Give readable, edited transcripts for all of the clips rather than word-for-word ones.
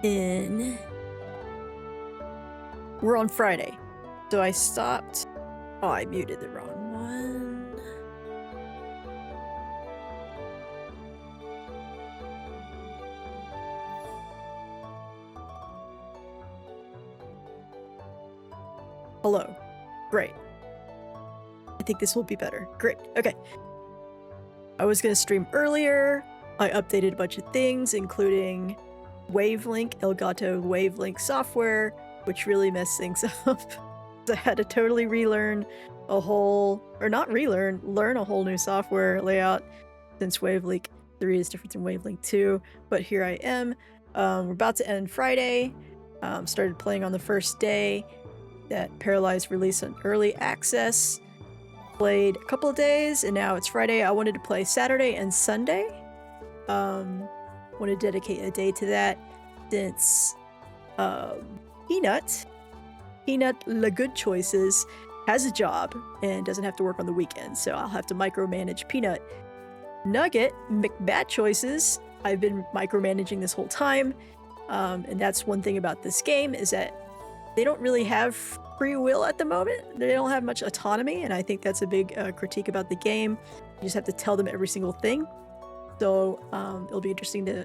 in... We're on Friday. So I stopped... Oh, I muted the wrong one. Hello. Great. I think this will be better. Great. Okay. I was going to stream earlier. I updated a bunch of things, including Wavelink, Elgato Wavelink software, which really messed things up. I had to totally relearn a whole, or not relearn, learn a whole new software layout since Wavelink 3 is different than Wavelink 2. But here I am. We're about to end Friday. Started playing on the first day that Paralives released on early access. Played a couple of days, and now it's Friday. I wanted to play Saturday and Sunday. Want to dedicate a day to that since Peanut La Good Choices has a job and doesn't have to work on the weekends, so I'll have to micromanage Peanut. Nugget McBad Choices, I've been micromanaging this whole time, and that's one thing about this game is that they don't really have free will at the moment. They don't have much autonomy, and I think that's a big critique about the game. You just have to tell them every single thing. So it'll be interesting to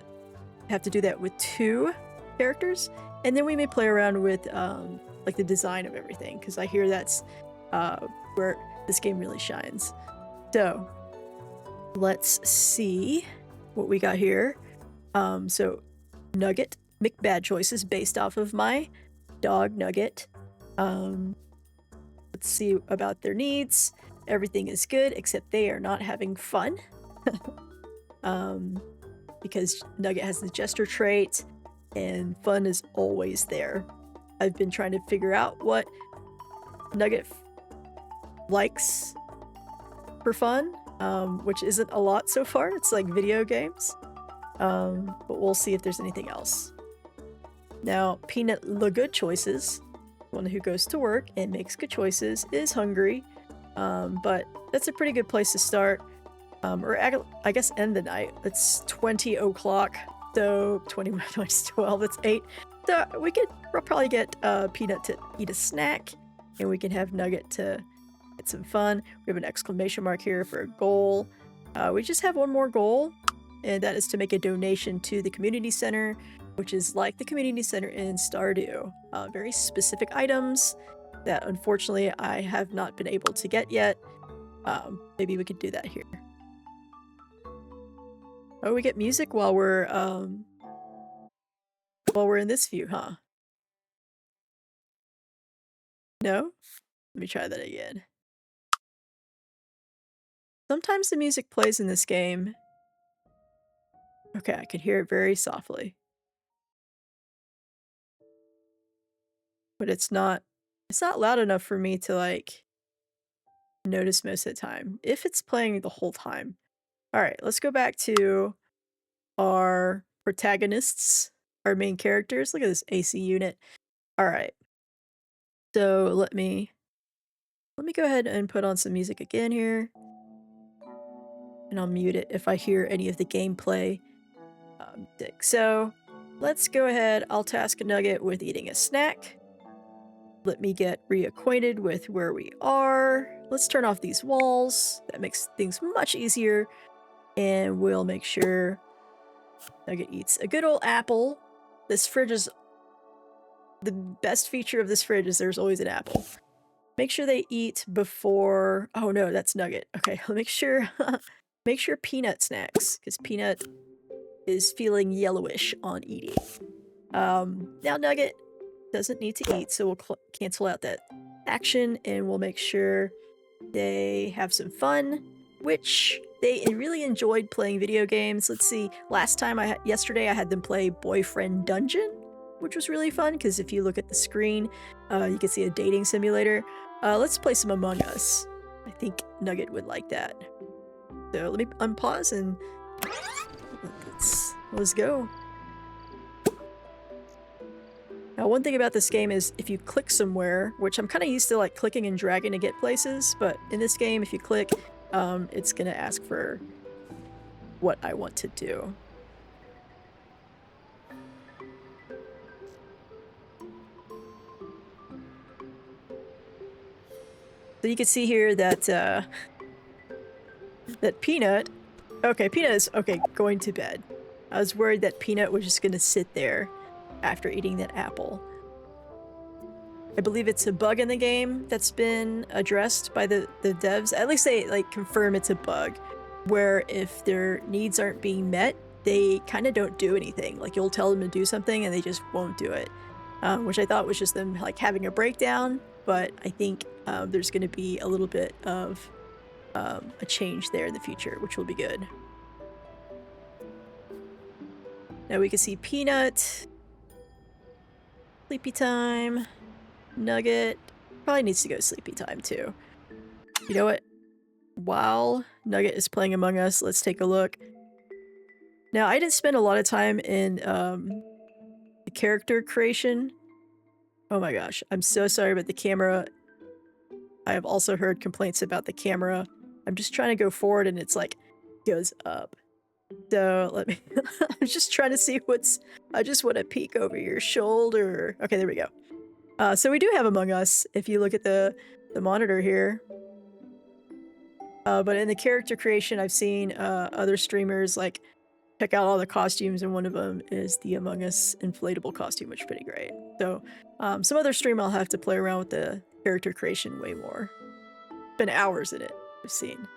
have to do that with 2 characters, and then we may play around with like the design of everything, because I hear that's where this game really shines. So let's see what we got here. So Nugget McBad Choices based off of my dog Nugget. Let's see about their needs. Everything is good except they are not having fun. Because Nugget has the gesture trait and fun is always there. I've been trying to figure out what Nugget likes for fun, which isn't a lot so far. It's like video games, but we'll see if there's anything else. Now, Peanut La Good Choices, one who goes to work and makes good choices, is hungry, but that's a pretty good place to start, or I guess end the night. It's 20 o'clock, so 20 minus 12, it's 8. So we'll probably get Peanut to eat a snack, and we can have Nugget to get some fun. We have an exclamation mark here for a goal. We just have one more goal, and that is to make a donation to the community center, which is like the community center in Stardew. Very specific items that unfortunately I have not been able to get yet. Maybe we could do that here. Oh, we get music while we're in this view, huh? No? Let me try that again. Sometimes the music plays in this game. Okay, I can hear it very softly. But it's not loud enough for me to like notice most of the time. If it's playing the whole time. Alright, let's go back to our protagonists, our main characters. Look at this AC unit. Alright. So let me go ahead and put on some music again here. And I'll mute it if I hear any of the gameplay. So let's go ahead. I'll task a Nugget with eating a snack. Let me get reacquainted with where we are. Let's turn off these walls. That makes things much easier. And we'll make sure Nugget eats a good old apple. This fridge is... The best feature of this fridge is there's always an apple. Make sure they eat before... Oh no, that's Nugget. Okay, I'll make sure... make sure Peanut snacks, because Peanut is feeling yellowish on eating. Now Nugget doesn't need to eat, so we'll cancel out that action, and we'll make sure they have some fun, which they really enjoyed playing video games. Let's see, yesterday I had them play Boyfriend Dungeon, which was really fun, because if you look at the screen, you can see a dating simulator. Let's play some Among Us. I think Nugget would like that. So let me unpause and let's go. Now, one thing about this game is if you click somewhere, which I'm kind of used to like clicking and dragging to get places, but in this game, if you click, it's gonna ask for what I want to do. So you can see here that, that Peanut... Okay, Peanut is, okay, going to bed. I was worried that Peanut was just gonna sit there after eating that apple. I believe it's a bug in the game that's been addressed by the devs. At least they, like, confirm it's a bug, where if their needs aren't being met, they kind of don't do anything. Like, you'll tell them to do something and they just won't do it. Which I thought was just them, like, having a breakdown, but I think there's gonna be a little bit of a change there in the future, which will be good. Now we can see Peanut. Sleepy time. Nugget. Probably needs to go sleepy time too. You know what? While Nugget is playing Among Us, let's take a look. Now, I didn't spend a lot of time in the character creation. Oh my gosh, I'm so sorry about the camera. I have also heard complaints about the camera. I'm just trying to go forward and it's like, goes up. So let me, I'm just trying to see what's, I just want to peek over your shoulder. Okay, there we go. So we do have Among Us, if you look at the monitor here. But in the character creation, I've seen other streamers, like, check out all the costumes, and one of them is the Among Us inflatable costume, which is pretty great. So some other stream I'll have to play around with the character creation way more. Been hours in it, I've seen.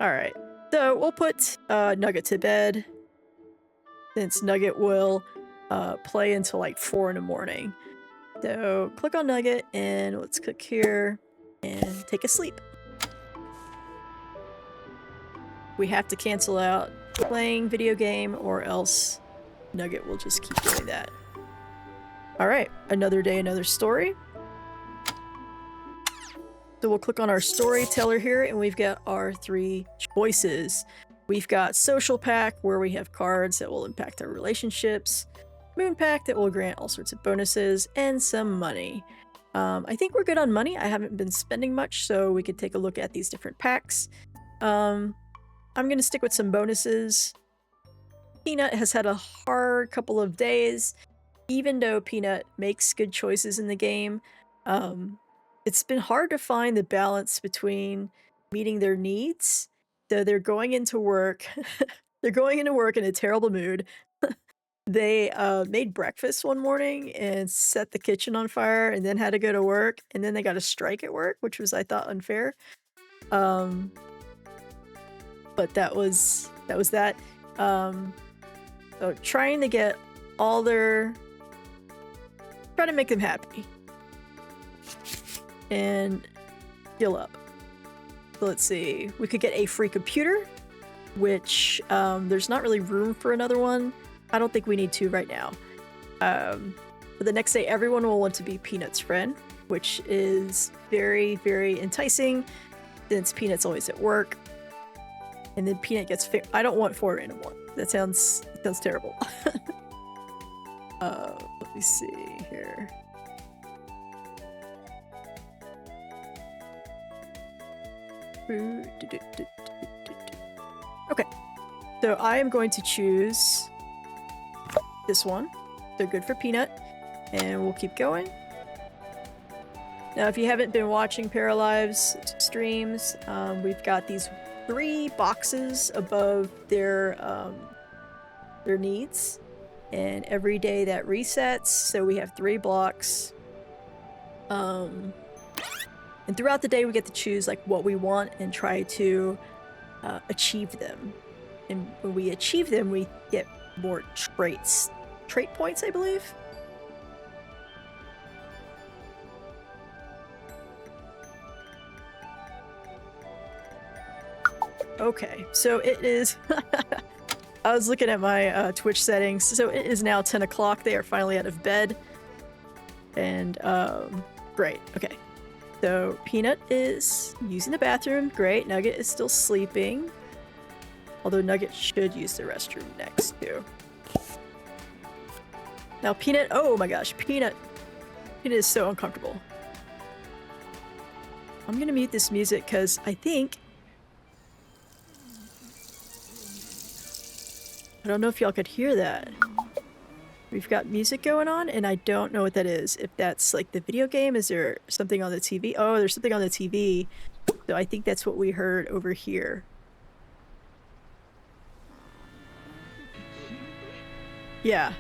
Alright, so we'll put Nugget to bed, since Nugget will play until like 4 in the morning. So click on Nugget, and let's click here, and take a sleep. We have to cancel out playing video game, or else Nugget will just keep doing that. Alright, another day, another story. So we'll click on our storyteller here, and we've got our 3 choices. We've got Social Pack, where we have cards that will impact our relationships. Moon Pack, that will grant all sorts of bonuses, and some money. I think we're good on money. I haven't been spending much, so we could take a look at these different packs. I'm gonna stick with some bonuses. Peanut has had a hard couple of days. Even though Peanut makes good choices in the game, it's been hard to find the balance between meeting their needs. So they're going into work. They're going into work in a terrible mood. They made breakfast one morning and set the kitchen on fire, and then had to go to work, and then they got a strike at work, which was, I thought, unfair. But that was that. So trying to get all their... trying to make them happy. And heal up. So let's see. We could get a free computer, which there's not really room for another one. I don't think we need to right now. But the next day, everyone will want to be Peanut's friend, which is very, very enticing, since Peanut's always at work. And then Peanut gets... I don't want 4 anymore. That sounds terrible. Let me see here. Okay, so I am going to choose this one. So good for Peanut, and we'll keep going. Now, if you haven't been watching Paralives streams, we've got these 3 boxes above their needs, and every day that resets, so we have 3 blocks. And throughout the day, we get to choose like what we want and try to achieve them. And when we achieve them, we get more traits. Trait points, I believe? Okay, so it is... I was looking at my Twitch settings. So it is now 10 o'clock. They are finally out of bed. And, great. Okay. So Peanut is using the bathroom. Great. Nugget is still sleeping. Although Nugget should use the restroom next, too. Now Peanut... oh my gosh, Peanut is so uncomfortable. I'm gonna mute this music because I think... I don't know if y'all could hear that. We've got music going on, and I don't know what that is. If that's like the video game, is there something on the TV? Oh, there's something on the TV. So I think that's what we heard over here. Yeah.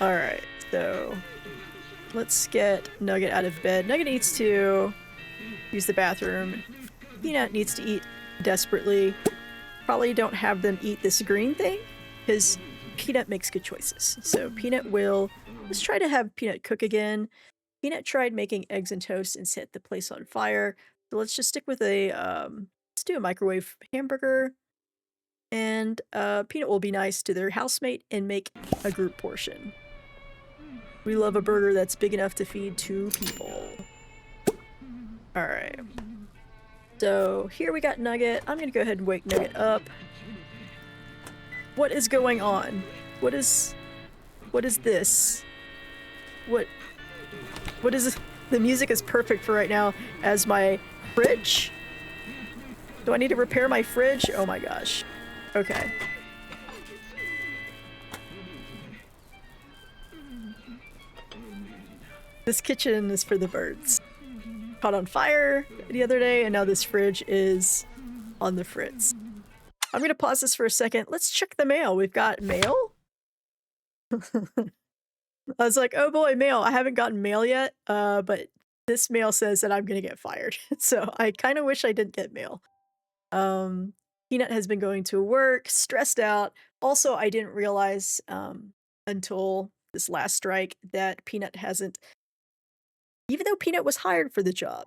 Alright, so let's get Nugget out of bed. Nugget needs to use the bathroom. Peanut needs to eat desperately. Probably don't have them eat this green thing, because Peanut makes good choices. So Peanut will... Let's try to have Peanut cook again. Peanut tried making eggs and toast and set the place on fire. So let's just stick with a... let's do a microwave hamburger. And Peanut will be nice to their housemate and make a group portion. We love a burger that's big enough to feed 2 people. Alright. So here we got Nugget. I'm gonna go ahead and wake Nugget up. What is going on? What is this? What is this? The music is perfect for right now as my fridge. Do I need to repair my fridge? Oh my gosh. Okay. This kitchen is for the birds. Caught on fire the other day, and now this fridge is on the fritz. I'm gonna pause this for a second. Let's check the mail. We've got mail? I was like, oh boy, mail. I haven't gotten mail yet, but this mail says that I'm gonna get fired. So I kind of wish I didn't get mail. Peanut has been going to work, stressed out. Also, I didn't realize until this last strike that Peanut hasn't, even though Peanut was hired for the job,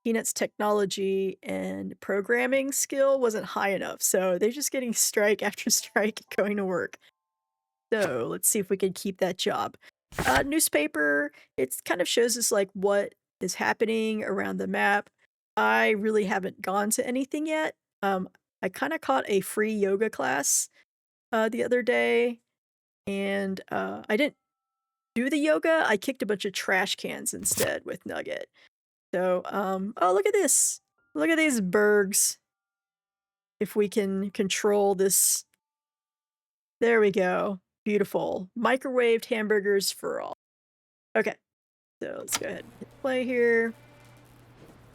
Peanut's technology and programming skill wasn't high enough. So they're just getting strike after strike going to work. So let's see if we can keep that job. Newspaper, it kind of shows us like what is happening around the map. I really haven't gone to anything yet. I kind of caught a free yoga class the other day, and I didn't do the yoga. I kicked a bunch of trash cans instead with Nugget. So, oh, look at this. Look at these bergs. If we can control this. There we go. Beautiful. Microwaved hamburgers for all. Okay. So let's go ahead and hit play here.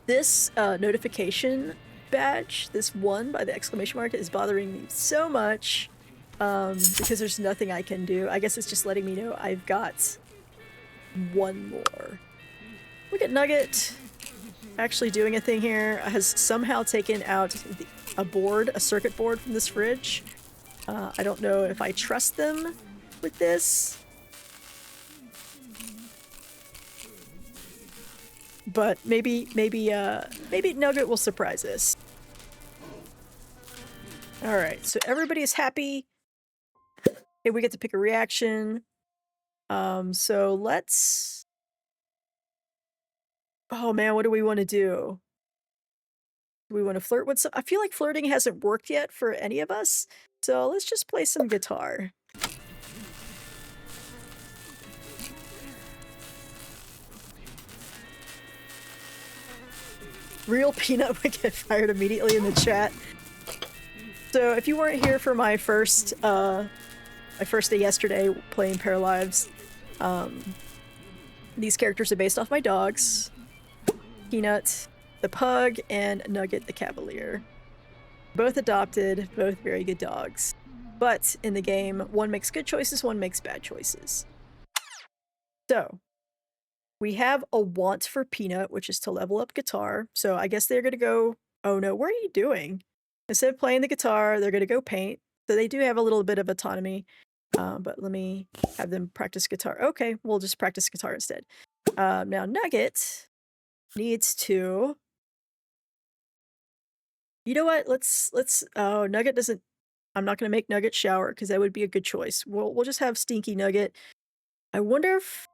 This notification badge, this 1 by the exclamation mark, is bothering me so much because there's nothing I can do. I guess it's just letting me know I've got 1 more. Look at Nugget actually doing a thing here. Has somehow taken out a circuit board from this fridge. I don't know if I trust them with this. But maybe Nugget will surprise us. Alright, so everybody is happy. Okay, we get to pick a reaction. So let's... Oh man, what do we want to do? Do we want to flirt with some... I feel like flirting hasn't worked yet for any of us. So let's just play some guitar. Real Peanut would get fired immediately in the chat. So if you weren't here for my first day yesterday playing Paralives, these characters are based off my dogs. Peanut, the pug, and Nugget, the cavalier. Both adopted, both very good dogs. But in the game, one makes good choices, one makes bad choices. So, we have a want for Peanut, which is to level up guitar. So I guess they're gonna go... Oh no, what are you doing? Instead of playing the guitar, they're gonna go paint. So they do have a little bit of autonomy. But let me have them practice guitar. Okay, we'll just practice guitar instead. Now Nugget needs to... You know what? Let's oh, Nugget doesn't... I'm not gonna make Nugget shower because that would be a good choice. We'll just have Stinky Nugget. I wonder if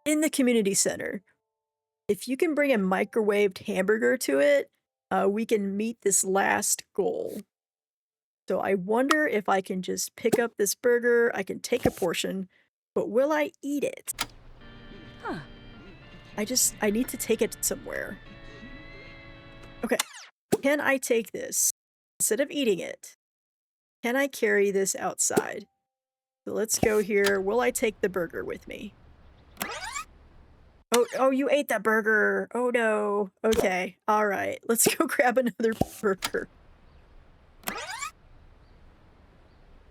in the community center, if you can bring a microwaved hamburger to it, we can meet this last goal. So I wonder if I can just pick up this burger. I can take a portion, but will I eat it? Huh. I need to take it somewhere. Okay. Can I take this? Instead of eating it, can I carry this outside? So let's go here. Will I take the burger with me? Oh, you ate that burger. Oh no. Okay. All right. Let's go grab another burger.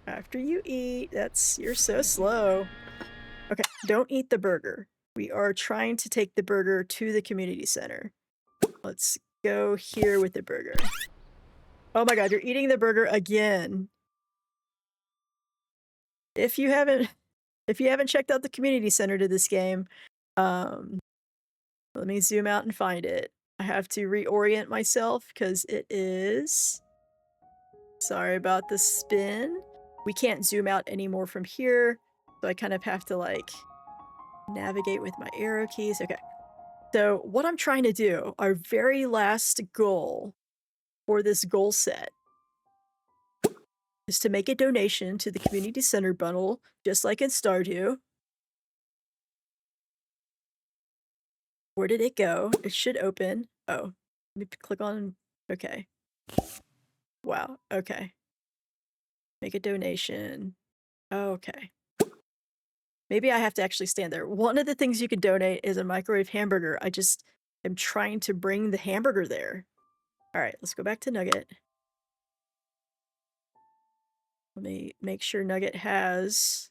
After you eat, you're so slow. Okay, don't eat the burger. We are trying to take the burger to the community center. Let's go here with the burger. Oh my god, you're eating the burger again. If you haven't checked out the community center to this game, um, let me zoom out and find it. I have to reorient myself because it is. Sorry about the spin. We can't zoom out anymore from here, so I kind of have to like navigate with my arrow keys. Okay. So what I'm trying to do, our very last goal for this goal set is to make a donation to the community center bundle, just like in Stardew. Where did it go? It should open. Oh, let me click on. Okay. Wow. Okay. Make a donation. Okay. Maybe I have to actually stand there. One of the things you can donate is a microwave hamburger. I just am trying to bring the hamburger there. All right, let's go back to Nugget. Let me make sure Nugget has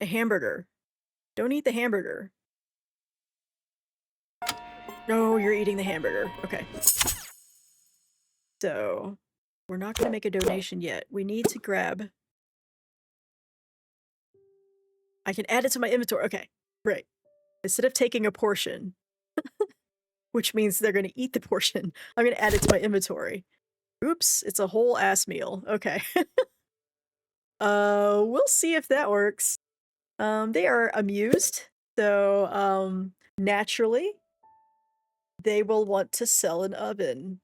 a hamburger. Don't eat the hamburger. No, you're eating the hamburger. Okay. So, we're not going to make a donation yet. We need to grab... I can add it to my inventory. Okay, great. Instead of taking a portion, which means they're going to eat the portion, I'm going to add it to my inventory. Oops, it's a whole ass meal. Okay. We'll see if that works. They are amused, so, naturally, they will want to sell an oven.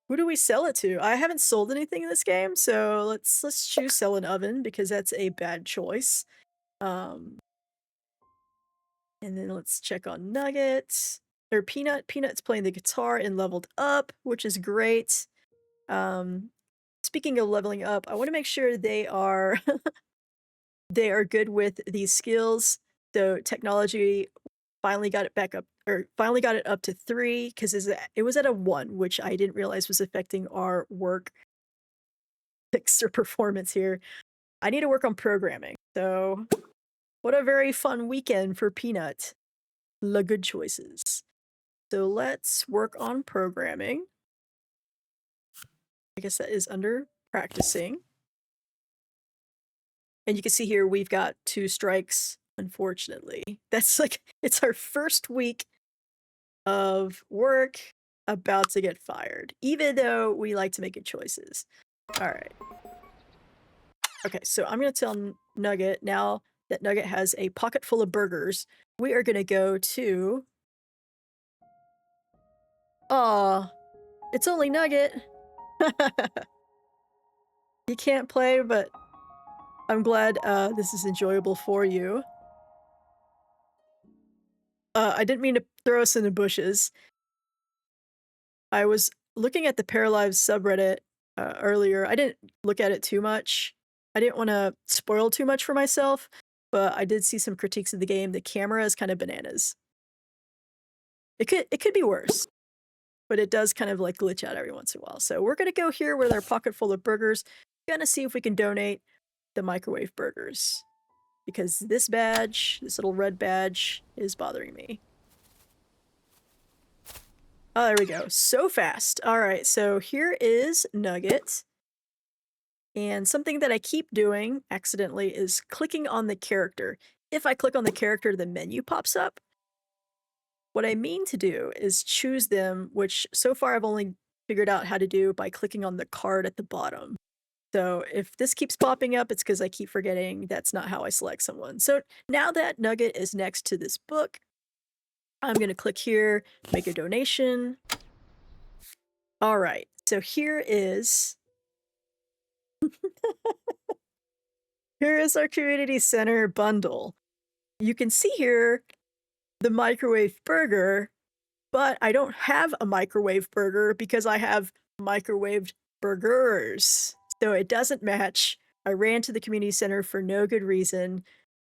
Who do we sell it to? I haven't sold anything in this game, so let's choose sell an oven because that's a bad choice. Um, and then let's check on Nuggets. Or Peanut. Peanut's playing the guitar and leveled up, which is great. Speaking of leveling up, I want to make sure they are they are good with these skills. So technology finally got it back up, or finally got it up to 3 because it was at a 1, which I didn't realize was affecting our work or performance here. I need to work on programming. So, what a very fun weekend for Peanut. La good choices. So let's work on programming. I guess that is under practicing. And you can see here we've got 2 strikes, unfortunately. That's like, it's our first week of work about to get fired, even though we like to make good choices. All right. Okay, so I'm going to tell Nugget, now that Nugget has a pocket full of burgers, we are going to go to... Aw, it's only Nugget. You can't play, but I'm glad this is enjoyable for you. I didn't mean to throw us in the bushes. I was looking at the Paralives subreddit earlier. I didn't look at it too much. I didn't want to spoil too much for myself, but I did see some critiques of the game. The camera is kind of bananas. It could be worse, but it does kind of like glitch out every once in a while. So we're gonna go here with our pocket full of burgers. Gonna see if we can donate the microwave burgers, because this badge, this little red badge, is bothering me. Oh, there we go. So fast. All right, so here is Nugget. And something that I keep doing accidentally is clicking on the character. If I click on the character, the menu pops up. What I mean to do is choose them, which so far I've only figured out how to do by clicking on the card at the bottom. So if this keeps popping up, it's because I keep forgetting that's not how I select someone. So now that Nugget is next to this book, I'm going to click here, make a donation. All right, so here is our community center bundle. You can see here the microwave burger, but I don't have a microwave burger because I have microwaved burgers. So it doesn't match I ran to the community center for no good reason.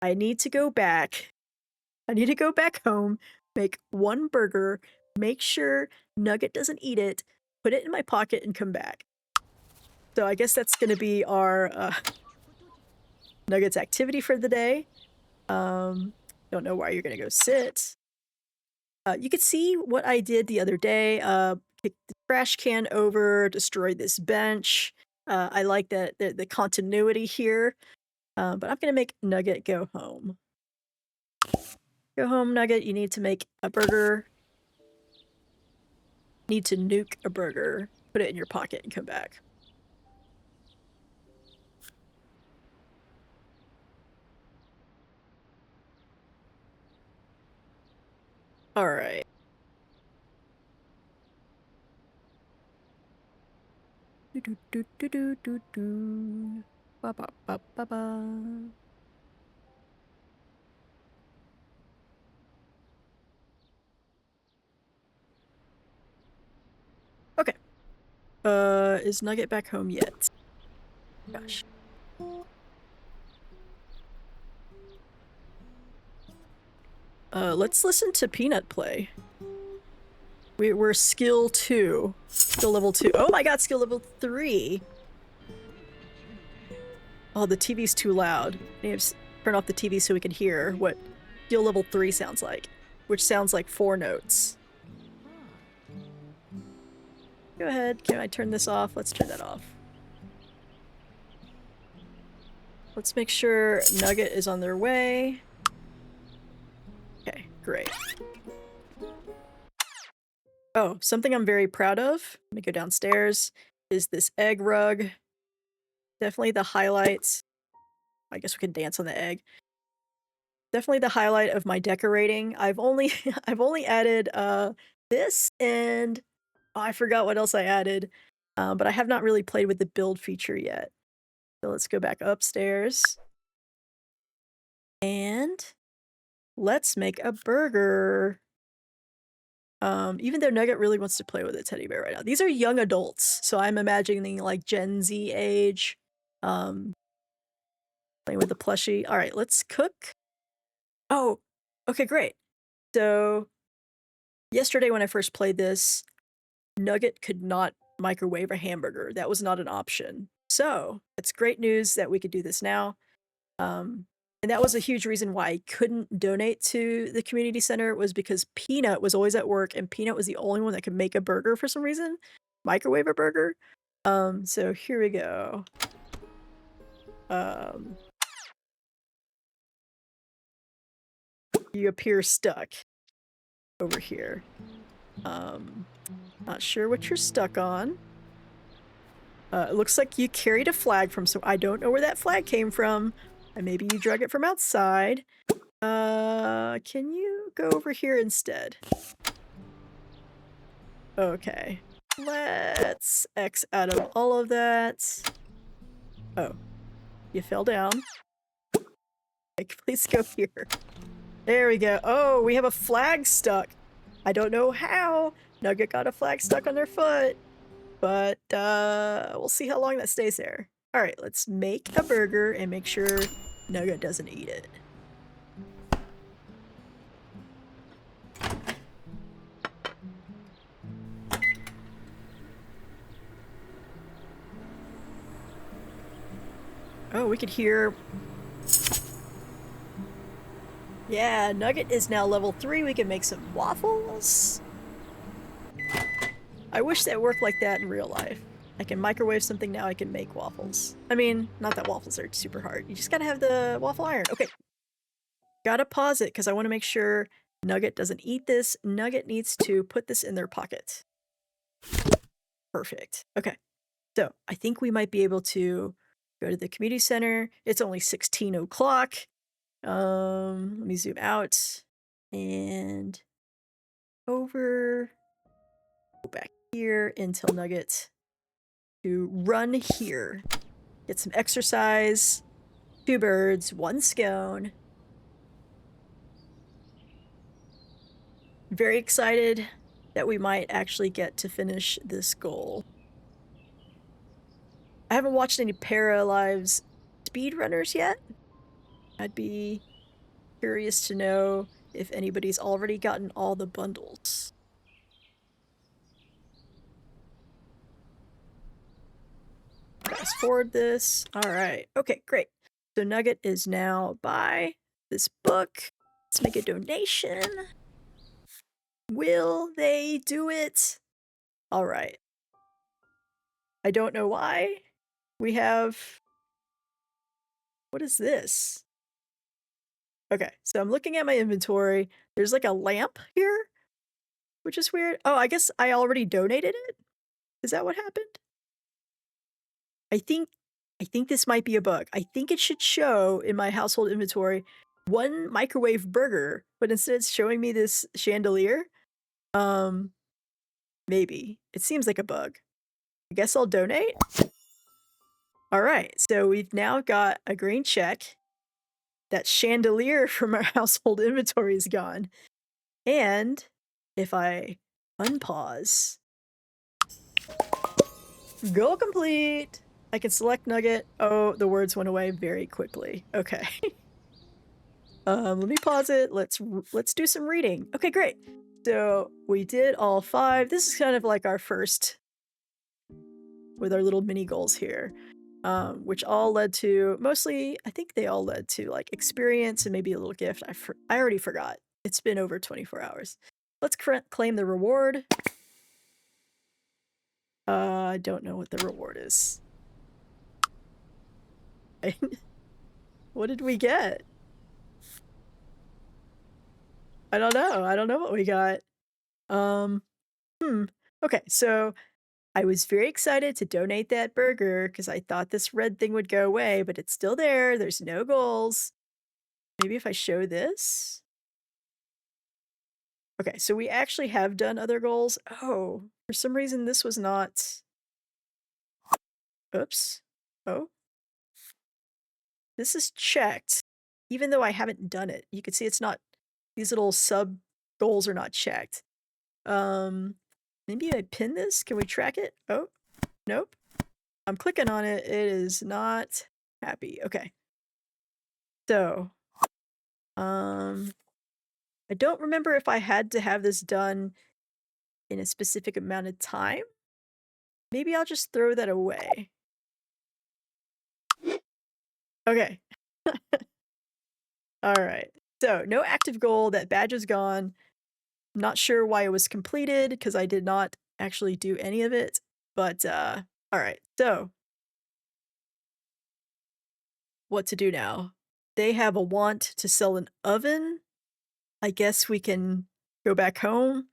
I need to go back. I need to go back home, make 1 burger, make sure Nugget doesn't eat it, put it in my pocket, and come back. So I guess that's gonna be our, Nugget's activity for the day. Don't know why you're gonna go sit. You could see what I did the other day, kicked the trash can over, destroyed this bench. I like that the continuity here, but I'm gonna make Nugget go home. Go home, Nugget, you need to make a burger. Need to nuke a burger, put it in your pocket, and come back. Alright. Do do do do do do do. Ba ba ba ba ba. Okay. Is Nugget back home yet? Gosh. Let's listen to Peanut play. We're skill 2. Skill level 2. Oh my god, skill level 3! Oh, the TV's too loud. I need to turn off the TV so we can hear what skill level 3 sounds like. Which sounds like 4 notes. Go ahead, can I turn this off? Let's turn that off. Let's make sure Nugget is on their way. Okay, great. Oh, something I'm very proud of, let me go downstairs, is this egg rug. Definitely the highlights. I guess we can dance on the egg. Definitely the highlight of my decorating. I've only I've only added this and oh, I forgot what else I added. But I have not really played with the build feature yet. So let's go back upstairs. And let's make a burger. Even though Nugget really wants to play with a teddy bear right now. These are young adults, so I'm imagining like Gen Z age. Playing with the plushie. Alright, let's cook. Oh, okay, great. So, yesterday when I first played this, Nugget could not microwave a hamburger. That was not an option. So, it's great news that we could do this now. And that was a huge reason why I couldn't donate to the community center was because Peanut was always at work and Peanut was the only one that could make a burger for some reason. Microwave a burger. So here we go. You appear stuck over here. Not sure what you're stuck on. It looks like you carried a flag from some- I don't know where that flag came from. Maybe you drug it from outside. Can you go over here instead? Okay. Let's X out of all of that. Oh. You fell down. Like, please go here. There we go. Oh, we have a flag stuck. I don't know how Nugget got a flag stuck on their foot. But, we'll see how long that stays there. Alright, let's make a burger and make sure Nugget doesn't eat it. Oh, we could hear... Yeah, Nugget is now level 3. We can make some waffles. I wish that worked like that in real life. I can microwave something now, I can make waffles. I mean, not that waffles are super hard. You just gotta have the waffle iron. Okay. Gotta pause it because I want to make sure Nugget doesn't eat this. Nugget needs to put this in their pocket. Perfect. Okay. So I think we might be able to go to the community center. It's only 16 o'clock. Let me zoom out and over. Go back here until Nugget to run here. Get some exercise. 2 birds, 1 scone. Very excited that we might actually get to finish this goal. I haven't watched any Paralives speedrunners yet. I'd be curious to know if anybody's already gotten all the bundles. Fast forward this. All right. Okay, great. So Nugget is now buy this book. Let's make a donation. Will they do it? All right. I don't know why. We have... What is this? Okay, so I'm looking at my inventory. There's like a lamp here, which is weird. Oh, I guess I already donated it? Is that what happened? I think this might be a bug. I think it should show in my household inventory 1 microwave burger, but instead it's showing me this chandelier. Maybe. It seems like a bug. I guess I'll donate. All right, so we've now got a green check. That chandelier from our household inventory is gone. And if I unpause, goal complete. I can select Nugget. Oh, the words went away very quickly. Okay. Let me pause it. Let's do some reading. Okay, great. So we did all 5. This is kind of like our first with our little mini goals here, which all led to mostly, I think they all led to like experience and maybe a little gift. I already forgot. It's been over 24 hours. Let's claim the reward. I don't know what the reward is. What did we get? I don't know. I don't know what we got. Okay, so I was very excited to donate that burger because I thought this red thing would go away, but it's still there. There's no goals. Maybe if I show this. Okay, so we actually have done other goals. Oh, for some reason this was not... Oops. Oh. This is checked, even though I haven't done it. You can see it's not... These little sub goals are not checked. Maybe I pin this? Can we track it? Oh, nope. I'm clicking on it. It is not happy. Okay. So, I don't remember if I had to have this done in a specific amount of time. Maybe I'll just throw that away. Okay. All right. So, no active goal. That badge is gone. Not sure why it was completed because I did not actually do any of it. But, all right. So, what to do now? They have a want to sell an oven. I guess we can go back home,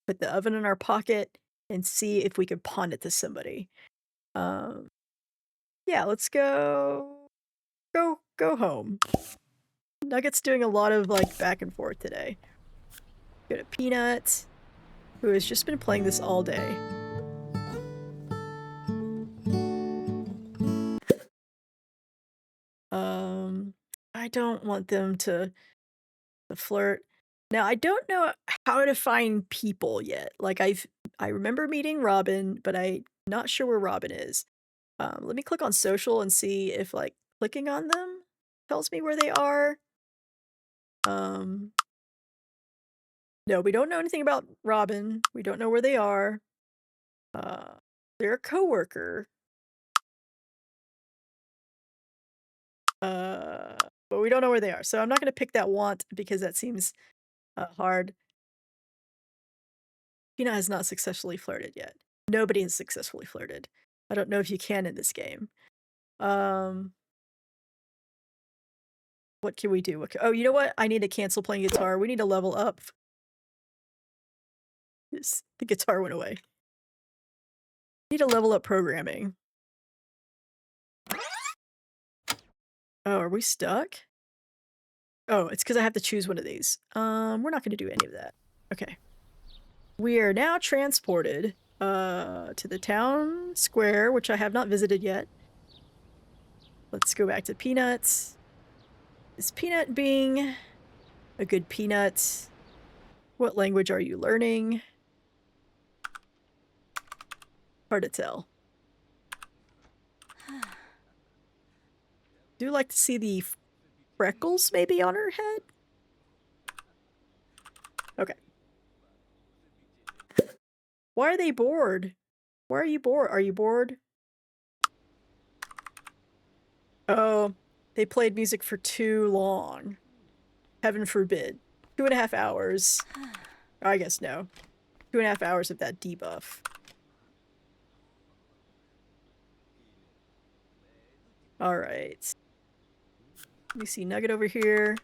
put the oven in our pocket, and see if we could pawn it to somebody. Yeah, let's go home. Nugget's doing a lot of like back and forth today. Go to Peanut, who has just been playing this all day. I don't want them to flirt. Now, I don't know how to find people yet. Like I remember meeting Robin, but I'm not sure where Robin is. Let me click on social and see if like clicking on them tells me where they are. No, we don't know anything about Robin. We don't know where they are. They're a coworker. But we don't know where they are. So I'm not gonna pick that want because that seems hard. Tina has not successfully flirted yet. Nobody has successfully flirted. I don't know if you can in this game. What can we do? Oh, you know what? I need to cancel playing guitar. We need to level up. The guitar went away. Need to level up programming. Oh, are we stuck? Oh, it's because I have to choose one of these. We're not going to do any of that. Okay. We are now transported to the town square, which I have not visited yet. Let's go back to Peanuts. Is Peanut being a good peanut? What language are you learning? Hard to tell. do like to see the freckles maybe on her head. Okay. Why are they bored? Why are you bored? Are you bored? Oh, they played music for too long. Heaven forbid. 2.5 hours. I guess no. 2.5 hours of that debuff. Alright. Let me see. Nugget over here.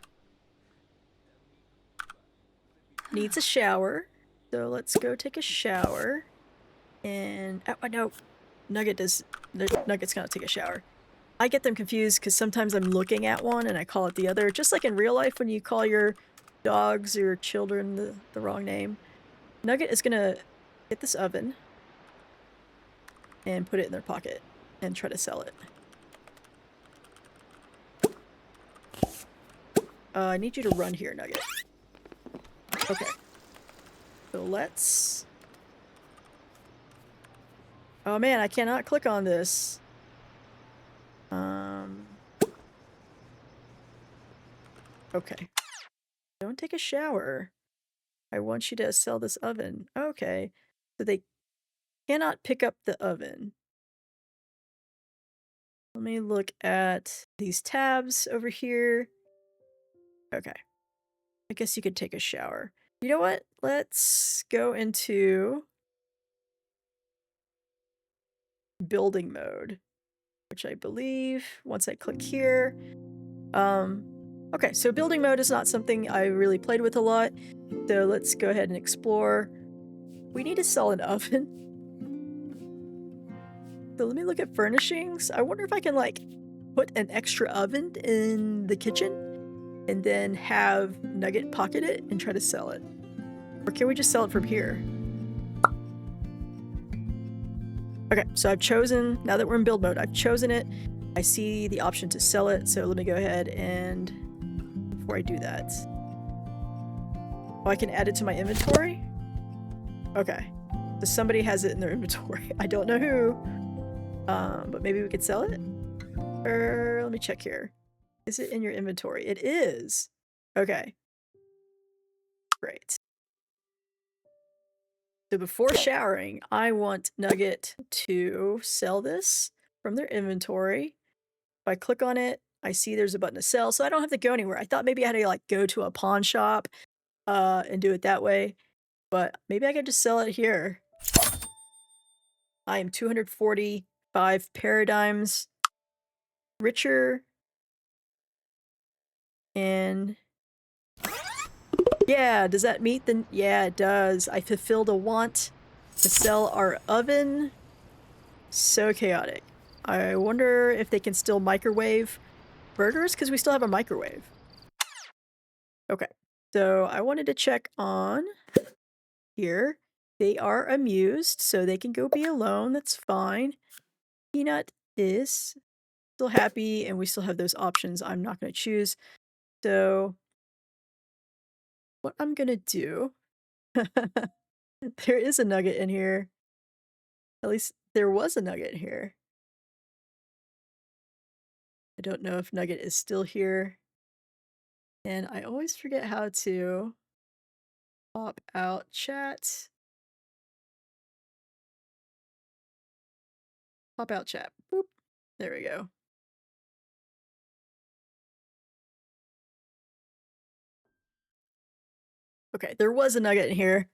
Needs a shower. So let's go take a shower. And... oh, no. Nugget's gonna take a shower. I get them confused because sometimes I'm looking at one and I call it the other. Just like in real life when you call your dogs or children the wrong name. Nugget is gonna get this oven and put it in their pocket and try to sell it. I need you to run here, Nugget. Okay. So let's... oh man, I cannot click on this. Okay. Don't take a shower. I want you to sell this oven. Okay. So they cannot pick up the oven. Let me look at these tabs over here. Okay. I guess you could take a shower. You know what? Let's go into building mode, which I believe once I click here. Okay, so building mode is not something I really played with a lot. So let's go ahead and explore. We need to sell an oven. So let me look at furnishings. I wonder if I can like put an extra oven in the kitchen and then have Nugget pocket it and try to sell it. Or can we just sell it from here? Okay, so I've chosen, now that we're in build mode, I've chosen it. I see the option to sell it, so let me go ahead and, before I do that. Oh, I can add it to my inventory? Okay. So somebody has it in their inventory. I don't know who. But maybe we could sell it? Or let me check here. Is it in your inventory? It is. Okay. Great. So before showering, I want Nugget to sell this from their inventory. If I click on it, I see there's a button to sell, so I don't have to go anywhere. I thought maybe I had to like go to a pawn shop and do it that way, but maybe I could just sell it here. I am 245 paradigms richer, and yeah, does that meet the... yeah, it does. I fulfilled a want to sell our oven. So chaotic. I wonder if they can still microwave burgers, because we still have a microwave. Okay, so I wanted to check on here. They are amused, so they can go be alone. That's fine. Peanut is still happy, and we still have those options I'm not going to choose. So what I'm going to do... there is a nugget in here. At least there was a nugget here. I don't know if Nugget is still here. And I always forget how to pop out chat. Pop out chat. Boop. There we go. Okay, there was a nugget in here.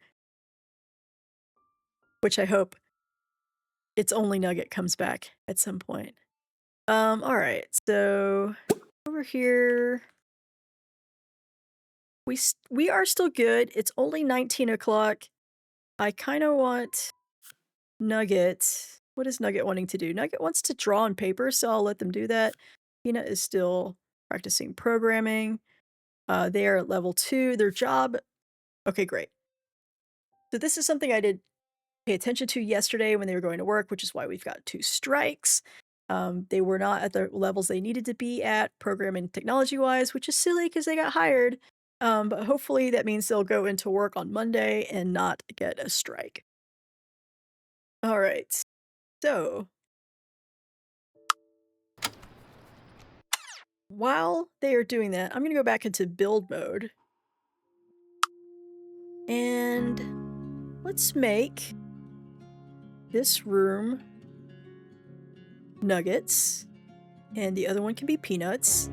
Which I hope its only nugget comes back at some point. Alright, so over here. We are still good. It's only 19 o'clock. I kind of want Nugget. What is Nugget wanting to do? Nugget wants to draw on paper, so I'll let them do that. Peanut is still practicing programming. They are at level 2. Their job... okay, great. So this is something I did pay attention to yesterday when they were going to work, which is why we've got 2 strikes. They were not at the levels they needed to be at programming technology-wise, which is silly because they got hired. But hopefully that means they'll go into work on Monday and not get a strike. Alright, so while they are doing that, I'm gonna go back into build mode. And let's make this room nuggets, and the other one can be peanuts.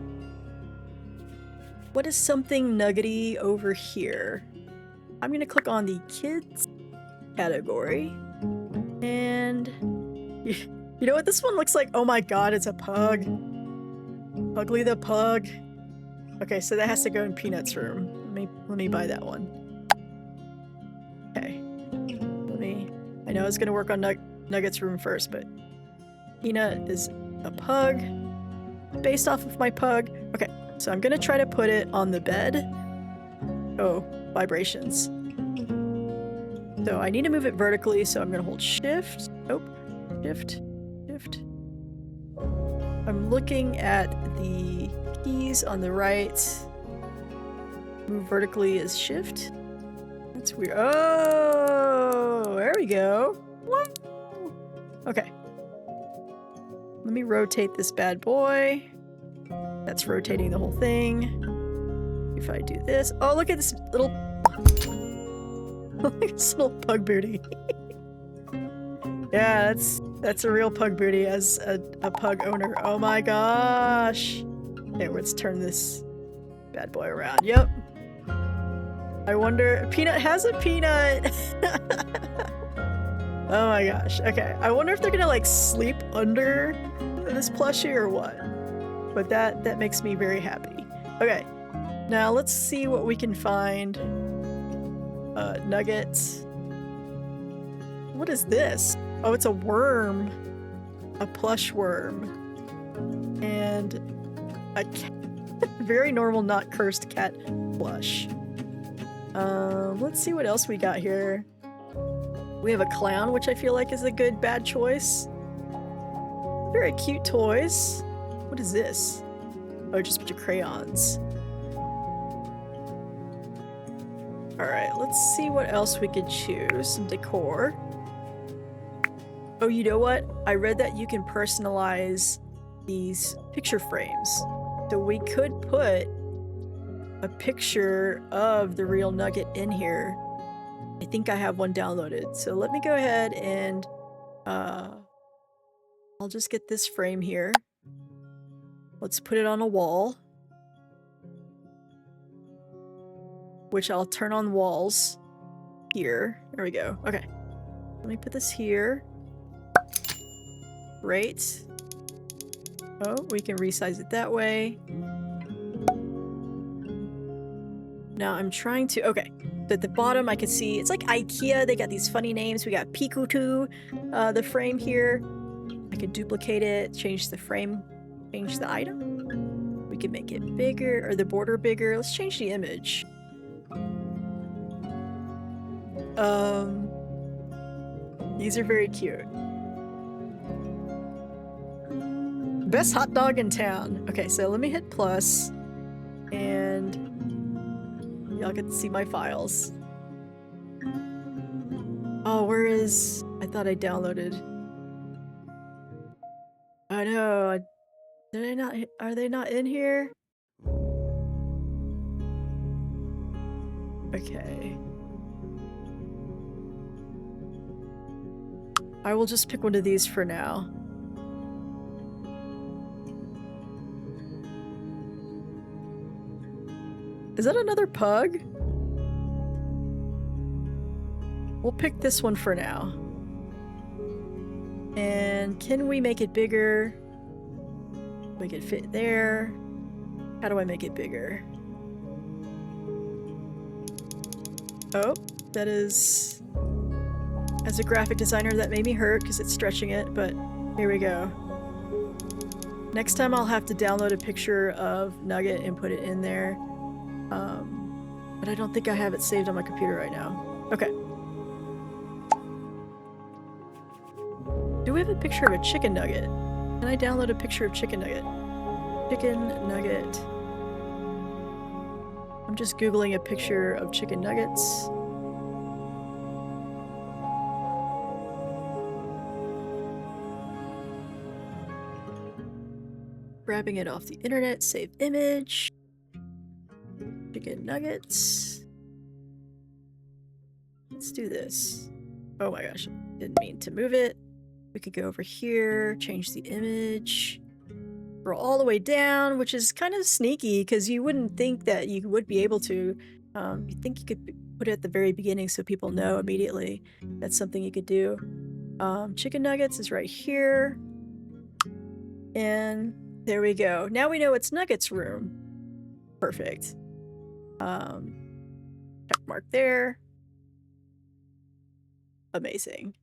What is something nuggety over here? I'm gonna click on the kids category, and you know what this one looks like? Oh my god, it's a pug. Ugly the pug. Okay, so that has to go in Peanut's room. Let me buy that one. Okay. I know I was gonna work on Nugget's room first, but Peanut is a pug. Based off of my pug. Okay, so I'm gonna try to put it on the bed. Oh, vibrations. So I need to move it vertically, so I'm gonna hold shift. Oh, shift. I'm looking at the keys on the right. Move vertically is shift. That's weird. Oh, there we go. What? Okay. Let me rotate this bad boy. That's rotating the whole thing. If I do this. Oh, look at this little... this little pug booty. Yeah, that's a real pug booty as a pug owner. Oh my gosh. Okay, let's turn this bad boy around. Yep. I wonder... Peanut has a peanut! Oh my gosh. Okay. I wonder if they're gonna like sleep under this plushie or what. But that makes me very happy. Okay. Now let's see what we can find. Nuggets. What is this? Oh, it's a worm. A plush worm. And a very normal, not cursed cat plush. Let's see what else we got here. We have a clown, which I feel like is a good bad choice. Very cute toys. What is this? Oh, just a bunch of crayons. Alright, let's see what else we could choose. Some decor. Oh, you know what? I read that you can personalize these picture frames. So we could put a picture of the real Nugget in here. I think I have one downloaded. So let me go ahead and I'll just get this frame here. Let's put it on a wall. Which I'll turn on walls here. There we go. Okay. Let me put this here. Great. Oh, we can resize it that way. Now I'm trying to... Okay. So at the bottom I can see... It's like IKEA. They got these funny names. We got Pikutu, the frame here. I could duplicate it, change the frame, change the item. We can make it bigger, or the border bigger. Let's change the image. These are very cute. Best hot dog in town. Okay, so let me hit plus, and y'all get to see my files. Oh, where is... I thought I downloaded. Oh no, did I not... Are they not in here? Okay. I will just pick one of these for now. Is that another pug? We'll pick this one for now. And can we make it bigger? Make it fit there. How do I make it bigger? Oh, that is... As a graphic designer, that made me hurt because it's stretching it, but here we go. Next time I'll have to download a picture of Nugget and put it in there. But I don't think I have it saved on my computer right now. Okay. Do we have a picture of a chicken nugget? Can I download a picture of chicken nugget? Chicken nugget. I'm just Googling a picture of chicken nuggets. grabbing it off the internet, save image. Chicken nuggets. Let's do this. Oh my gosh, didn't mean to move it. We could go over here, change the image. Scroll all the way down, which is kind of sneaky because you wouldn't think that you would be able to. You think you could put it at the very beginning so people know immediately that's something you could do. Chicken nuggets is right here. And there we go. Now we know it's Nugget's room. Perfect. Check mark there. Amazing.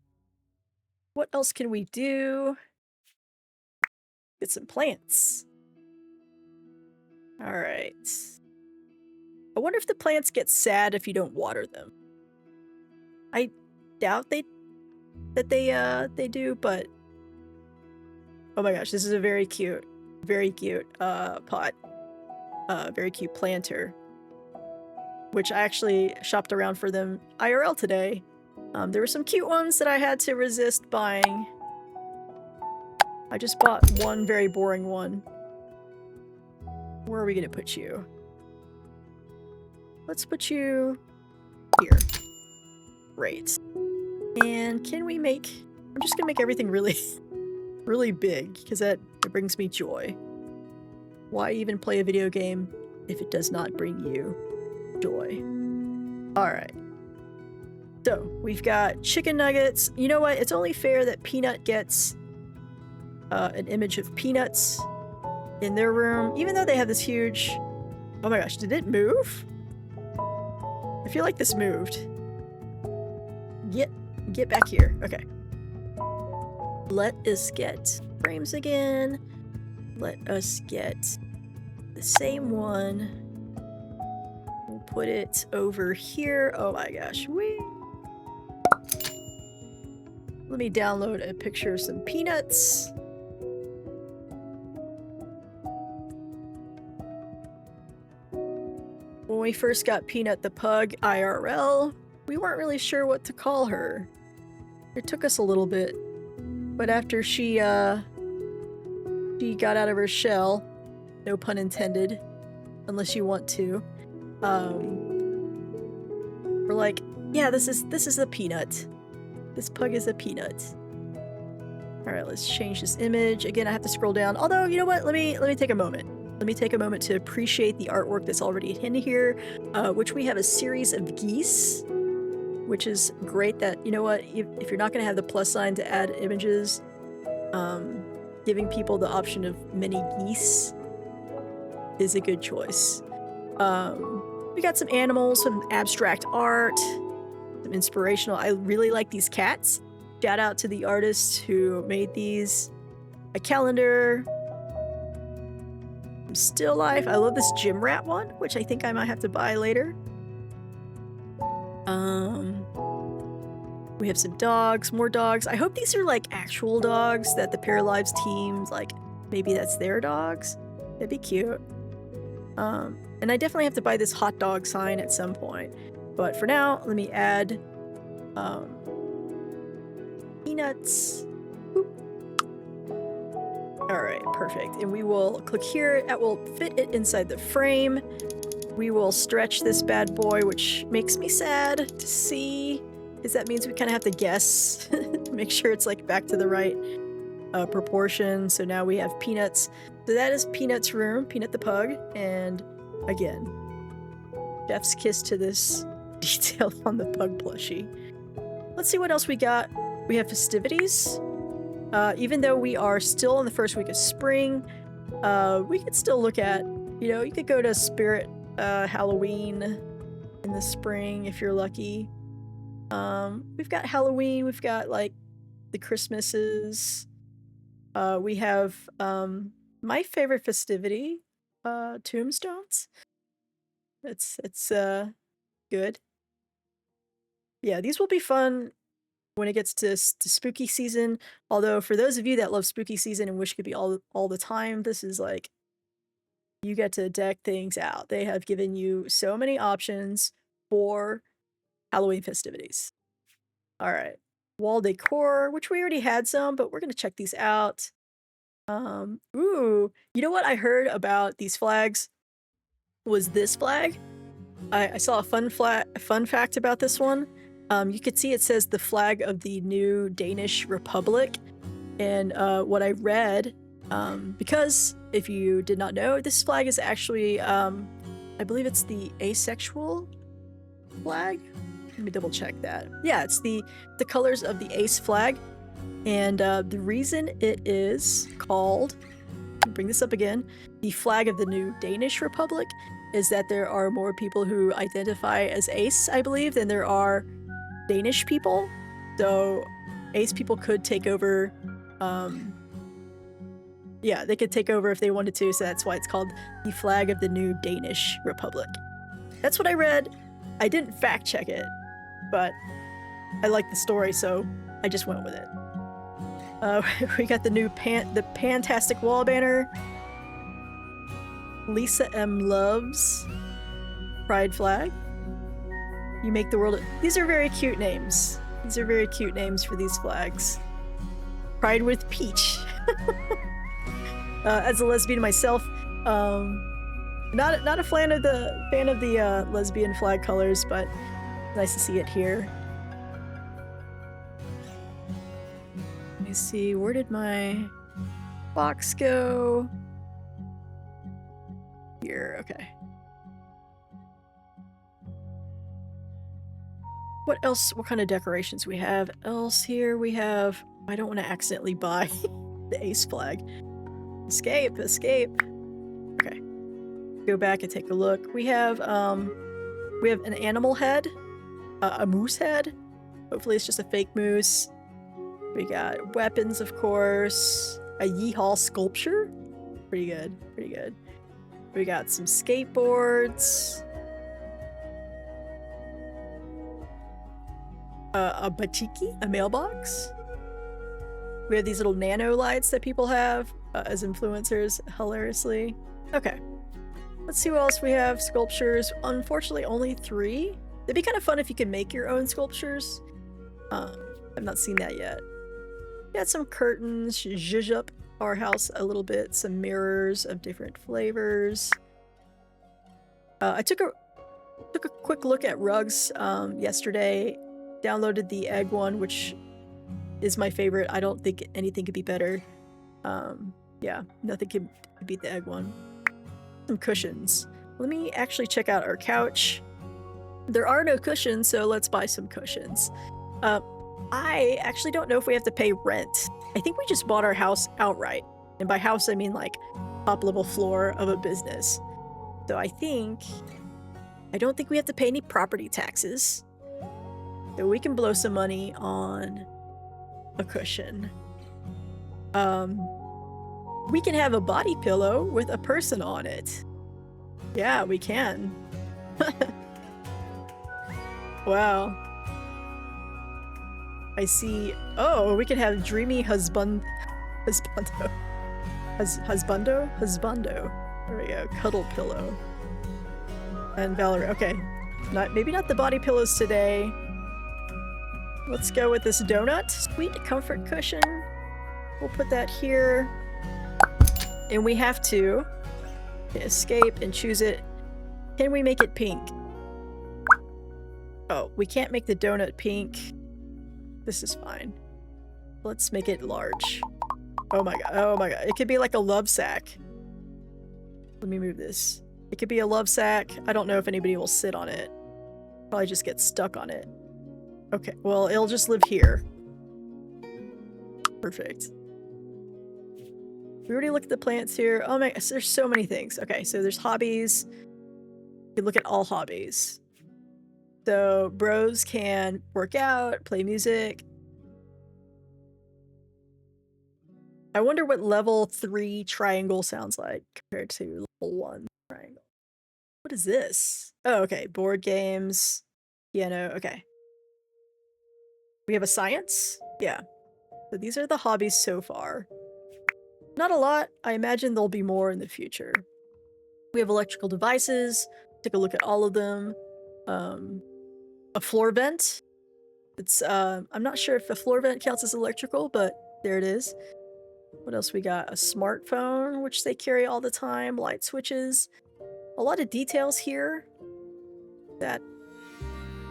What else can we do? Get some plants. All right. I wonder if the plants get sad if you don't water them. I doubt they do, but oh my gosh, this is a very cute pot. Very cute planter, which I actually shopped around for them IRL today. There were some cute ones that I had to resist buying. I just bought one very boring one. Where are we gonna put you? Let's put you here. Great. And can we make... I'm just gonna make everything really, really big, because it brings me joy. Why even play a video game if it does not bring you joy? Alright. So, we've got chicken nuggets. You know what? It's only fair that Peanut gets an image of peanuts in their room, even though they have this huge... Oh my gosh, did it move? I feel like this moved. Get back here. Okay. Let us get frames again. Let us get the same one. We'll put it over here. Oh my gosh. Whee! Let me download a picture of some peanuts. When we first got Peanut the Pug IRL, we weren't really sure what to call her. It took us a little bit, but after she got out of her shell, no pun intended, unless you want to, we're like, yeah, this is a peanut. This pug is a peanut. All right, let's change this image. Again, I have to scroll down. Although, you know what? Let me take a moment. Let me take a moment to appreciate the artwork that's already in here, which we have a series of geese, which is great that, you know what, if you're not going to have the plus sign to add images, giving people the option of many geese is a good choice. We got some animals, some abstract art, some inspirational. I really like these cats. Shout out to the artists who made these. A calendar. Still life. I love this gym rat one, which I think I might have to buy later. We have some dogs, more dogs. I hope these are like actual dogs that the Paralives team, like maybe that's their dogs. That'd be cute. And I definitely have to buy this hot dog sign at some point. But for now, let me add peanuts. Boop. All right, perfect. And we will click here. That will fit it inside the frame. We will stretch this bad boy, which makes me sad to see, because that means we kind of have to guess to make sure it's like back to the right proportion. So now we have Peanuts. So that is Peanut's room, Peanut the pug. And again, chef's kiss to this detail on the pug plushie. Let's see what else we got. We have festivities. Even though we are still in the first week of spring, we could still look at, you know, you could go to Spirit Halloween in the spring if you're lucky. We've got Halloween, we've got like the Christmases. We have my favorite festivity, tombstones. It's good. Yeah, these will be fun when it gets to spooky season. Although for those of you that love spooky season and wish it could be all the time, this is like, you get to deck things out. They have given you so many options for Halloween festivities. All right, wall decor, which we already had some, but we're gonna check these out. Ooh, you know what I heard about these flags was this flag. I saw a fun fact about this one. You could see it says the flag of the new Danish Republic. And what I read, because if you did not know, this flag is actually, I believe it's the asexual flag. Let me double check that. Yeah, it's the colors of the ace flag. And the reason it is called, bring this up again, the flag of the new Danish Republic is that there are more people who identify as ace, I believe, than there are Danish people. So ace people could take over, yeah, they could take over if they wanted to, so that's why it's called the flag of the new Danish Republic. That's what I read. I didn't fact check it, but I like the story, so I just went with it. We got the new Pantastic Wall banner. Lisa M. Loves Pride flag. You make the world. These are very cute names. These are very cute names for these flags. Pride with Peach. As a lesbian myself, not a fan of the lesbian flag colors, but nice to see it here. Let me see, where did my box go? Here, okay. What else? What kind of decorations we have else here? We have, I don't want to accidentally buy the ace flag. Escape. Okay. Go back and take a look. We have an animal head, a moose head. Hopefully it's just a fake moose. We got weapons, of course. A yeehaw sculpture. Pretty good. We got some skateboards. A batiki, a mailbox. We have these little nano lights that people have as influencers, hilariously. Okay. Let's see what else we have. Sculptures. Unfortunately, only 3. It'd be kind of fun if you could make your own sculptures. I've not seen that yet. We got some curtains, zhuzh up our house a little bit. Some mirrors of different flavors. I took a quick look at rugs yesterday. Downloaded the egg one, which is my favorite. I don't think anything could be better. Yeah, nothing can beat the egg one. Some cushions. Let me actually check out our couch. There are no cushions, so let's buy some cushions. I actually don't know if we have to pay rent. I think we just bought our house outright. And by house, I mean like top level floor of a business. So I don't think we have to pay any property taxes. So we can blow some money on a cushion. We can have a body pillow with a person on it. Yeah, we can. Wow. I see. Oh, we can have dreamy husbando. There we go. Cuddle pillow. And Valerie. Okay. Maybe not the body pillows today. Let's go with this donut. Sweet comfort cushion. We'll put that here. And we have to escape and choose it. Can we make it pink? Oh, we can't make the donut pink. This is fine. Let's make it large. Oh my god. It could be like a love sack. Let me move this. It could be a love sack. I don't know if anybody will sit on it. Probably just get stuck on it. Okay, well, it'll just live here. Perfect. We already looked at the plants here. Oh my, there's so many things. Okay, so there's hobbies. You can look at all hobbies. So bros can work out, play music. I wonder what level 3 triangle sounds like compared to level 1 triangle. What is this? Oh, okay. Board games. Piano. Okay. We have a science? Yeah. So these are the hobbies so far. Not a lot. I imagine there'll be more in the future. We have electrical devices. Take a look at all of them. A floor vent. It's I'm not sure if a floor vent counts as electrical, but there it is. What else we got? A smartphone, which they carry all the time, light switches. A lot of details here that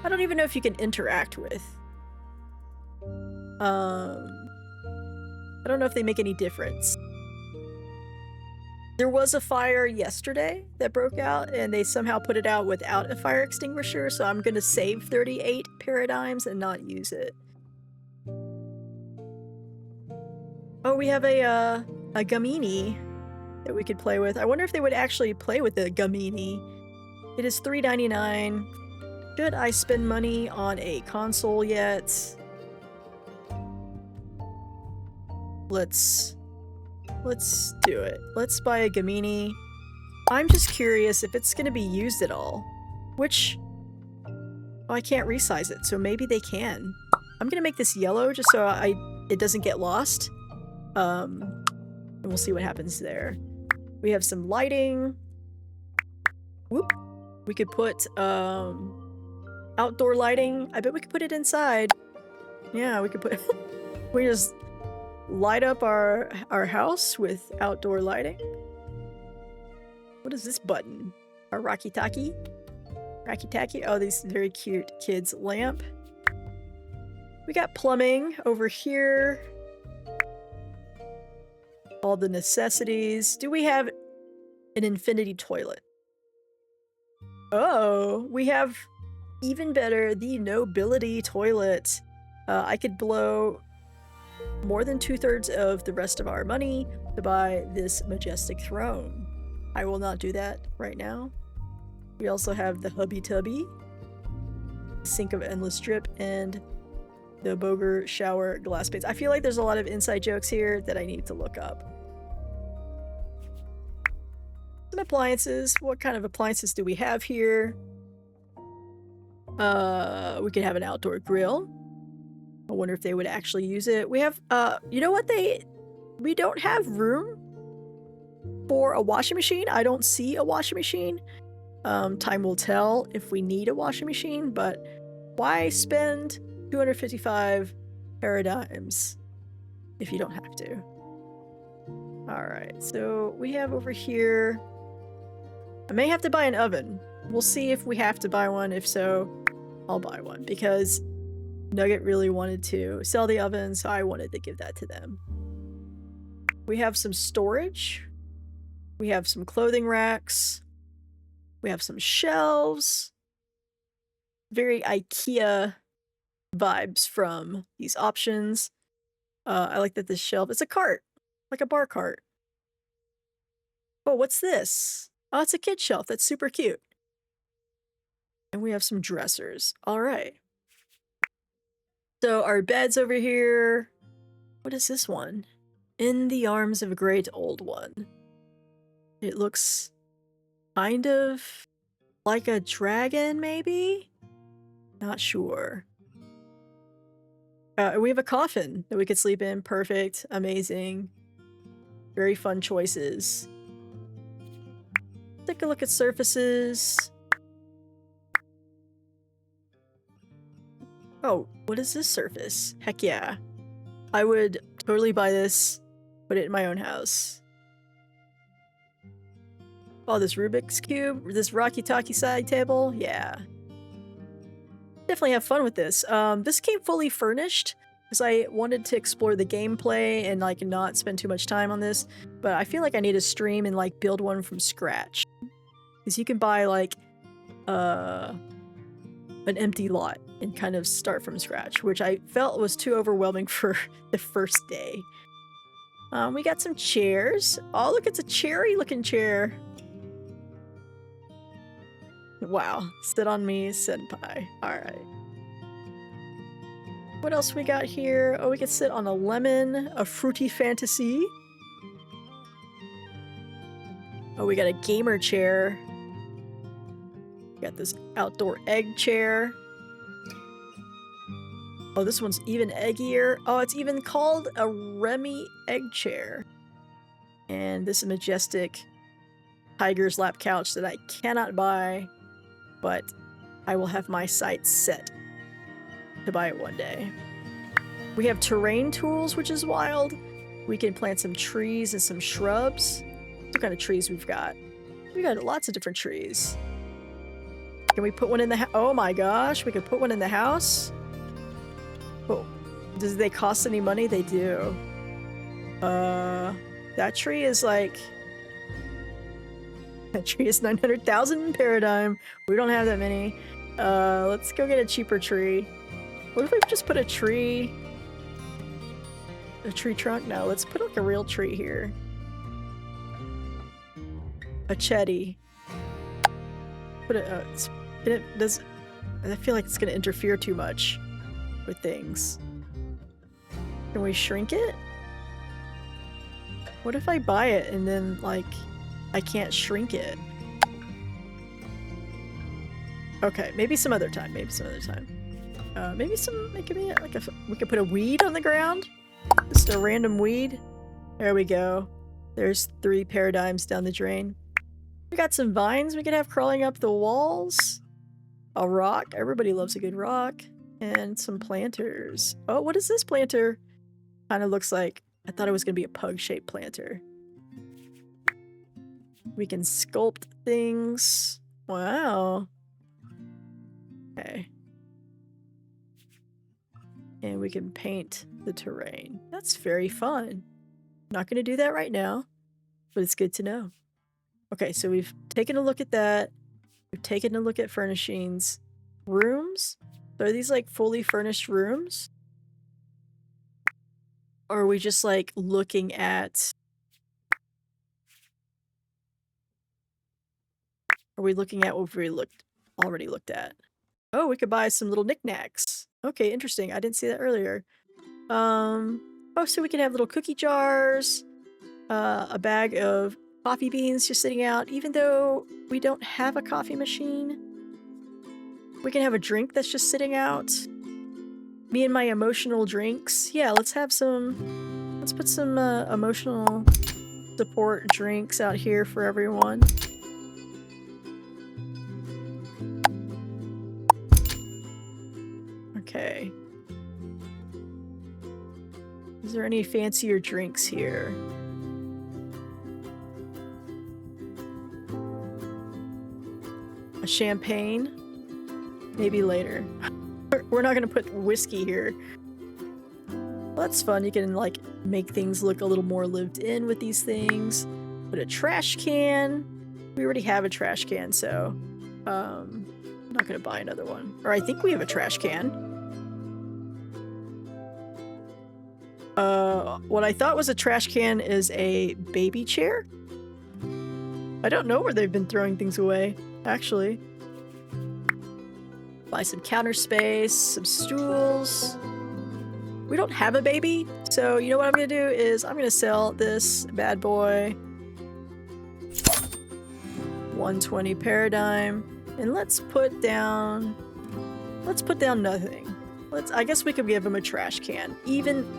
I don't even know if you can interact with. I don't know if they make any difference. There was a fire yesterday that broke out, and they somehow put it out without a fire extinguisher, so I'm gonna save 38 paradigms and not use it. Oh, we have a Gamini that we could play with. I wonder if they would actually play with the Gamini. It is $3.99. Should I spend money on a console yet? Let's do it. Let's buy a Gamini. I'm just curious if it's gonna be used at all. Which... Oh, I can't resize it, so maybe they can. I'm gonna make this yellow just so it doesn't get lost. And we'll see what happens there. We have some lighting. Whoop. We could put, outdoor lighting. I bet we could put it inside. Yeah, we could put... we just light up our house with outdoor lighting. What is this button? Our Rocky Taki? Rocky Taki? Oh, these very cute kids' lamp. We got plumbing over here. All the necessities. Do we have an infinity toilet? Oh, we have even better, the nobility toilet. I could blow more than 2/3 of the rest of our money to buy this majestic throne. I will not do that right now. We also have the Hubby Tubby, sink of endless drip, and the Boger shower glass panes. I feel like there's a lot of inside jokes here that I need to look up. Some appliances. What kind of appliances do we have here? We could have an outdoor grill. I wonder if they would actually use it. We have, you know what? We don't have room for a washing machine. I don't see a washing machine. Time will tell if we need a washing machine, but why spend 255 paradigms if you don't have to? Alright, so we have over here... I may have to buy an oven. We'll see if we have to buy one. If so, I'll buy one, because Nugget really wanted to sell the oven, so I wanted to give that to them. We have some storage. We have some clothing racks. We have some shelves. Very IKEA vibes from these options. I like that this shelf, it's a cart, like a bar cart. Oh, what's this? Oh, it's a kid shelf. That's super cute. And we have some dressers. All right. So our bed's over here. What is this one? In the arms of a great old one. It looks kind of like a dragon, maybe? Not sure. We have a coffin that we could sleep in. Perfect. Amazing. Very fun choices. Take a look at surfaces. Oh, what is this surface? Heck yeah. I would totally buy this, put it in my own house. Oh, this Rubik's Cube, this Rocky Talkie side table, yeah. Definitely have fun with this. This came fully furnished, because I wanted to explore the gameplay and like not spend too much time on this, but I feel like I need to stream and like build one from scratch. Because you can buy like an empty lot and kind of start from scratch, which I felt was too overwhelming for the first day. We got some chairs. Oh, look, it's a cherry looking chair. Wow, sit on me, senpai. Alright. What else we got here? Oh, we could sit on a lemon, a fruity fantasy. Oh, we got a gamer chair. Got this outdoor egg chair. Oh, this one's even eggier. Oh, it's even called a Remy egg chair. And this majestic tiger's lap couch that I cannot buy, but I will have my sights set to buy it one day. We have terrain tools, which is wild. We can plant some trees and some shrubs. What kind of trees we've got? We got lots of different trees. Can we put one in the house? Oh my gosh, we could put one in the house? Oh, do they cost any money? They do. That tree is like... That tree is 900,000 paradigm. We don't have that many. Let's go get a cheaper tree. What if we just put a tree... A tree trunk? No, let's put like a real tree here. A chetty. Put it, I feel like it's gonna interfere too much with things. Can we shrink it? What if I buy it and then, like, I can't shrink it? Okay, maybe some other time. Maybe some other time. Maybe like we could put a weed on the ground? Just a random weed? There we go. There's 3 paradigms down the drain. We got some vines we could have crawling up the walls. A rock. Everybody loves a good rock. And some planters. Oh, what is this planter? Kind of looks like... I thought it was going to be a pug-shaped planter. We can sculpt things. Wow. Okay. And we can paint the terrain. That's very fun. Not going to do that right now, but it's good to know. Okay, so we've taken a look at that. We've taken a look at furnishings. Rooms? So are these like fully furnished rooms? Or are we just like looking at... Are we looking at what we already looked at? Oh, we could buy some little knickknacks. Okay, interesting. I didn't see that earlier. Oh, so we can have little cookie jars, a bag of coffee beans just sitting out. Even though we don't have a coffee machine, we can have a drink that's just sitting out. Me and my emotional drinks. Yeah, let's have some... Let's put some emotional support drinks out here for everyone. Okay. Is there any fancier drinks here? A champagne? Maybe later. We're not gonna put whiskey here. Well, that's fun. You can like make things look a little more lived in with these things. Put a trash can. We already have a trash can, so I'm not gonna buy another one. Or I think we have a trash can. What I thought was a trash can is a baby chair. I don't know where they've been throwing things away, actually. Buy some counter space, some stools. We don't have a baby, so you know what I'm gonna do is I'm gonna sell this bad boy. 120 paradigm. And let's put down nothing. I guess we could give him a trash can.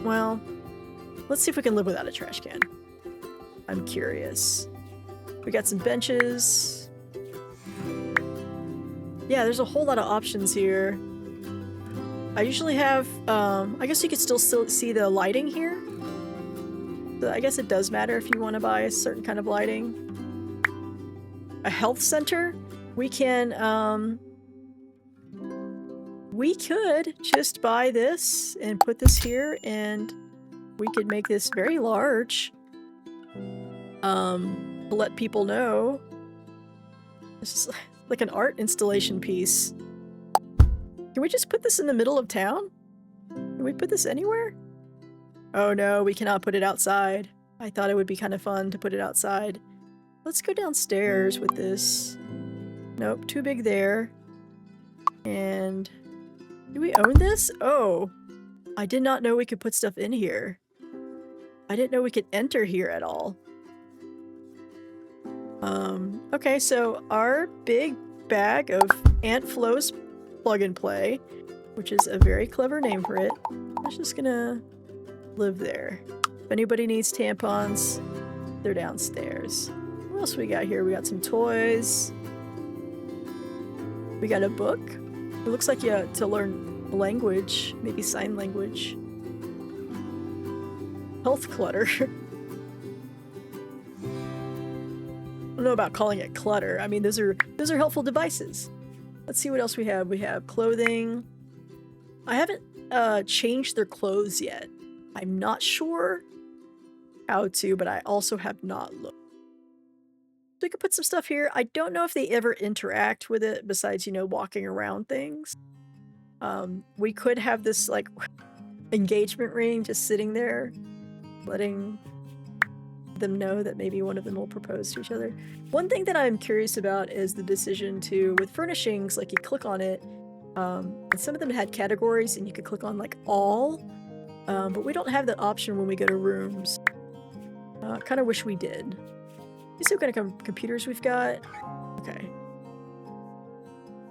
Well, let's see if we can live without a trash can. I'm curious. We got some benches. Yeah, there's a whole lot of options here. I usually have, I guess you could still see the lighting here. So I guess it does matter if you want to buy a certain kind of lighting. A health center. We can, we could just buy this and put this here, and we could make this very large. To let people know. This is like an art installation piece. Can we just put this in the middle of town? Can we put this anywhere? Oh no, we cannot put it outside. I thought it would be kind of fun to put it outside. Let's go downstairs with this. Nope, too big there. And... do we own this? Oh, I did not know we could put stuff in here. I didn't know we could enter here at all. Okay, so our big bag of Aunt Flo's plug and play, which is a very clever name for it, is just gonna live there. If anybody needs tampons, they're downstairs. What else we got here? We got some toys. We got a book. It looks like you have to learn language, maybe sign language. Health clutter. I don't know about calling it clutter. I mean, those are helpful devices. Let's see what else we have. We have clothing. I haven't changed their clothes yet. I'm not sure how to, but I also have not looked. So we could put some stuff here. I don't know if they ever interact with it besides, you know, walking around things. We could have this like engagement ring just sitting there, letting them know that maybe one of them will propose to each other. One thing that I'm curious about is the decision to, with furnishings, like you click on it, and some of them had categories and you could click on like all, but we don't have that option when we go to rooms. Kind of wish we did. Let's see what kind of computers we've got. Okay.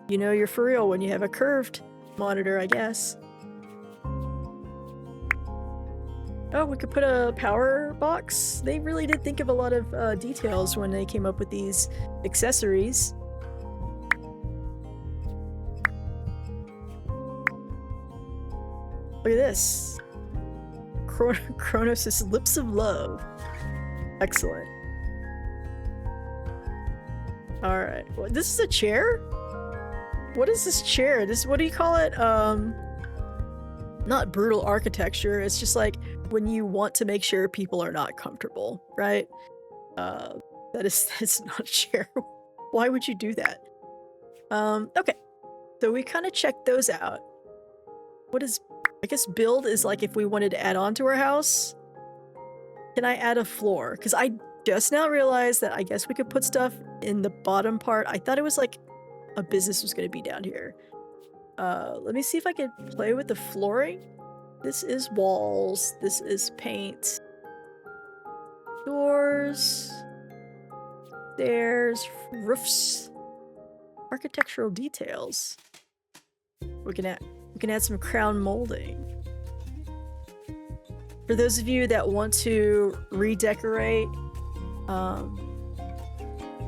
You know you're for real when you have a curved monitor, I guess. Oh, we could put a power box. They really did think of a lot of details when they came up with these accessories. Look at this. Kronos' Lips of Love. Excellent. Alright. Well, this is a chair? What is this chair? What do you call it? Not brutal architecture. It's just like when you want to make sure people are not comfortable, right? That's not a chair. Why would you do that? Okay. So we kind of checked those out. What is... I guess build is like if we wanted to add on to our house. Can I add a floor? Because I just now realized that I guess we could put stuff in the bottom part. I thought it was like a business was going to be down here. Let me see if I can play with the flooring. This is walls. This is paint. Doors. Stairs. Roofs. Architectural details. We can add some crown molding. For those of you that want to redecorate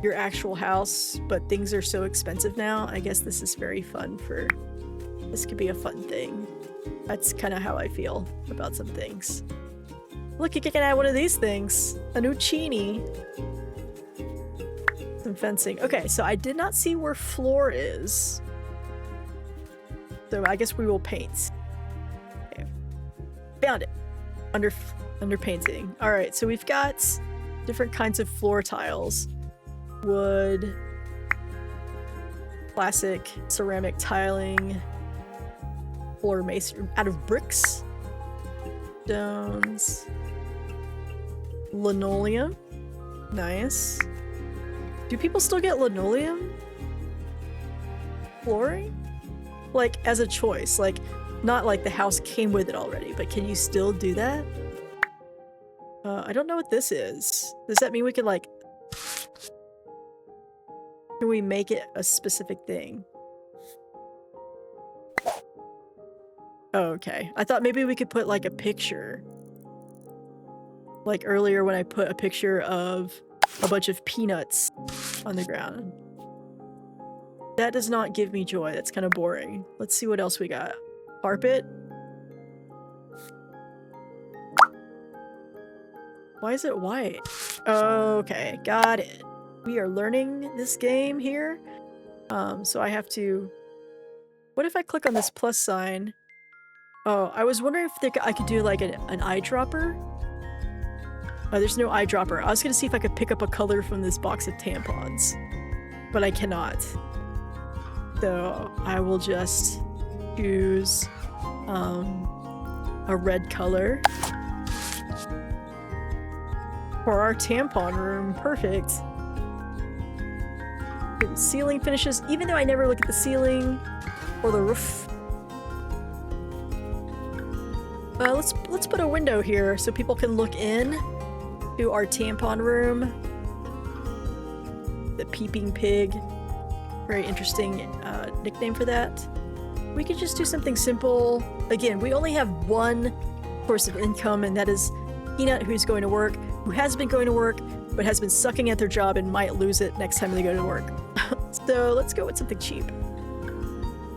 your actual house, but things are so expensive now, I guess this is very fun for... This could be a fun thing. That's kind of how I feel about some things. Look, you can add one of these things. A new chini. Some fencing. Okay, so I did not see where floor is. So I guess we will paint. Okay. Found it. Under painting. Alright, so we've got different kinds of floor tiles. Wood. Classic ceramic tiling. Floor masonry out of bricks. Stones. Linoleum. Nice. Do people still get linoleum flooring? Like, as a choice, like, not like the house came with it already, but can you still do that? I don't know what this is. Does that mean we can, like... Can we make it a specific thing? Oh, okay. I thought maybe we could put, like, a picture. Like earlier when I put a picture of a bunch of peanuts on the ground. That does not give me joy. That's kind of boring. Let's see what else we got. Carpet. Why is it white? Okay, got it. We are learning this game here. So I have to... What if I click on this plus sign? Oh, I was wondering if I could do like an eyedropper. Oh, there's no eyedropper. I was gonna see if I could pick up a color from this box of tampons. But I cannot. So I will just choose a red color for our tampon room. Perfect. The ceiling finishes, even though I never look at the ceiling or the roof. Let's put a window here so people can look in to our tampon room. The peeping pig. Very interesting nickname for that. We could just do something simple. Again, we only have one source of income, and that is Peanut, who's going to work, who has been going to work, but has been sucking at their job and might lose it next time they go to work. So let's go with something cheap.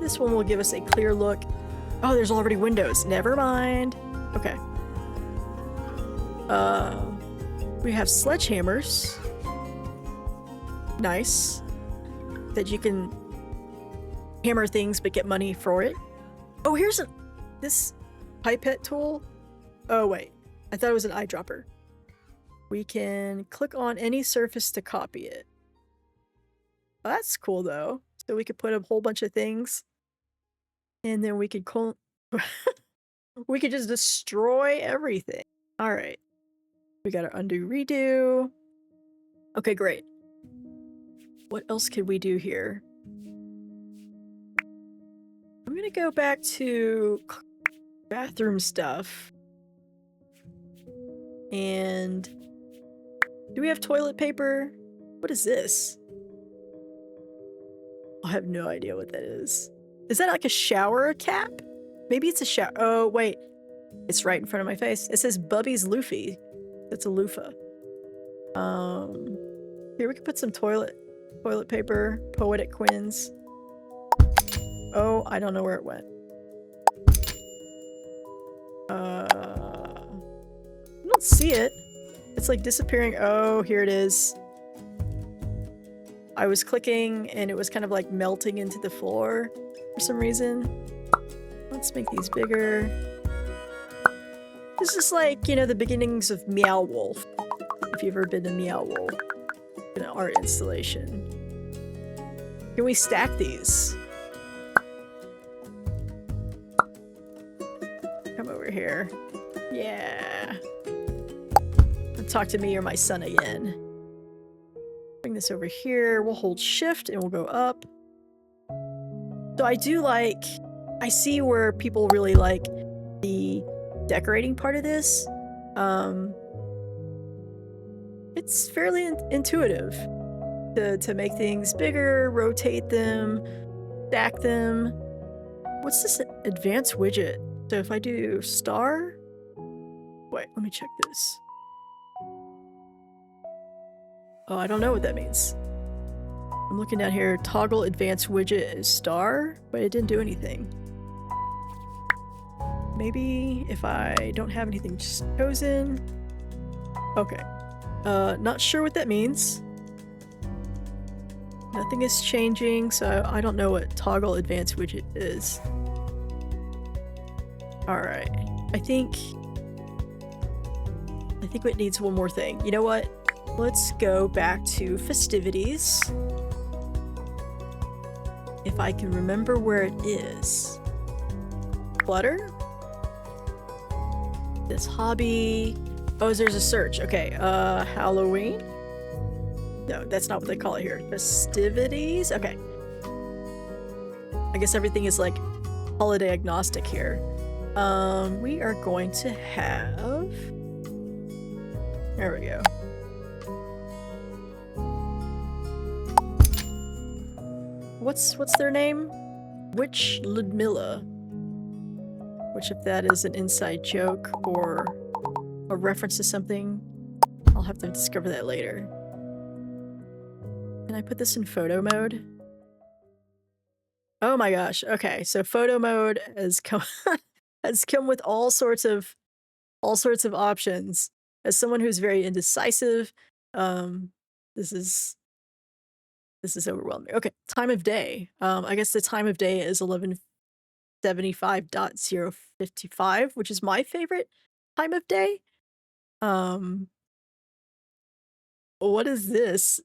This one will give us a clear look. Oh, there's already windows. Never mind. Okay. We have sledgehammers. Nice. That you can hammer things but get money for it. Oh, here's this pipette tool. Oh, wait. I thought it was an eyedropper. We can click on any surface to copy it. Oh, that's cool, though. So we could put a whole bunch of things. And then we could we could just destroy everything. All right. We got our undo redo. Okay, great. What else could we do here? I'm gonna go back to bathroom stuff. And do we have toilet paper? What is this? I have no idea what that is. Is that like a shower cap? Maybe it's a shower. Oh, wait. It's right in front of my face. It says Bubby's Loofy. That's a loofah. Here we can put some toilet paper, poetic quins. Oh, I don't know where it went. I don't see it. It's like disappearing. Oh, here it is. I was clicking and it was kind of like melting into the floor for some reason. Let's make these bigger. This is like, you know, the beginnings of Meow Wolf. If you've ever been to Meow Wolf, an art installation. Can we stack these? Come over here. Yeah. Don't talk to me or my son again. Bring this over here. We'll hold shift and we'll go up. So I do like, I see where people really like the decorating part of this. It's fairly intuitive to make things bigger, rotate them, stack them. What's this advanced widget? So if I do star, wait, let me check this. Oh, I don't know what that means. I'm looking down here, toggle advanced widget is star, but it didn't do anything. Maybe if I don't have anything chosen. Okay. Not sure what that means. Nothing is changing, so I don't know what toggle advanced widget is. Alright. I think it needs one more thing. You know what? Let's go back to festivities. If I can remember where it is. Clutter? This hobby. Oh, there's a search. Okay, Halloween? No, that's not what they call it here. Festivities? Okay. I guess everything is like holiday agnostic here. We are going to have... There we go. What's their name? Witch Ludmilla. Which, if that is an inside joke or a reference to something, I'll have to discover that later. Can I put this in photo mode? Oh my gosh. Okay, so photo mode has come has come with all sorts of options. As someone who's very indecisive, this is overwhelming. Okay, time of day. I guess the time of day is 11:75.055, which is my favorite time of day. What is this?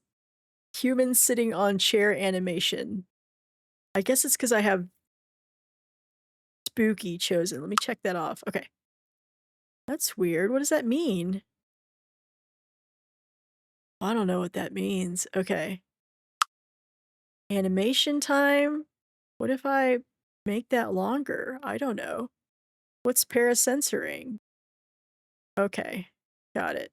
Human sitting on chair animation. I guess it's because I have spooky chosen. Let me check that off. Okay. That's weird. What does that mean? I don't know what that means. Okay. Animation time? What if I make that longer? I don't know. What's paracensoring? Okay. Got it.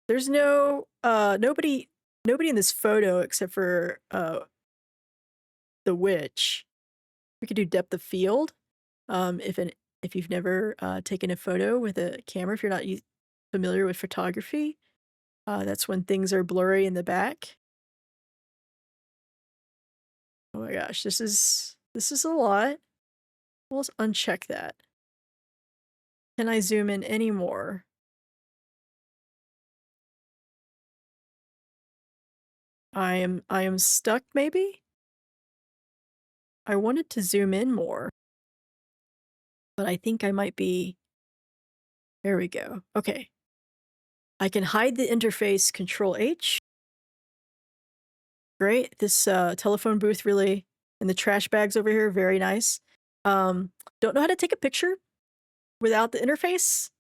There's no nobody in this photo except for the witch. We could do depth of field. If you've never taken a photo with a camera, if you're not familiar with photography, that's when things are blurry in the back. Oh my gosh, this is a lot. Let's uncheck that. Can I zoom in any more? I am stuck maybe? I wanted to zoom in more, but I think I might be there we go. Okay. I can hide the interface, Control H. Great. This, telephone booth really and the trash bags over here, very nice. Um, don't know how to take a picture without the interface.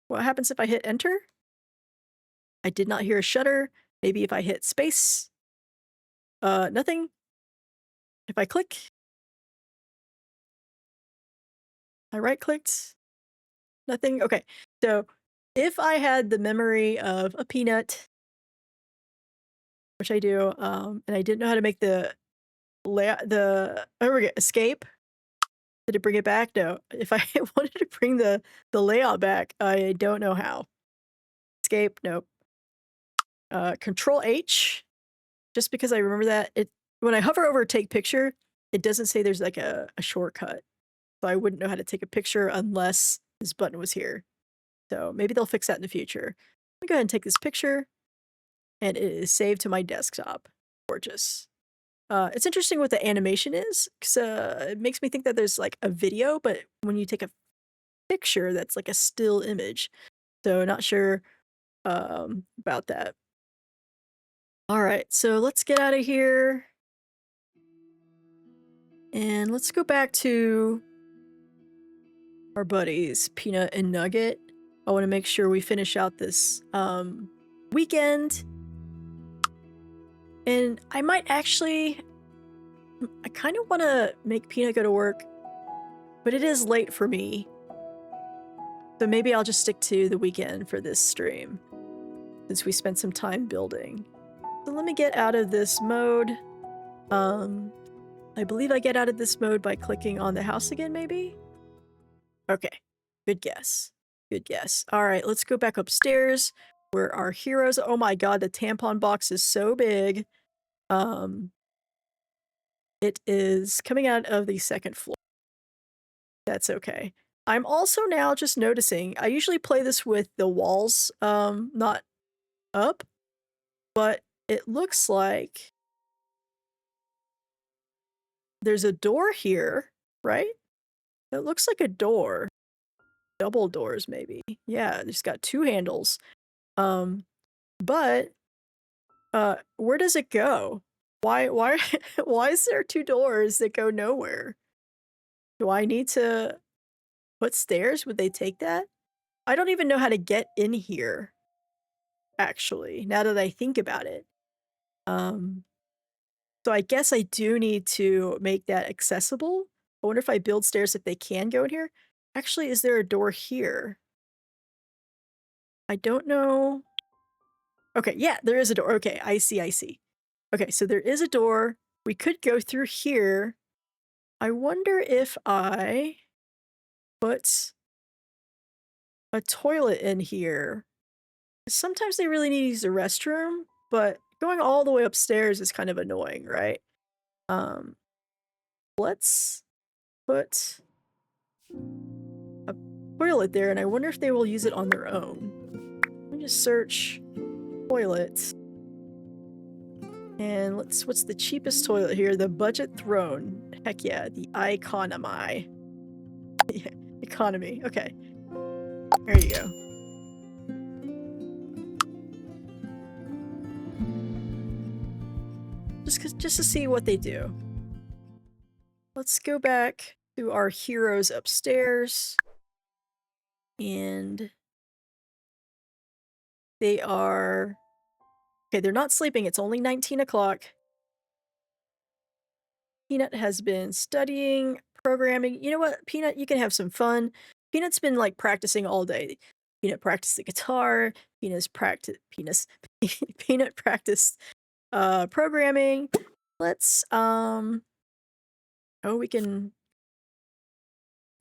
What happens if I hit enter? I did not hear a shutter. Maybe if I hit space. Nothing. If I click, I right clicked. Nothing. Okay. So if I had the memory of a peanut, which I do, and I didn't know how to make the oh, we go, escape. Did it bring it back? No. If I wanted to bring the layout back, I don't know how. Escape, nope. Control H, just because I remember that it when I hover over take picture, it doesn't say there's like a shortcut. So I wouldn't know how to take a picture unless this button was here. So maybe they'll fix that in the future. Let me go ahead and take this picture, and it is saved to my desktop. Gorgeous. It's interesting what the animation is, 'cause, it makes me think that there's like a video, but when you take a picture, that's like a still image. So not sure about that. All right, so let's get out of here and let's go back to our buddies, Peanut and Nugget. I want to make sure we finish out this weekend. And I might actually I kind of want to make Peanut go to work, but it is late for me. So maybe I'll just stick to the weekend for this stream since we spent some time building. So let me get out of this mode. I believe I get out of this mode by clicking on the house again, maybe? Okay, good guess. Good guess. All right, let's go back upstairs where our heroes. Oh my god, the tampon box is so big. Um, it is coming out of the second floor. That's okay. I'm also now just noticing, I usually play this with the walls, not up, but it looks like there's a door here, right? It looks like a door. Double doors, maybe. Yeah, it's got two handles. Um, but where does it go? Why why is there two doors that go nowhere? Do I need to put stairs? Would they take that? I don't even know how to get in here, actually, now that I think about it. Um, so I guess I do need to make that accessible. I wonder if I build stairs if they can go in here. Actually, is there a door here? I don't know. Okay, yeah, there is a door. Okay, I see, I see. Okay, so there is a door. We could go through here. I wonder if I put a toilet in here. Sometimes they really need to use the restroom, but going all the way upstairs is kind of annoying, right? Um, let's put a toilet there, and I wonder if they will use it on their own. Let me just search toilets. And what's the cheapest toilet here? The budget throne. Heck yeah, the economy. Economy, okay. There you go. Just to see what they do. Let's go back to our heroes upstairs. And they are okay, they're not sleeping. It's only 19 o'clock. Peanut has been studying, programming. You know what, Peanut, you can have some fun. Peanut's been like practicing all day. Peanut practiced the guitar. Peanut practiced programming. Let's oh, we can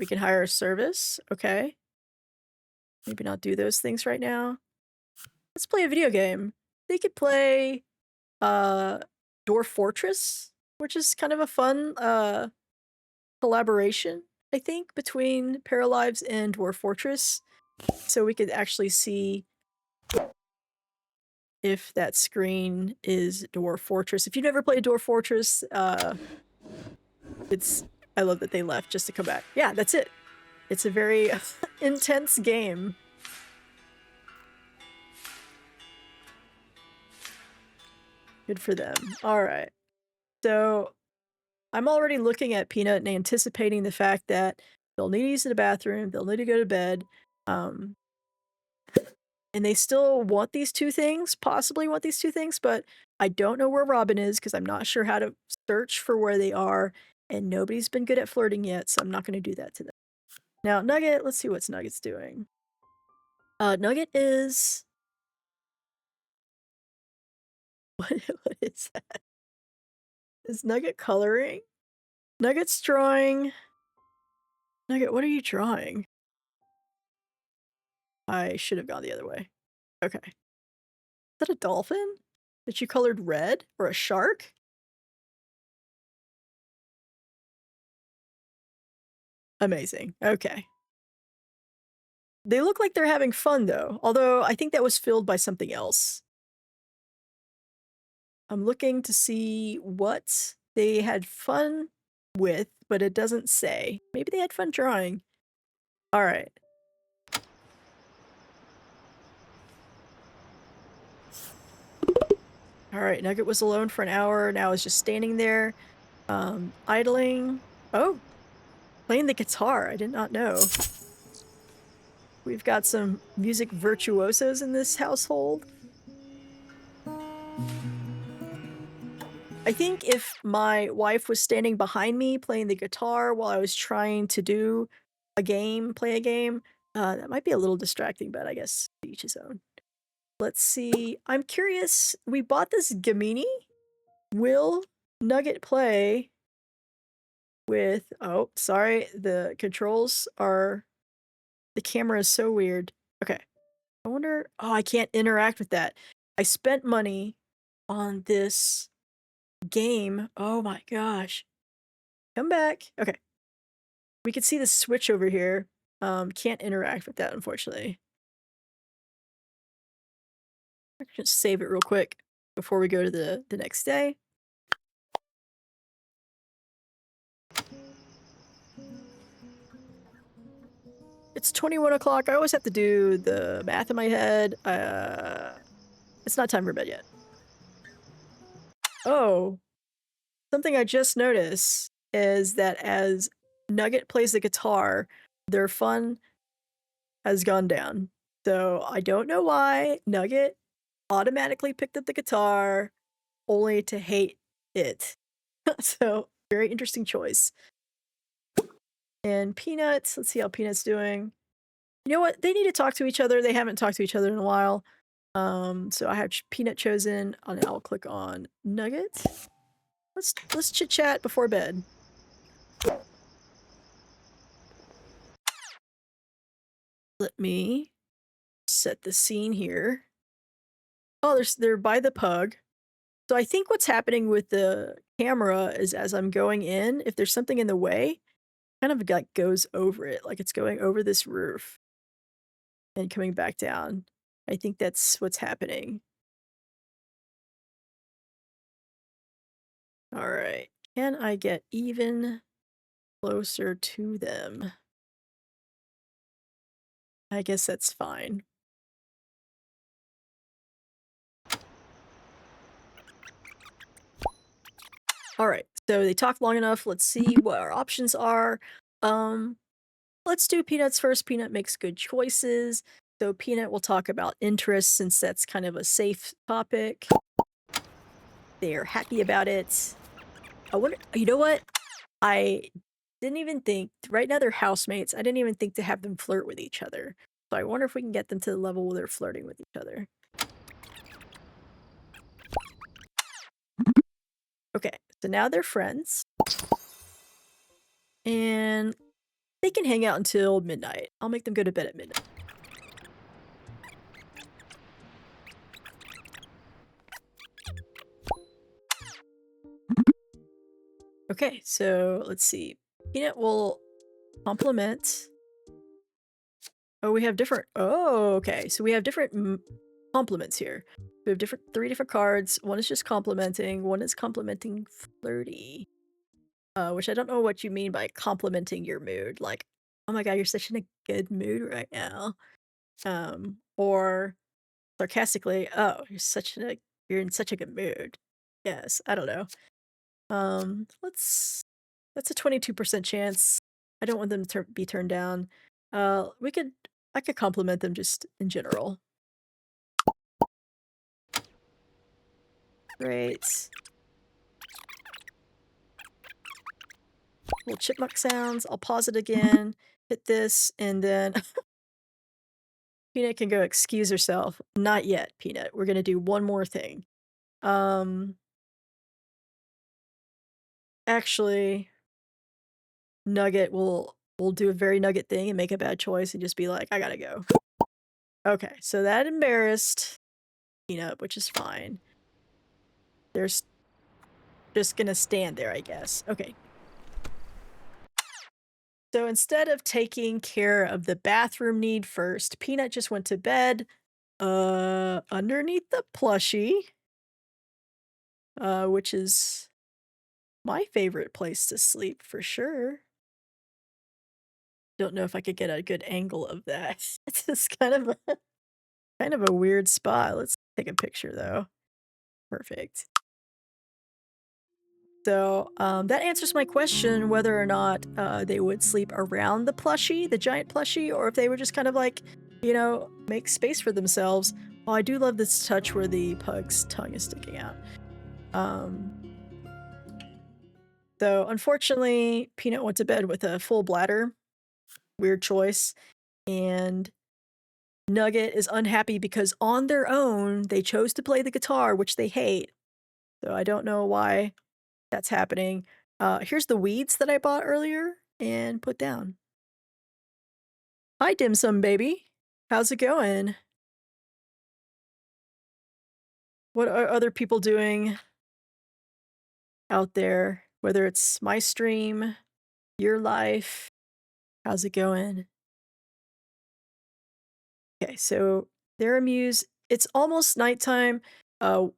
hire a service. Okay. Maybe not do those things right now. Let's play a video game. They could play Dwarf Fortress, which is kind of a fun collaboration, I think, between Paralives and Dwarf Fortress. So we could actually see if that screen is Dwarf Fortress. If you've never played Dwarf Fortress, I love that they left just to come back. Yeah, that's it. It's a very intense game. Good for them. All right. So I'm already looking at Peanut and anticipating the fact that they'll need to use the bathroom, they'll need to go to bed, and they still want these two things, possibly want these two things, but I don't know where Robin is because I'm not sure how to search for where they are, and nobody's been good at flirting yet, so I'm not going to do that to them. Now, Nugget, let's see what's Nugget's doing. Nugget is... what is that? Is Nugget coloring? Nugget's drawing... Nugget, what are you drawing? I should have gone the other way. Okay. Is that a dolphin that you colored red? Or a shark? Amazing. Okay. They look like they're having fun, though. Although, I think that was filled by something else. I'm looking to see what they had fun with, but it doesn't say. Maybe they had fun drawing. Alright. Alright, Nugget was alone for an hour, now is just standing there, idling. Oh! Playing the guitar, I did not know. We've got some music virtuosos in this household. I think if my wife was standing behind me playing the guitar while I was trying to do a game, play a game, that might be a little distracting, but I guess each his own. Let's see. I'm curious. We bought this Gamini. Will Nugget play with... Oh, sorry. The controls are... The camera is so weird. Okay. I wonder... Oh, I can't interact with that. I spent money on this game. Oh my gosh. Come back. Okay. We can see the switch over here. Can't interact with that, unfortunately. I can just save it real quick before we go to the next day. It's 21 o'clock. I always have to do the math in my head. It's not time for bed yet. Oh, something I just noticed is that as Nugget plays the guitar, their fun has gone down. So I don't know why Nugget automatically picked up the guitar only to hate it. So, very interesting choice. And Peanuts, let's see how Peanut's doing. You know what? They need to talk to each other. They haven't talked to each other in a while. So I have Peanut chosen, and I'll click on Nugget. Let's chit chat before bed. Let me set the scene here. Oh, they're by the pug. So I think what's happening with the camera is as I'm going in, if there's something in the way, kind of like goes over it, like it's going over this roof and coming back down. I think that's what's happening. All right. Can I get even closer to them? I guess that's fine. All right. So they talked long enough. Let's see what our options are. Let's do Peanut's first. Peanut makes good choices. So Peanut will talk about interests since that's kind of a safe topic. They're happy about it. I wonder, you know what? I didn't even think, right now they're housemates. I didn't even think to have them flirt with each other. So I wonder if we can get them to the level where they're flirting with each other. Okay, so now they're friends. And they can hang out until midnight. I'll make them go to bed at midnight. Okay, so let's see. Peanut will compliment. Oh, we have different... Oh, okay. So we have different compliments here. We have three different cards. One is just complimenting, one is complimenting flirty. Which I don't know what you mean by complimenting your mood. Like, oh my god, you're such in a good mood right now. Or sarcastically, oh, you're in such a good mood. Yes, I don't know. Let's That's a 22% chance. I don't want them to be turned down. We could I could compliment them just in general. Great. Little chipmunk sounds. I'll pause it again, hit this, and then Peanut can go excuse herself. Not yet, Peanut. We're gonna do one more thing. Um, actually, Nugget will do a very Nugget thing and make a bad choice and just be like, "I gotta go." Okay, so that embarrassed Peanut, which is fine. There's just gonna stand there, I guess. Okay. So instead of taking care of the bathroom need first, Peanut just went to bed, underneath the plushie, which is my favorite place to sleep for sure. Don't know if I could get a good angle of that. It's just kind of a weird spot. Let's take a picture though. Perfect. So, that answers my question whether or not, they would sleep around the plushie, the giant plushie, or if they would just kind of like, make space for themselves. Oh, I do love this touch where the pug's tongue is sticking out. Um, though unfortunately, Peanut went to bed with a full bladder. Weird choice. And Nugget is unhappy because on their own, they chose to play the guitar, which they hate. So I don't know why that's happening. Here's the weeds that I bought earlier and put down. Hi, dim sum baby. How's it going? What are other people doing out there? Whether it's my stream, your life, how's it going? Okay, so they're amused. It's almost nighttime. Uh,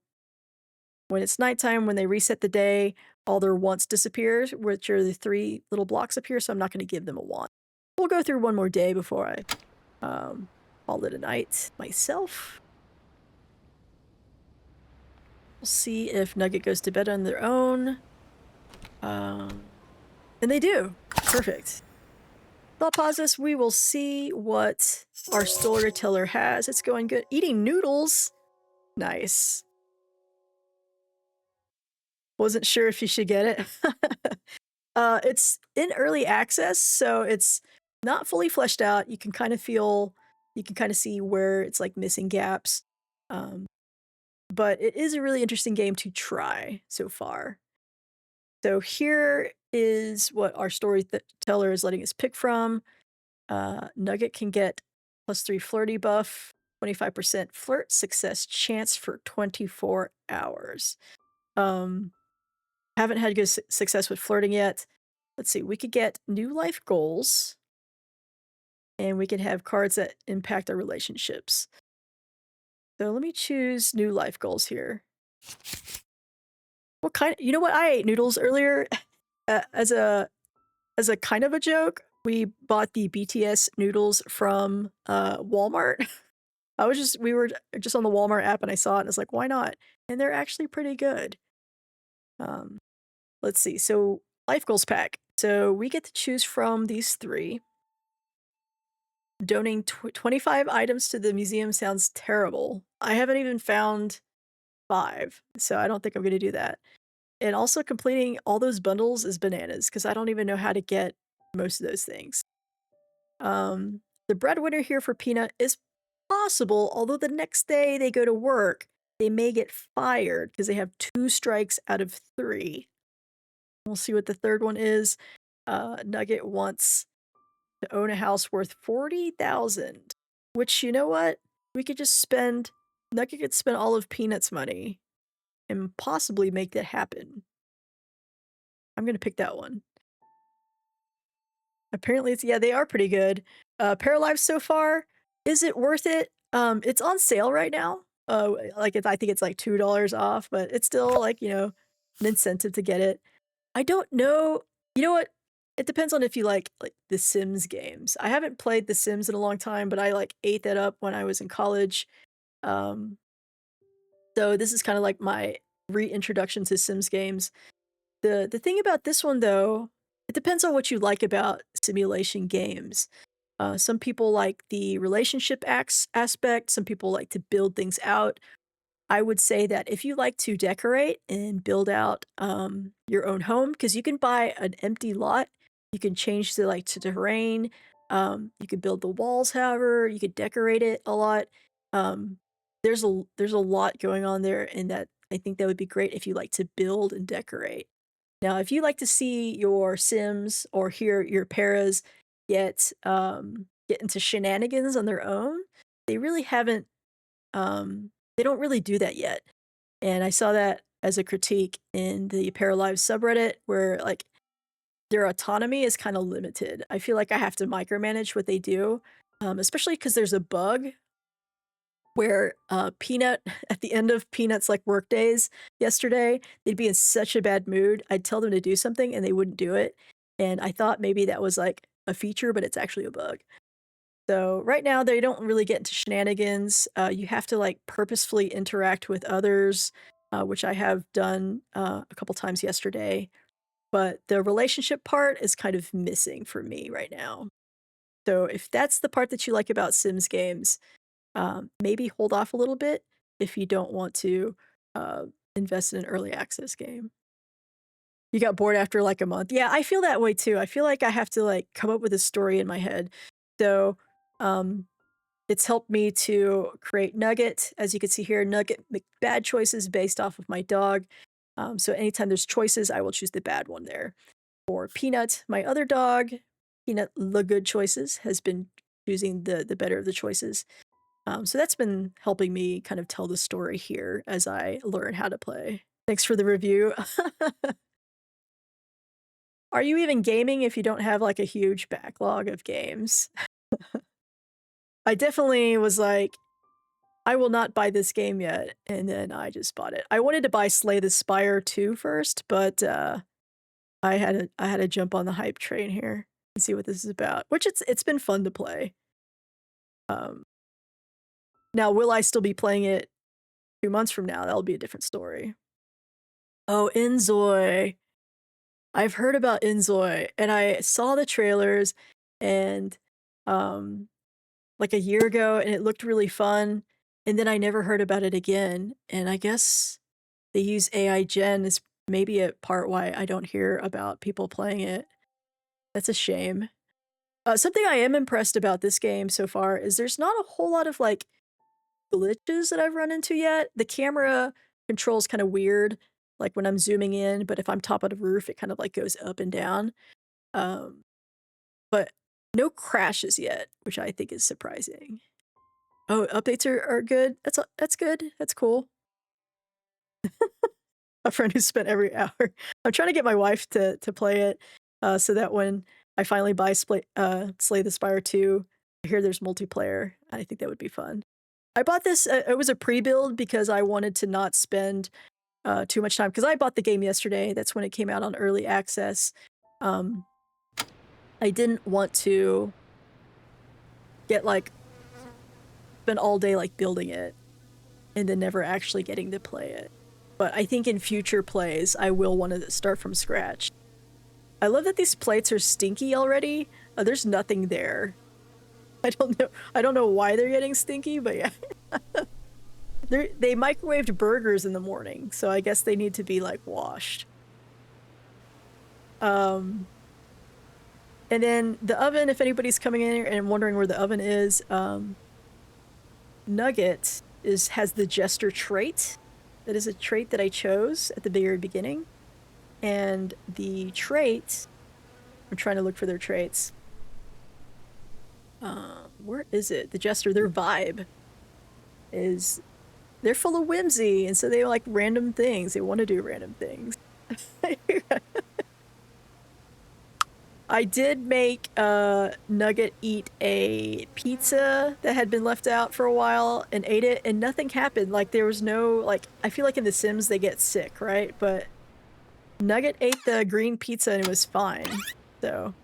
when it's nighttime, when they reset the day, all their wants disappear, which are the three little blocks up here. So I'm not going to give them a want. We'll go through one more day before I call it a night myself. We'll see if Nugget goes to bed on their own. And they do. Perfect. Thought pause this. We will see what our storyteller has. It's going good. Eating noodles. Nice. Wasn't sure if you should get it. It's in early access, so it's not fully fleshed out. You can kind of see where it's like missing gaps. Um, but it is a really interesting game to try so far. So here is what our storyteller is letting us pick from. Nugget can get +3 flirty buff, 25% flirt success chance for 24 hours. Um, haven't had good success with flirting yet. Let's see, we could get new life goals, and we can have cards that impact our relationships. So let me choose new life goals here. You know what? I ate noodles earlier as a kind of a joke. We bought the BTS noodles from Walmart. We were just on the Walmart app and I saw it and I was like, why not? And they're actually pretty good. Um, let's see. So life goals pack. So we get to choose from these three. Donating 25 items to the museum sounds terrible. I haven't even found 5, so I don't think I'm going to do that. And also completing all those bundles is bananas because I don't even know how to get most of those things. The breadwinner here for Peanut is possible, although the next day they go to work, they may get fired because they have 2 strikes out of 3. We'll see what the third one is. Nugget wants to own a house worth 40,000, which, you know what? We could just spend Nugget could spend all of Peanut's money and possibly make that happen. I'm gonna pick that one. Apparently, they are pretty good. Paralives so far, is it worth it? It's on sale right now. Like, I think it's, like, $2 off, but it's still, like, an incentive to get it. I don't know. You know what? It depends on if you like, The Sims games. I haven't played The Sims in a long time, but I, like, ate that up when I was in college. Um, so this is kinda like my reintroduction to Sims games. The thing about this one, though, it depends on what you like about simulation games. Some people like the relationship aspect, some people like to build things out. I would say that if you like to decorate and build out, your own home, because you can buy an empty lot, you can change to terrain, you can build the walls however, you could decorate it a lot. Um, there's a lot going on there, and that I think that would be great if you like to build and decorate. Now, if you like to see your Sims or hear your paras get into shenanigans on their own, they really haven't, they don't really do that yet. And I saw that as a critique in the Paralives subreddit where, like, their autonomy is kinda limited. I feel like I have to micromanage what they do, especially because there's a bug where, Peanut at the end of Peanut's, like, work days yesterday, they'd be in such a bad mood, I'd tell them to do something and they wouldn't do it, and I thought maybe that was, like, a feature, but it's actually a bug. So, right now, they don't really get into shenanigans, you have to, like, purposefully interact with others, which I have done, a couple times yesterday, but the relationship part is kind of missing for me right now. So, if that's the part that you like about Sims games, maybe hold off a little bit if you don't want to, uh, invest in an early access game. You got bored after, like, a month. Yeah, I feel that way too. I feel like I have to, like, come up with a story in my head. So, um, it's helped me to create Nugget. As you can see here, Nugget make bad choices based off of my dog. So anytime there's choices, I will choose the bad one there. For Peanut, my other dog, Peanut, the good choices, has been choosing the better of the choices. So that's been helping me kind of tell the story here as I learn how to play. Thanks for the review. Are you even gaming if you don't have like a huge backlog of games? I definitely was like, I will not buy this game yet, and then I just bought it. I wanted to buy Slay the Spire 2 first, but I had to jump on the hype train here and see what this is about, which it's been fun to play. Um, Now will I still be playing it 2 months from now? That'll be a different story. Oh, Inzoi. I've heard about Inzoi, and I saw the trailers and, um, like, a year ago, and it looked really fun, and then I never heard about it again, and I guess they use AI gen is maybe a part why I don't hear about people playing it. That's a shame. Something I am impressed about this game so far is there's not a whole lot of, like, glitches that I've run into yet. The camera control's kinda weird, like, when I'm zooming in, but if I'm top of the roof, it kind of, like, goes up and down. Um, but no crashes yet, which I think is surprising. Oh, updates are good? That's good, that's cool. A friend who spent every hour. I'm trying to get my wife to play it, so that when I finally buy Slay the Spire 2, I hear there's multiplayer. I think that would be fun. I bought this, it was a pre-build because I wanted to not spend, too much time because I bought the game yesterday, that's when it came out on early access. Um, I didn't want to get, like spend all day, like, building it and then never actually getting to play it. But I think in future plays, I will wanna start from scratch. I love that these plates are stinky already. There's nothing there. I don't know why they're getting stinky, but yeah. They microwaved burgers in the morning, so I guess they need to be, like, washed. Um, and then the oven, if anybody's coming in here and wondering where the oven is, Nugget has the jester trait. That is a trait that I chose at the very beginning. And the trait, I'm trying to look for their traits. Where is it? The jester, their vibe is they're full of whimsy, and so they like random things. They want to do random things. I did make Nugget eat a pizza that had been left out for a while and ate it, and nothing happened. Like there was no like I feel like in The Sims they get sick, right? But Nugget ate the green pizza and it was fine. So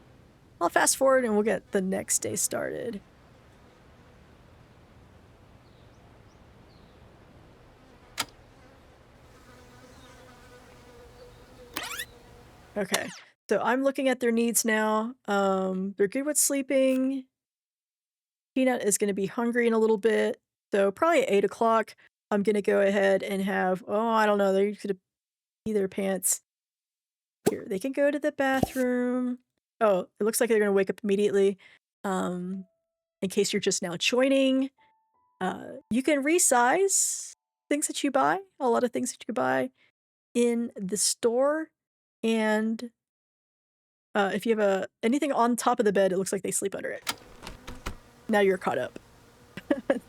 I'll fast forward and we'll get the next day started. Okay, so I'm looking at their needs now. They're good with sleeping. Peanut is gonna be hungry in a little bit, so probably at 8 o'clock, I'm gonna go ahead and have oh, I don't know, they're gonna pee their pants. Here, they can go to the bathroom. Oh, it looks like they're gonna wake up immediately. Um, in case you're just now joining, you can resize things that you buy, a lot of things that you can buy in the store, and if you have anything on top of the bed, it looks like they sleep under it. Now you're caught up.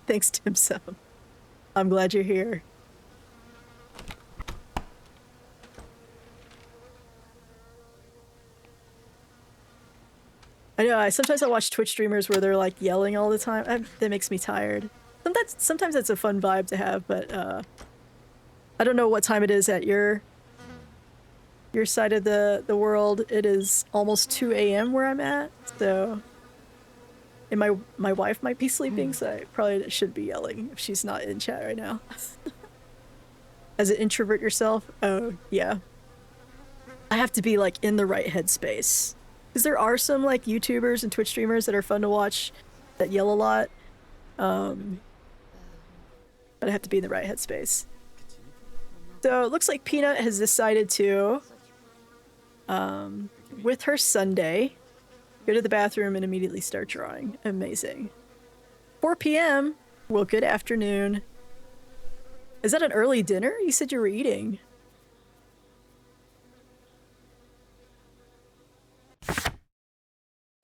Thanks, Dim Sum. I'm glad you're here. I know. Sometimes I watch Twitch streamers where they're like yelling all the time. That makes me tired. Sometimes it's a fun vibe to have, but I don't know what time it is at your side of the world. It is almost 2 a.m. where I'm at, so and my wife might be sleeping, so I probably shouldn't be yelling if she's not in chat right now. As an introvert yourself, oh yeah, I have to be like in the right headspace because there are some like YouTubers and Twitch streamers that are fun to watch that yell a lot. But I have to be in the right headspace. So it looks like Peanut has decided to, with her Sunday, go to the bathroom and immediately start drawing. Amazing. 4 p.m. Well, good afternoon. Is that an early dinner? You said you were eating.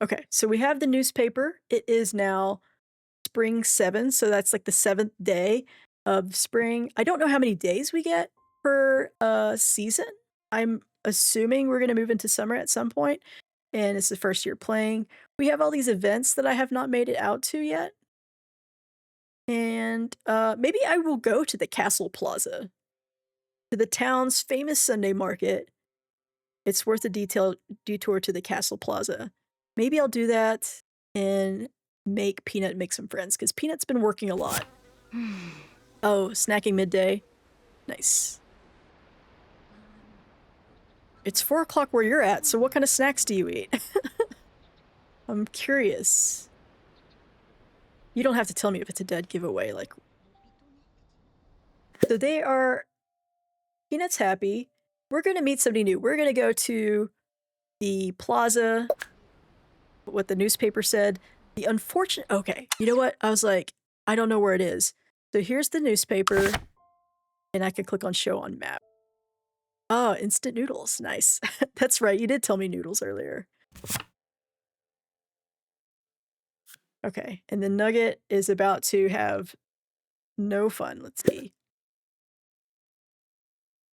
Okay, so we have the newspaper. It is now spring 7, so that's like the 7th day of spring. I don't know how many days we get per season. I'm assuming we're going to move into summer at some point, and it's the first year playing. We have all these events that I have not made it out to yet. And maybe I will go to the Castle Plaza, to the town's famous Sunday market. It's worth a detour to the Castle Plaza. Maybe I'll do that and make Peanut make some friends, because Peanut's been working a lot. Oh, snacking midday. Nice. It's 4 o'clock where you're at, so what kind of snacks do you eat? I'm curious. You don't have to tell me if it's a dead giveaway, like... So they are... Peanut's happy. We're gonna meet somebody new. We're gonna go to the plaza, what the newspaper said. The unfortunate... Okay, you know what? I was like, I don't know where it is. So here's the newspaper, and I can click on show on map. Oh, instant noodles. Nice. That's right, you did tell me noodles earlier. Okay, and the Nugget is about to have no fun. Let's see.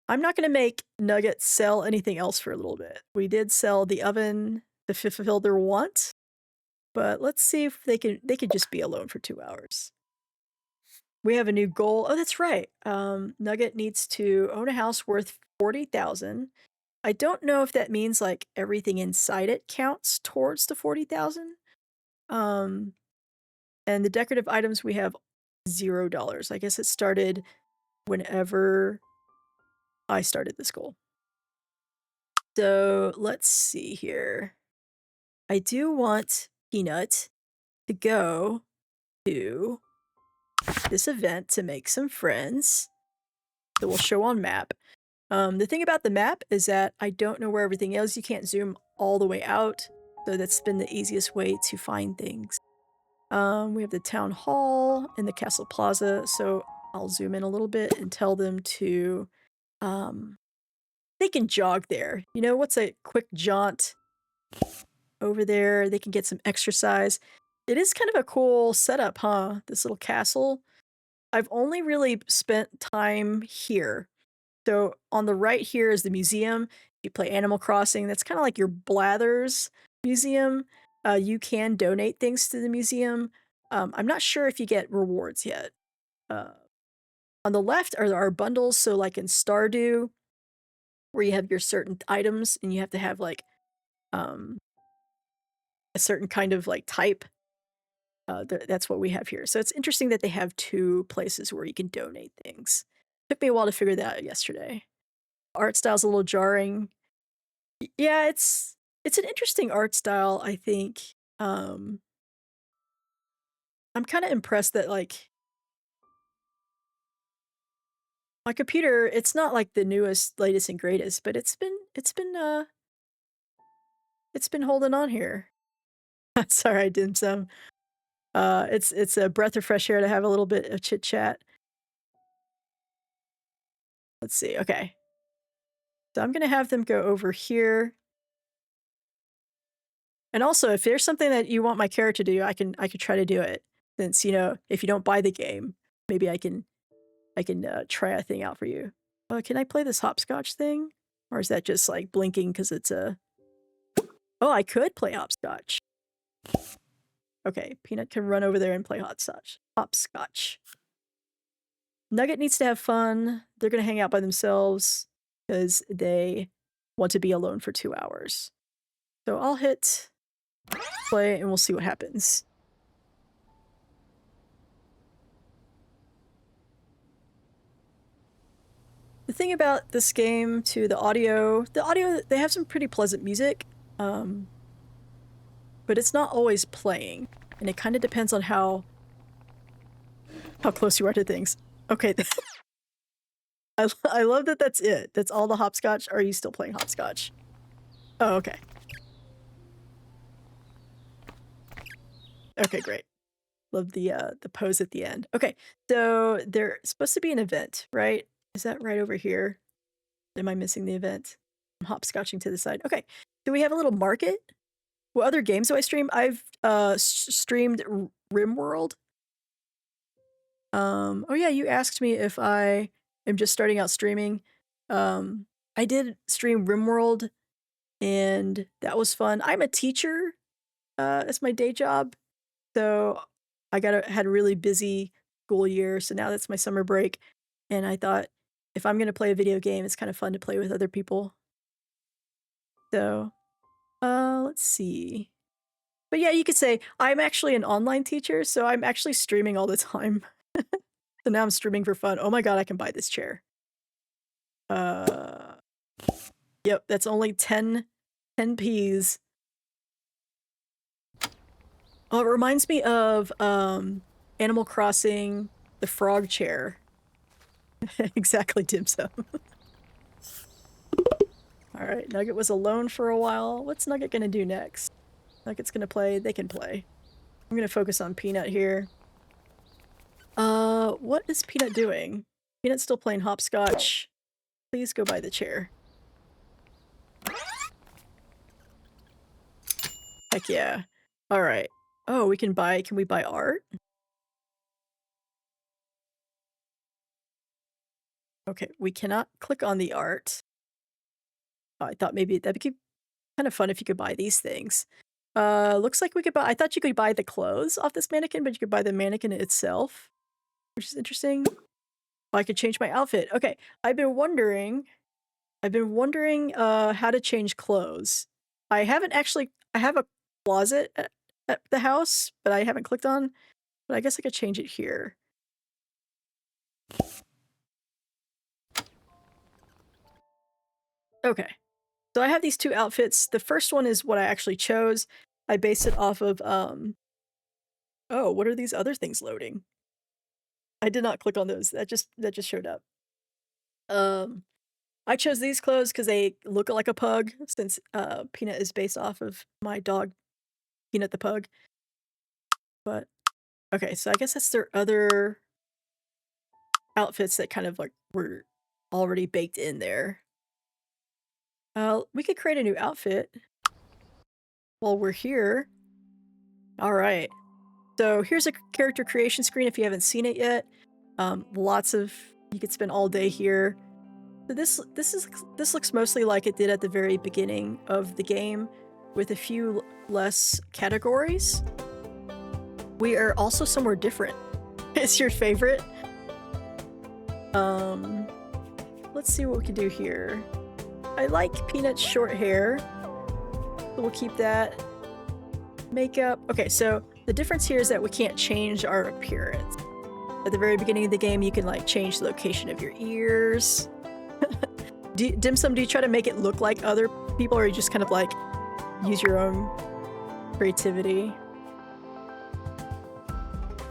I'm not going to make Nugget sell anything else for a little bit. We did sell the oven to fulfill their want, but let's see if they could just be alone for 2 hours. We have a new goal. Oh, that's right. Nugget needs to own a house worth 40,000. I don't know if that means like everything inside it counts towards the 40,000. And the decorative items we have $0. I guess it started whenever I started this goal. So let's see here. I do want Peanut to go to this event to make some friends that will show on map. The thing about the map is that I don't know where everything is. You can't zoom all the way out, so that's been the easiest way to find things. We have the town hall and the Castle Plaza, so I'll zoom in a little bit and tell them to, they can jog there. You know, what's a quick jaunt over there? They can get some exercise. It is kind of a cool setup, huh? This little castle. I've only really spent time here. So on the right here is the museum. You play Animal Crossing. That's kind of like your Blathers. museum. You can donate things to the museum. I'm not sure if you get rewards yet. Uh, on the left are our bundles, so like in Stardew, where you have your certain items and you have to have like um, a certain kind of like type. That's what we have here. So it's interesting that they have two places where you can donate things. Took me a while to figure that out yesterday. Art style's a little jarring. Yeah, it's an interesting art style, I think. I'm kind of impressed that like my computer, it's not like the newest, latest and greatest, but it's been holding on here. Sorry, I did some. It's a breath of fresh air to have a little bit of chit chat. Let's see. Okay. So I'm gonna have them go over here. And also, if there's something that you want my character to do, I can try to do it. Since, you know, if you don't buy the game, maybe I can try a thing out for you. Can I play this hopscotch thing? Or is that just like blinking because it's a... Oh, I could play hopscotch. Okay, Peanut can run over there and play hopscotch. Hopscotch. Nugget needs to have fun. They're gonna hang out by themselves because they want to be alone for 2 hours. So I'll hit play and we'll see what happens. The thing about this game too, the audio, they have some pretty pleasant music, but it's not always playing, and it kind of depends on how close you are to things. Okay, I love that that's it. That's all the hopscotch. Are you still playing hopscotch? Oh, okay. Okay, great. Love the pose at the end. Okay, so there's supposed to be an event, right? Is that right over here? Am I missing the event? I'm hopscotching to the side. Okay. Do we have a little market? What other games do I stream? I've streamed RimWorld. Oh yeah, you asked me if I am just starting out streaming. I did stream RimWorld and that was fun. I'm a teacher. It's my day job. So I had a really busy school year, so now that's my summer break, and I thought if I'm gonna play a video game, it's kind of fun to play with other people. So, let's see. But yeah, you could say I'm actually an online teacher, so I'm actually streaming all the time. So now I'm streaming for fun. Oh my god, I can buy this chair. Uh, yep, that's only 10 Ps. Oh, it reminds me of Animal Crossing, the frog chair. Exactly, dim sum. Alright, Nugget was alone for a while. What's Nugget gonna do next? Nugget's gonna play, they can play. I'm gonna focus on Peanut here. What is Peanut doing? Peanut's still playing hopscotch. Please go by the chair. Heck yeah. Alright. Oh, can we buy art? Okay, we cannot click on the art. I thought maybe that'd be kind of fun if you could buy these things. Looks like we could buy, I thought you could buy the clothes off this mannequin, but you could buy the mannequin itself, which is interesting. Oh, I could change my outfit. Okay, I've been wondering how to change clothes. I have a closet at the house, but I haven't clicked on, but I guess I could change it here. Okay. So I have these two outfits. The first one is what I actually chose. I based it off of, oh, what are these other things loading? I did not click on those. That just showed up. I chose these clothes because they look like a pug, since Peanut is based off of my dog, Peanut the pug. But okay, so I guess that's their other outfits that kind of like were already baked in there. We could create a new outfit while we're here. All right. So here's a character creation screen if you haven't seen it yet. You could spend all day here. So this looks mostly like it did at the very beginning of the game. with a few less categories. We are also somewhere different. Is your favorite? Let's see what we can do here. I like Peanut's short hair, so we'll keep that. Makeup. Okay, so the difference here is that we can't change our appearance. At the very beginning of the game, you can like change the location of your ears. Dim Sum, do you try to make it look like other people, or you just kind of like use your own creativity?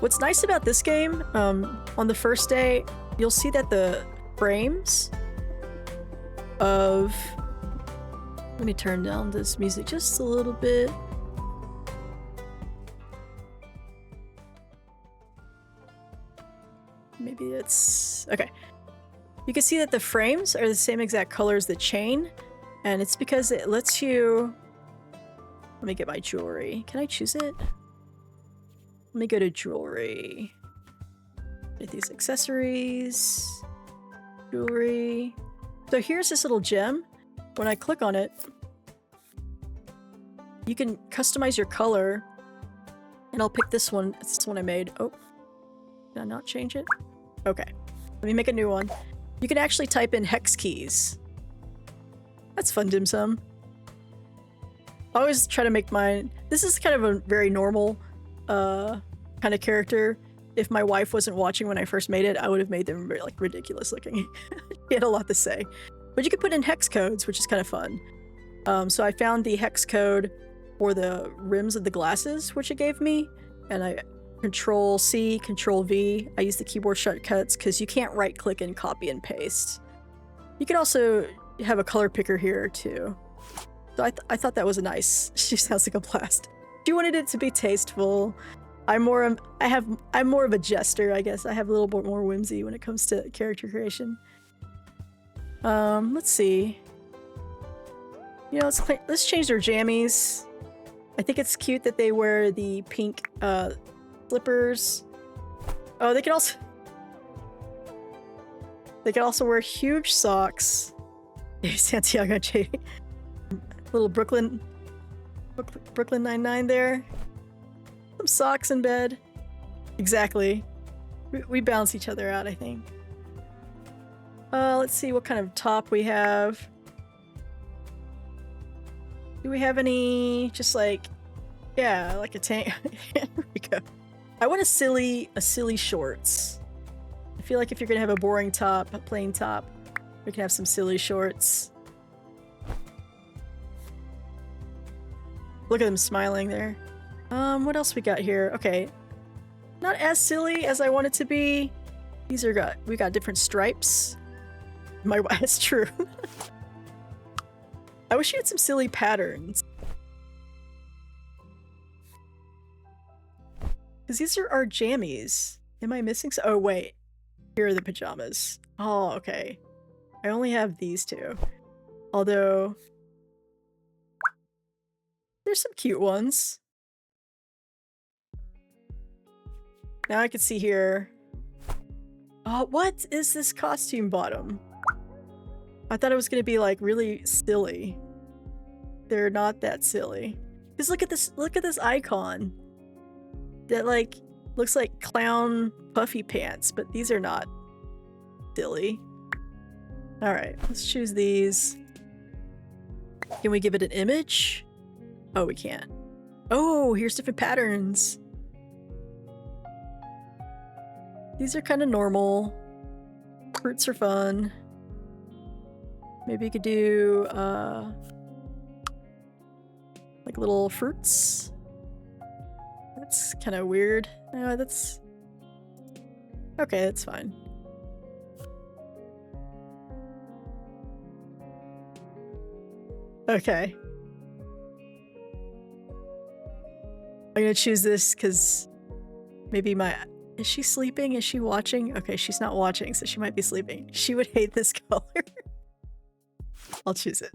What's nice about this game, on the first day, you'll see that the frames of... Let me turn down this music just a little bit. Maybe it's... Okay. You can see that the frames are the same exact color as the chain, and it's because it lets you... Let me get my jewelry. Can I choose it? Let me go to jewelry. Get these accessories. Jewelry. So here's this little gem. When I click on it, you can customize your color. And I'll pick this one. It's this one I made. Oh. Did I not change it? Okay. Let me make a new one. You can actually type in hex keys. That's fun, Dim Sum. I always try to make mine... This is kind of a very normal kind of character. If my wife wasn't watching when I first made it, I would have made them very, like, ridiculous looking. He had a lot to say. But you can put in hex codes, which is kind of fun. So I found the hex code for the rims of the glasses, which it gave me. And I Control C, Control V. I use the keyboard shortcuts because you can't right click and copy and paste. You can also have a color picker here too. So I thought that was a nice... She sounds like a blast. She wanted it to be tasteful. I'm more of a jester, I guess. I have a little bit more whimsy when it comes to character creation. Let's see. You know, let's change their jammies. I think it's cute that they wear the pink slippers. Oh, they can also wear huge socks. Santiago J. Little Brooklyn Nine-Nine there. Some socks in bed. Exactly. We balance each other out, I think. Let's see what kind of top we have. Do we have any, just like, yeah, like a tank? There we go. I want a silly shorts. I feel like if you're gonna have a boring top, a plain top, we can have some silly shorts. Look at them smiling there. What else we got here? Okay. Not as silly as I want it to be. We got different stripes. It's true. I wish you had some silly patterns. Because these are our jammies. Am I missing some? Oh, wait. Here are the pajamas. Oh, okay. I only have these two. Although... there's some cute ones. Now I can see here... Oh, what is this costume bottom? I thought it was gonna be like really silly. They're not that silly. Because look at this icon. That like looks like clown puffy pants, but these are not silly. Alright, let's choose these. Can we give it an image? Oh, we can't. Oh, here's different patterns. These are kind of normal. Fruits are fun. Maybe you could do, like little fruits. That's kind of weird. No, that's... okay, that's fine. Okay. I'm gonna choose this because maybe my... Is she sleeping? Is she watching? Okay, she's not watching, so she might be sleeping. She would hate this color. I'll choose it.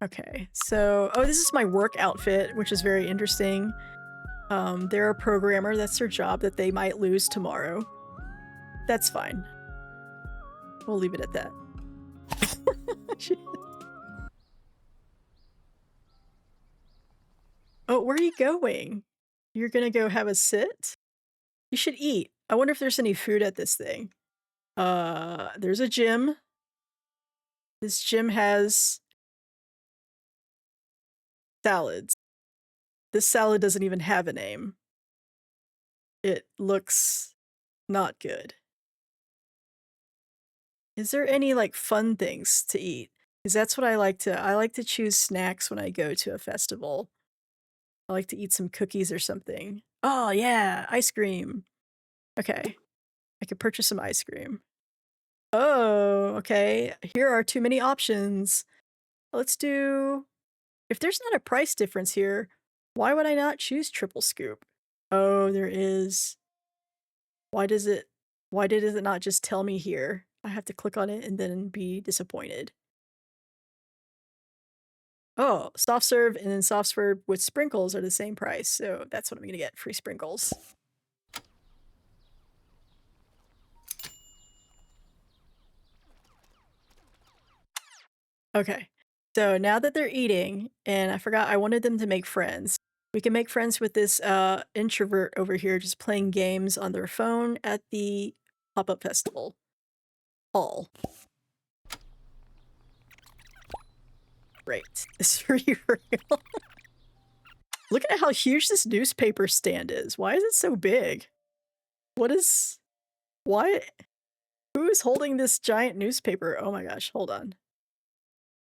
Okay, so... oh, this is my work outfit, which is very interesting. They're a programmer. That's their job that they might lose tomorrow. That's fine. We'll leave it at that. Oh, where are you going? You're gonna go have a sit? You should eat. I wonder if there's any food at this thing. There's a gym. This gym has salads. This salad doesn't even have a name. It looks not good. Is there any, like, fun things to eat? Because that's what I like to choose snacks when I go to a festival. I like to eat some cookies or something. Oh, yeah, ice cream. Okay, I could purchase some ice cream. Oh, okay, here are too many options. Let's do if there's not a price difference here, why would I not choose triple scoop? Oh, there is. Why does it why did it not just tell me here? I have to click on it and then be disappointed. Oh, soft serve and then soft serve with sprinkles are the same price, so that's what I'm gonna get, free sprinkles. Okay. So now that they're eating, and I forgot I wanted them to make friends. We can make friends with this introvert over here just playing games on their phone at the pop-up festival. All. Great. Is for you real? Look at how huge this newspaper stand is. Why is it so big? What is why who is holding this giant newspaper? Oh my gosh, hold on.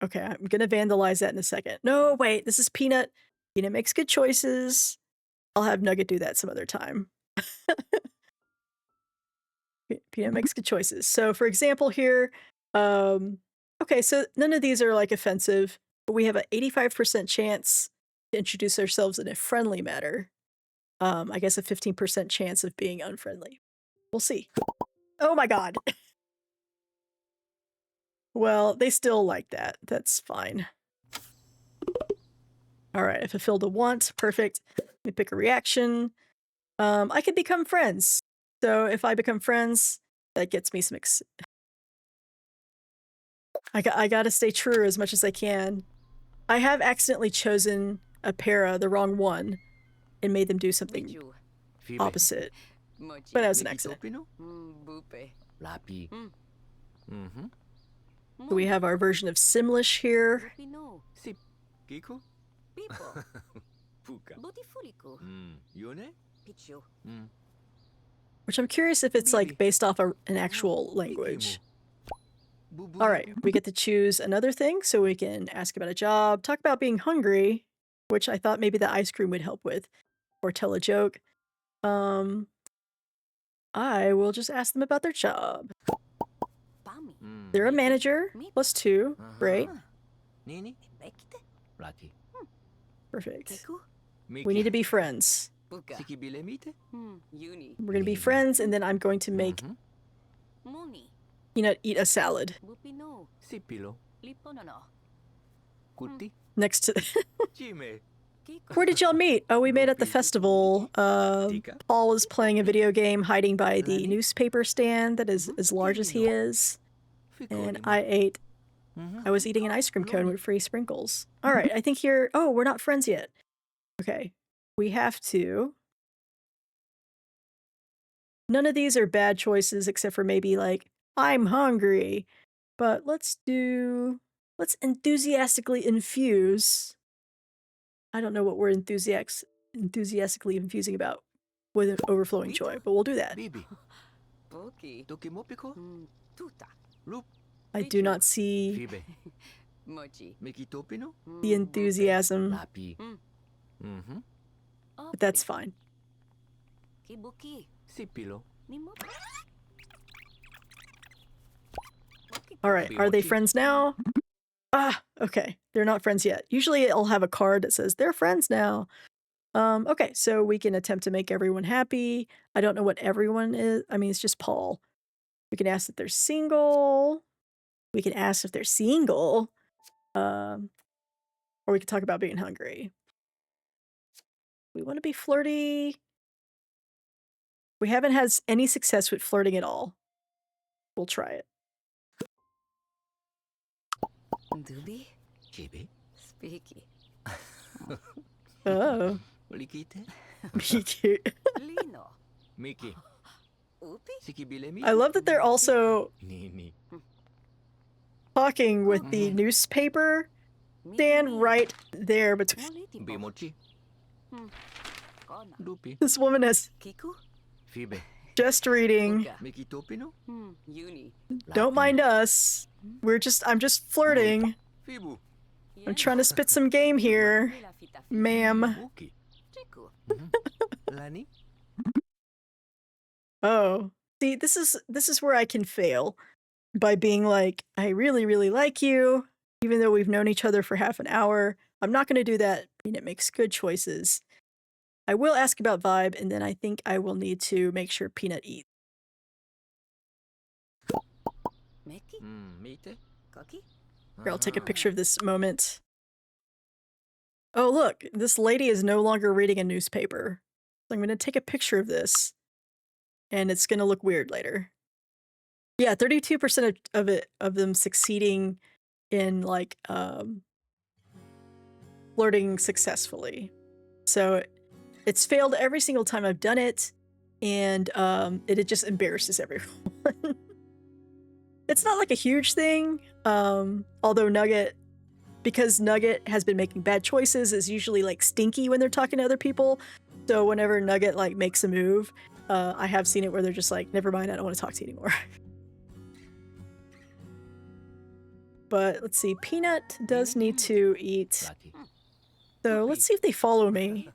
Okay, I'm gonna vandalize that in a second. No, wait, this is Peanut. Peanut makes good choices. I'll have Nugget do that some other time. Peanut makes good choices. So, for example, here, okay, so none of these are like offensive, but we have an 85% chance to introduce ourselves in a friendly manner. I guess a 15% chance of being unfriendly. We'll see. Oh my god. Well, they still like that. That's fine. All right, I fulfilled a want. Perfect. Let me pick a reaction. I can become friends. So if I become friends, that gets me some I gotta stay true as much as I can. I have accidentally chosen a para, the wrong one, and made them do something opposite. But that was an accident. So we have our version of Simlish here. Which I'm curious if it's like based off an actual language. All right, we get to choose another thing, so we can ask about a job, talk about being hungry, which I thought maybe the ice cream would help with, or tell a joke. I will just ask them about their job. They're a manager, +2, great. Perfect. We need to be friends. We're gonna be friends, and then I'm going to make Peanut eat a salad. Next to Where did y'all meet? Oh, we met at the festival. Paul is playing a video game hiding by the newspaper stand that is as large as he is. And I was eating an ice cream cone with free sprinkles. All right, I think here, oh, we're not friends yet. Okay, we have to. None of these are bad choices except for maybe like, I'm hungry. But let's enthusiastically infuse. I don't know what we're enthusiastically infusing about with an overflowing joy, but we'll do that. I do not see the enthusiasm, but that's fine. All right, are they friends now? Ah, okay, they're not friends yet. Usually I'll have a card that says they're friends now. Okay, so we can attempt to make everyone happy. I don't know what everyone is. I mean, it's just Paul. We can ask if they're single. We can ask if they're single. Or we can talk about being hungry. We want to be flirty. We haven't had any success with flirting at all. We'll try it. Oh. Ulikite? Miki. Lino. Miki. Upi? Sikibile I love that they're also Nini. talking with the newspaper stand right there between. Bimochi. Kona. Lupi. This woman is Kiku? Fibe. just reading. Uka. Miki Topino? Uni. Don't mind us. I'm just flirting. Fibu. I'm trying to spit some game here, ma'am. Muki. Chiku. Lani? Oh, see, this is where I can fail by being like, I really, really like you, even though we've known each other for half an hour. I'm not going to do that. Peanut makes good choices. I will ask about vibe, and then I think I will need to make sure Peanut eats. Meki? Mite? Koki? Here, I'll take a picture of this moment. Oh, look, this lady is no longer reading a newspaper. So I'm going to take a picture of this, and it's going to look weird later. Yeah, 32% of them succeeding in like flirting successfully. So it's failed every single time I've done it, and it just embarrasses everyone. It's not like a huge thing, although Nugget, because Nugget has been making bad choices, is usually like stinky when they're talking to other people. So whenever Nugget like makes a move, I have seen it where they're just like, never mind, I don't want to talk to you anymore. But let's see, Peanut does need to eat. So let's see if they follow me.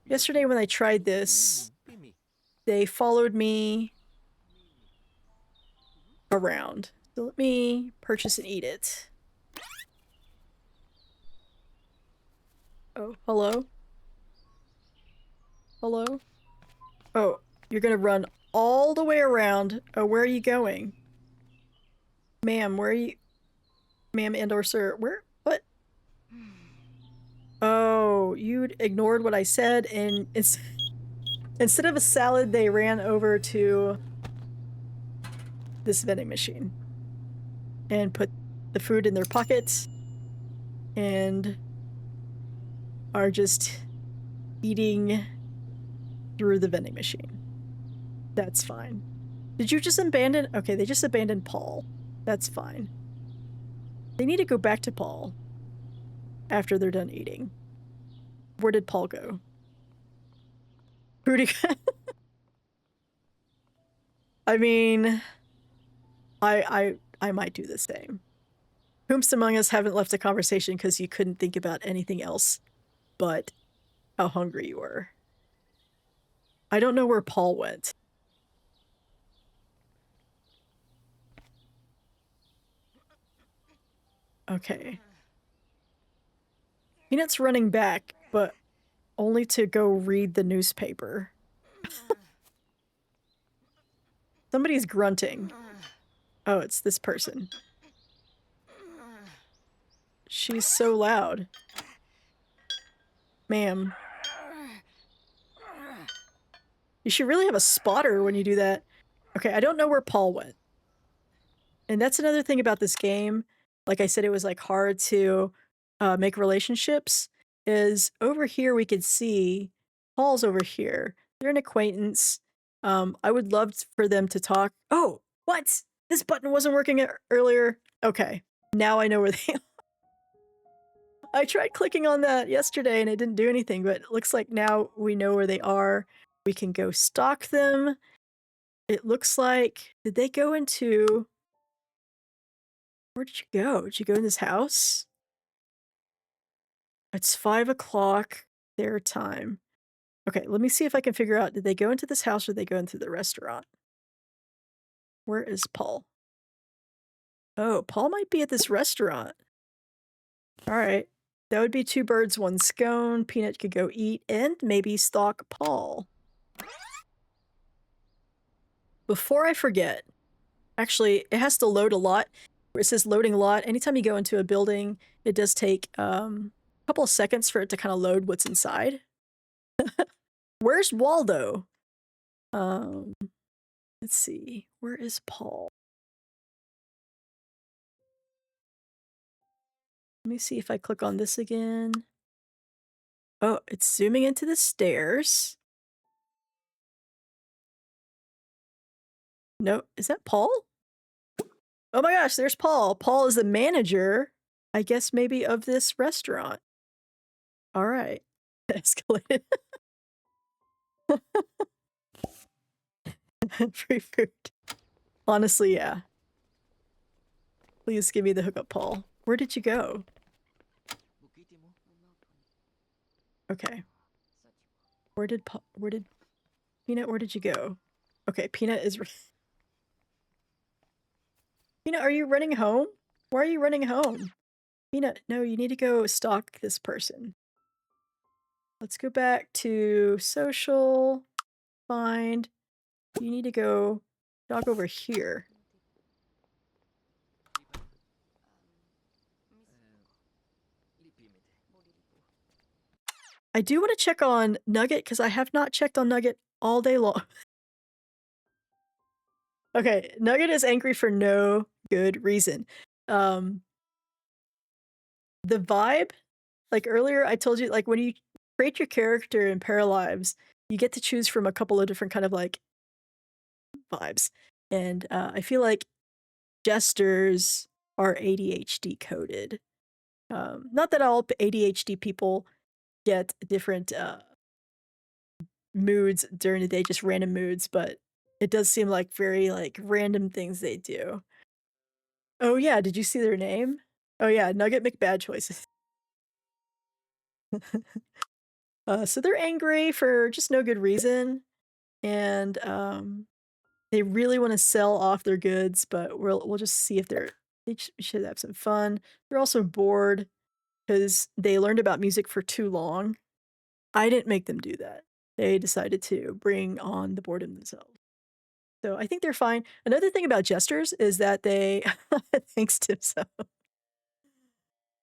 Yesterday when I tried this, they followed me around. So let me purchase and eat it. Oh, hello? Hello? Oh, you're gonna run all the way around. Oh, where are you going? Ma'am, where are you? Ma'am and or sir, where? What? Oh, you ignored what I said, and instead of a salad, they ran over to this vending machine and put the food in their pockets and are just eating through the vending machine. That's fine. Did you just abandon? Okay, they just abandoned Paul. That's fine. They need to go back to Paul after they're done eating. Where did Paul go? Rudy. I mean, I might do the same. Whomst among us haven't left a conversation because you couldn't think about anything else but how hungry you were. I don't know where Paul went. Okay. Peanut's running back, but only to go read the newspaper. Somebody's grunting. Oh, it's this person. She's so loud. Ma'am. You should really have a spotter when you do that. Okay, I don't know where Paul went. And that's another thing about this game. Like I said, it was like hard to make relationships. Is over here we could see Paul's over here. They're an acquaintance. I would love for them to talk. Oh, what? This button wasn't working earlier. Okay, now I know where they are. I tried clicking on that yesterday and it didn't do anything, but it looks like now we know where they are. We can go stalk them. It looks like, did they go into, where did you go? Did you go in this house? It's 5 o'clock their time. Okay, let me see if I can figure out, did they go into this house or did they go into the restaurant? Where is Paul? Oh, Paul might be at this restaurant. All right. That would be 2 birds, 1 scone. Peanut could go eat and maybe stalk Paul. Before I forget, actually, it has to load a lot. It says loading a lot. Anytime you go into a building, it does take a couple of seconds for it to kind of load what's inside. Where's Waldo? Let's see. Where is Paul? Let me see if I click on this again. Oh, it's zooming into the stairs. No, is that Paul? Oh my gosh, there's Paul. Paul is the manager, I guess maybe of this restaurant. All right. Escalated. Free food. Honestly, yeah. Please give me the hookup, Paul. Where did you go? Okay. Where did Peanut, where did you go? Okay, Peanut is Peanut, are you running home? Why are you running home? Peanut, no, you need to go stalk this person. Let's go back to social, find. You need to go dog over here. I do want to check on Nugget because I have not checked on Nugget all day long. Okay, Nugget is angry for no good reason. The vibe, like earlier I told you, like when you create your character in Paralives, you get to choose from a couple of different kind of like vibes. And I feel like jesters are ADHD coded. Not that all ADHD people get different moods during the day, just random moods, but it does seem like very like random things they do. Oh yeah, did you see their name? Oh yeah, Nugget McBad Choices. So they're angry for just no good reason, and they really want to sell off their goods, but we'll just see if they should have some fun. They're also bored because they learned about music for too long. I didn't make them do that. They decided to bring on the boredom themselves. So I think they're fine. Another thing about jesters is that they thanks to so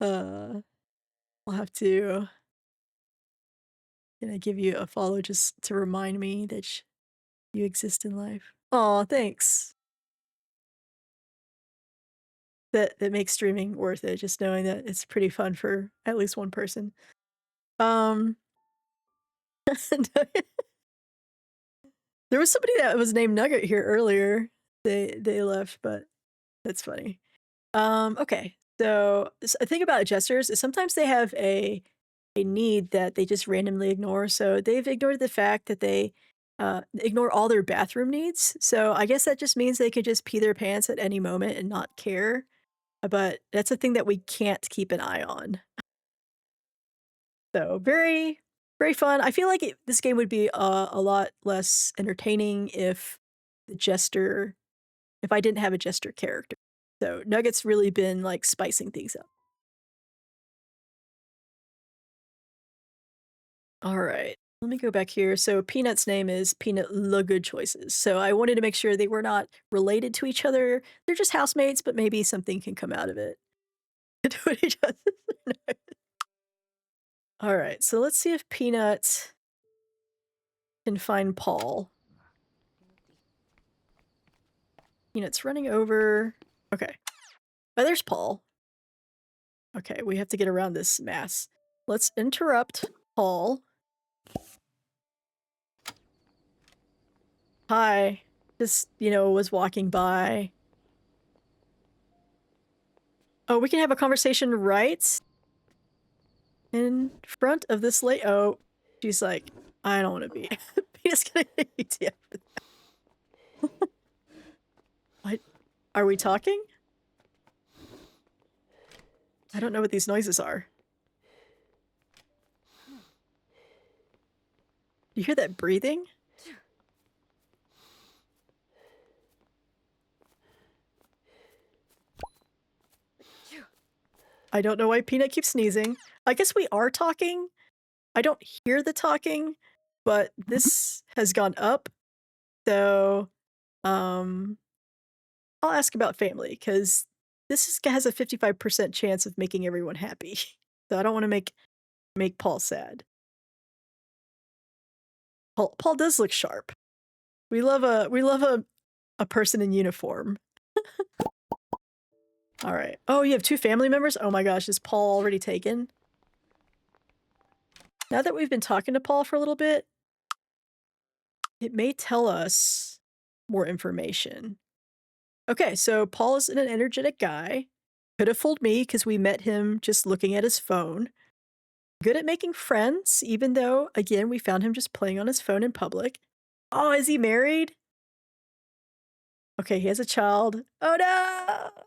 uh I'll have to can I give you a follow just to remind me that you exist in life. Oh, thanks. That makes streaming worth it, just knowing that it's pretty fun for at least one person. Um there was somebody that was named Nugget here earlier. They left, but that's funny. Okay. So a thing about jesters is sometimes they have a need that they just randomly ignore. So they've ignored the fact that they ignore all their bathroom needs. So I guess that just means they could just pee their pants at any moment and not care. But that's a thing that we can't keep an eye on. So very, very fun. I feel like this game would be a lot less entertaining if the jester, if I didn't have a jester character. So Nugget's really been like spicing things up. All right. Let me go back here. So Peanut's name is Peanut Le Good Choices. So I wanted to make sure they were not related to each other. They're just housemates, but maybe something can come out of it. Do what he does. All right. So let's see if Peanut can find Paul. Peanut's running over. Okay. Oh, there's Paul. Okay, we have to get around this mass. Let's interrupt Paul. Hi. Just, was walking by. Oh, we can have a conversation right in front of this lady. Oh, she's like, I don't want to be. Peter's gonna get UTF for that. What? Are we talking? I don't know what these noises are. You hear that breathing? I don't know why Peanut keeps sneezing. I guess we are talking. I don't hear the talking, but this has gone up. So, I'll ask about family because has a 55% chance of making everyone happy. So I don't want to make Paul sad. Paul does look sharp. We love a person in uniform. All right. Oh, you have two family members? Oh my gosh, is Paul already taken? Now that we've been talking to Paul for a little bit, it may tell us more information. Okay, so Paul is an energetic guy. Could have fooled me because we met him just looking at his phone. Good at making friends, even though, again, we found him just playing on his phone in public. Oh, is he married? Okay, he has a child. Oh no!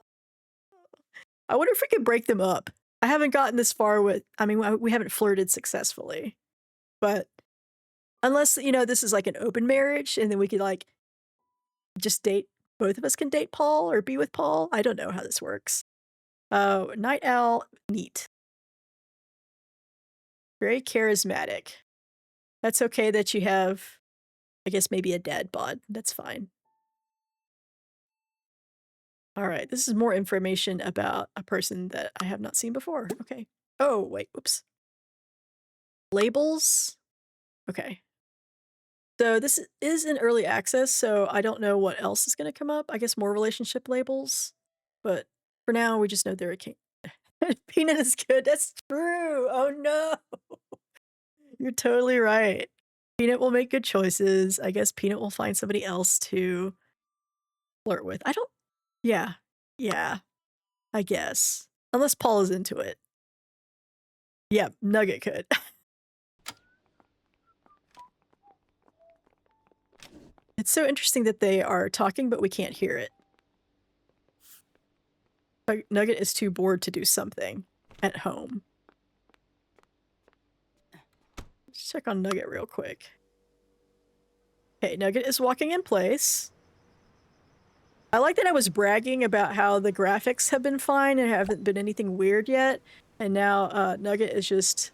I wonder if we could break them up. I haven't gotten this far with, I mean, we haven't flirted successfully, but unless, this is like an open marriage and then we could like just date, both of us can date Paul or be with Paul. I don't know how this works. Oh, night owl, neat. Very charismatic. That's okay that you have, I guess, maybe a dad bod. That's fine. All right, this is more information about a person that I have not seen before. Okay. Oh, wait, whoops. Labels. Okay. So this is in early access, so I don't know what else is going to come up. I guess more relationship labels. But for now, we just know they're a king. Peanut is good. That's true. Oh no. You're totally right. Peanut will make good choices. I guess Peanut will find somebody else to flirt with. I don't. Yeah. Yeah. I guess. Unless Paul is into it. Yeah, Nugget could. It's so interesting that they are talking, but we can't hear it. Nugget is too bored to do something at home. Let's check on Nugget real quick. Okay, Nugget is walking in place. I like that I was bragging about how the graphics have been fine and haven't been anything weird yet. And now Nugget is just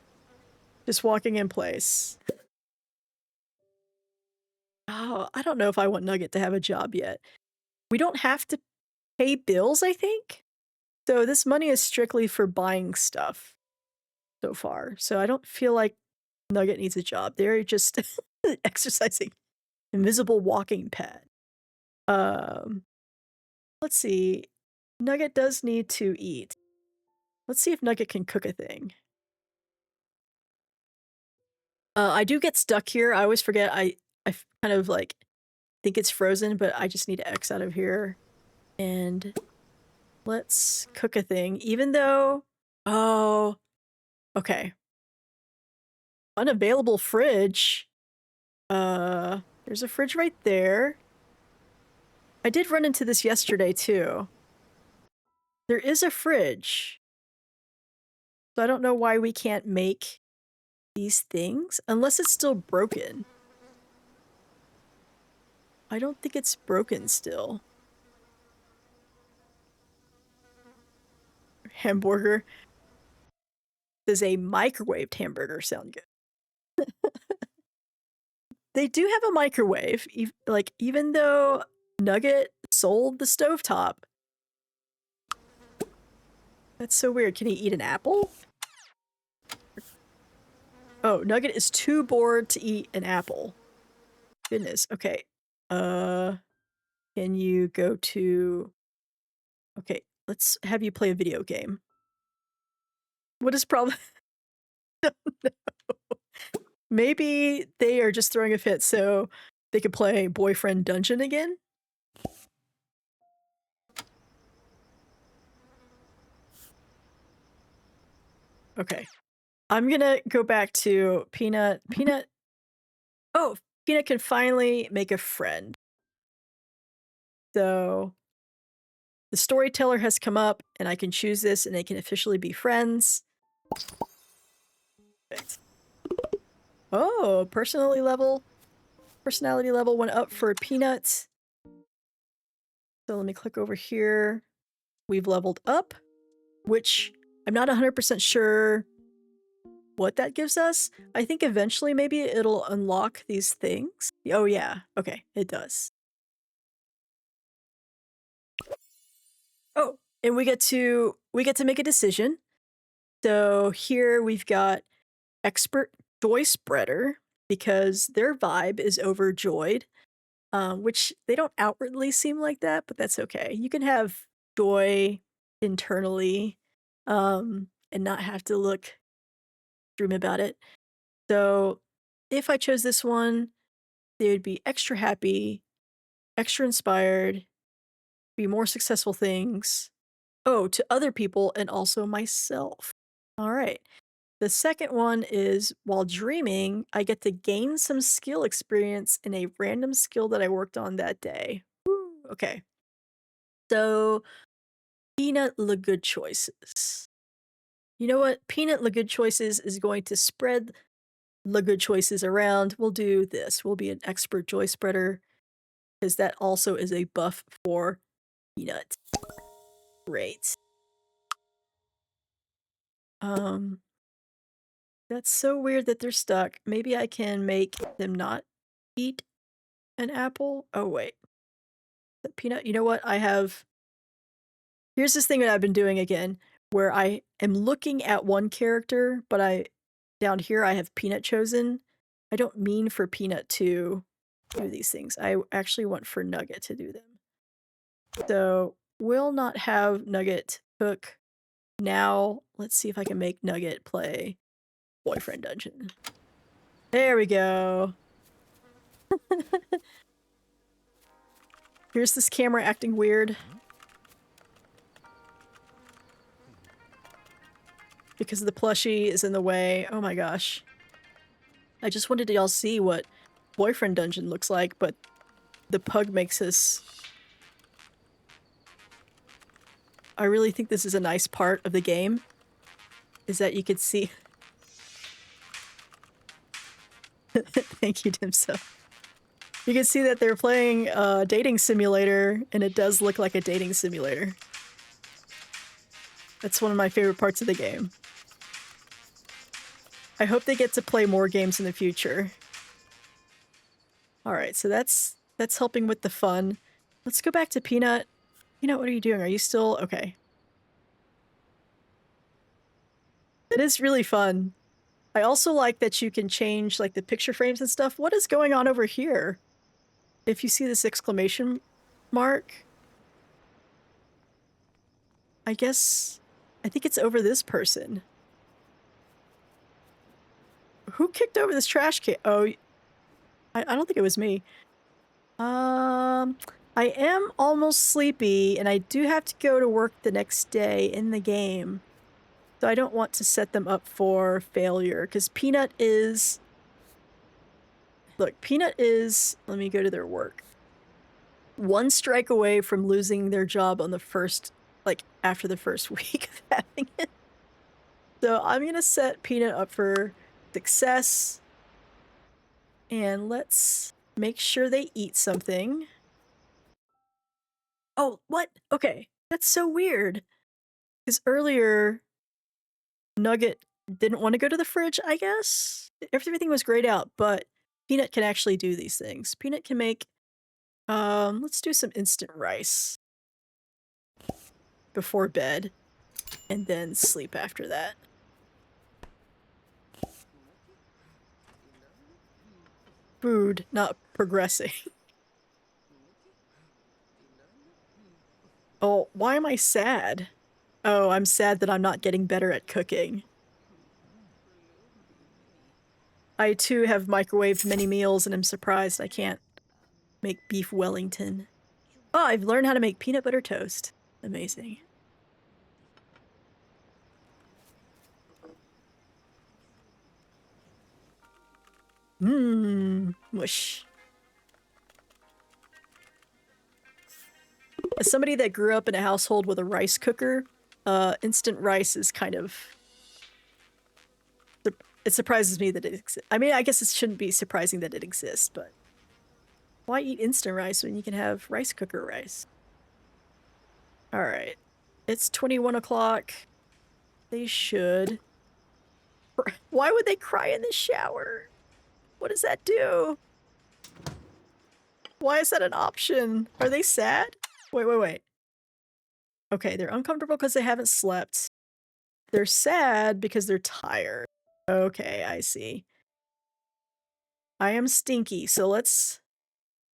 walking in place. Oh, I don't know if I want Nugget to have a job yet. We don't have to pay bills, I think. So this money is strictly for buying stuff so far. So I don't feel like Nugget needs a job. They're just exercising. Invisible walking pad. Let's see. Nugget does need to eat. Let's see if Nugget can cook a thing. I do get stuck here. I always forget. I kind of like think it's frozen, but I just need to X out of here. And let's cook a thing. Even though, oh, okay. Unavailable fridge. There's a fridge right there. I did run into this yesterday too. There is a fridge. So I don't know why we can't make these things unless it's still broken. I don't think it's broken still. Hamburger. Does a microwaved hamburger sound good? They do have a microwave. Like, even though Nugget sold the stovetop. That's so weird. Can he eat an apple? Oh, Nugget is too bored to eat an apple. Goodness. Okay. Can you go to... Okay, let's have you play a video game. What is problem? Maybe they are just throwing a fit so they could play Boyfriend Dungeon again? Okay. I'm gonna go back to Peanut. Peanut... Oh, Peanut can finally make a friend. So the storyteller has come up and I can choose this and they can officially be friends. Perfect. Oh, personality level went up for Peanuts. So let me click over here. We've leveled up, which I'm not 100% sure what that gives us. I think eventually maybe it'll unlock these things. Oh yeah, okay, it does. Oh, and we get to make a decision. So here we've got expert joy spreader because their vibe is overjoyed, which they don't outwardly seem like that, but that's okay. You can have joy internally and not have to look dream about it. So if I chose this one, they would be extra happy, extra inspired, be more successful things. Oh, to other people and also myself. All right. The second one is while dreaming, I get to gain some skill experience in a random skill that I worked on that day. Woo, okay. So, peanut la good choices. You know what? Peanut la good choices is going to spread la good choices around. We'll do this. We'll be an expert joy spreader because that also is a buff for peanut. Great. Um, that's so weird that they're stuck. Maybe I can make them not eat an apple. Oh wait, the peanut. You know what? Here's this thing that I've been doing again, where I am looking at one character, but down here I have peanut chosen. I don't mean for peanut to do these things. I actually want for Nugget to do them. So we'll not have Nugget cook now. Let's see if I can make Nugget play Boyfriend Dungeon. There we go. Here's this camera acting weird. Because the plushie is in the way. Oh my gosh. I just wanted y'all see what Boyfriend Dungeon looks like, but the pug makes us... I really think this is a nice part of the game, is that you could see... Thank you, Dimso. You can see that they're playing a dating simulator, and it does look like a dating simulator. That's one of my favorite parts of the game. I hope they get to play more games in the future. Alright, so that's helping with the fun. Let's go back to Peanut. Peanut, what are you doing? Are you still... Okay. It is really fun. I also like that you can change, like, the picture frames and stuff. What is going on over here? If you see this exclamation mark, I think it's over this person. Who kicked over this trash can? Oh, I don't think it was me. I am almost sleepy, and I do have to go to work the next day in the game. So I don't want to set them up for failure, because Peanut is... Look, Peanut is... Let me go to their work. One strike away from losing their job on the first... Like, after the first week of having it. So I'm gonna set Peanut up for success. And let's make sure they eat something. Oh, what? Okay, that's so weird. Because earlier, Nugget didn't want to go to the fridge, I guess? Everything was grayed out, but Peanut can actually do these things. Peanut can make, let's do some instant rice before bed, and then sleep after that. Food not progressing. Oh, why am I sad? Oh, I'm sad that I'm not getting better at cooking. I too have microwaved many meals and am surprised I can't make beef Wellington. Oh, I've learned how to make peanut butter toast. Amazing. Mmm, mush. As somebody that grew up in a household with a rice cooker, instant rice is kind of... It surprises me that it exists. I mean, I guess it shouldn't be surprising that it exists, but... Why eat instant rice when you can have rice cooker rice? Alright. It's 21 o'clock. They should... Why would they cry in the shower? What does that do? Why is that an option? Are they sad? Wait. Okay, they're uncomfortable because they haven't slept. They're sad because they're tired. Okay, I see. I am stinky, so let's...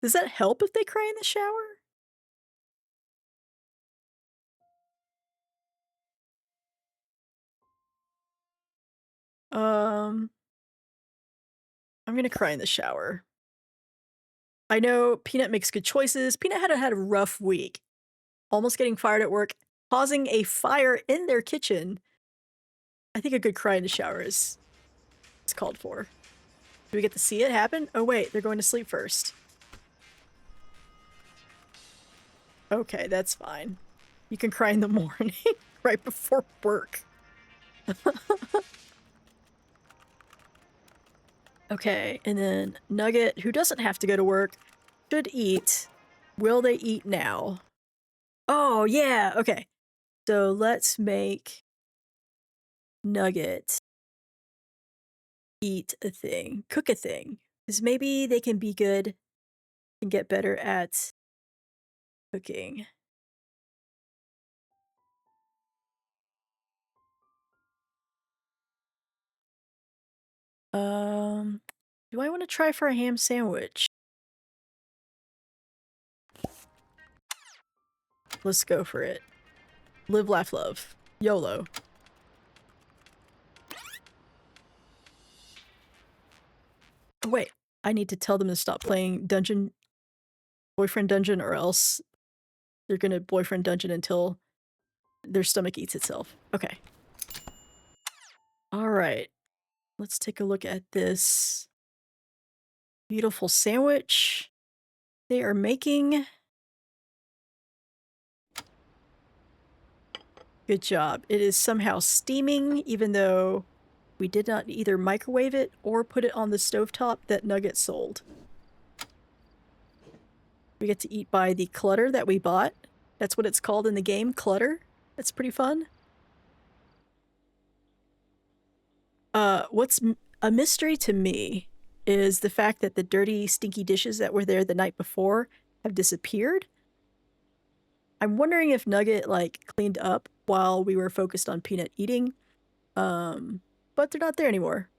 Does that help if they cry in the shower? Um... I'm gonna cry in the shower. I know Peanut makes good choices. Peanut had a rough week, almost getting fired at work, causing a fire in their kitchen. I think a good cry in the shower is called for. Do we get to see it happen? Oh wait, they're going to sleep first. Okay, that's fine. You can cry in the morning, right before work. Okay, and then Nugget, who doesn't have to go to work, should eat. Will they eat now? Oh, yeah, okay. So let's make Nugget eat a thing, cook a thing. Because maybe they can be good and get better at cooking. Do I want to try for a ham sandwich? Let's go for it. Live, laugh, love. YOLO. Oh, wait. I need to tell them to stop playing boyfriend dungeon, or else they're gonna boyfriend dungeon until their stomach eats itself. Okay. Alright. Let's take a look at this beautiful sandwich they are making. Good job. It is somehow steaming, even though we did not either microwave it or put it on the stovetop that Nugget sold. We get to eat by the clutter that we bought. That's what it's called in the game, clutter. That's pretty fun. What's a mystery to me is the fact that the dirty, stinky dishes that were there the night before have disappeared. I'm wondering if Nugget, like, cleaned up while we were focused on Peanut eating. But they're not there anymore.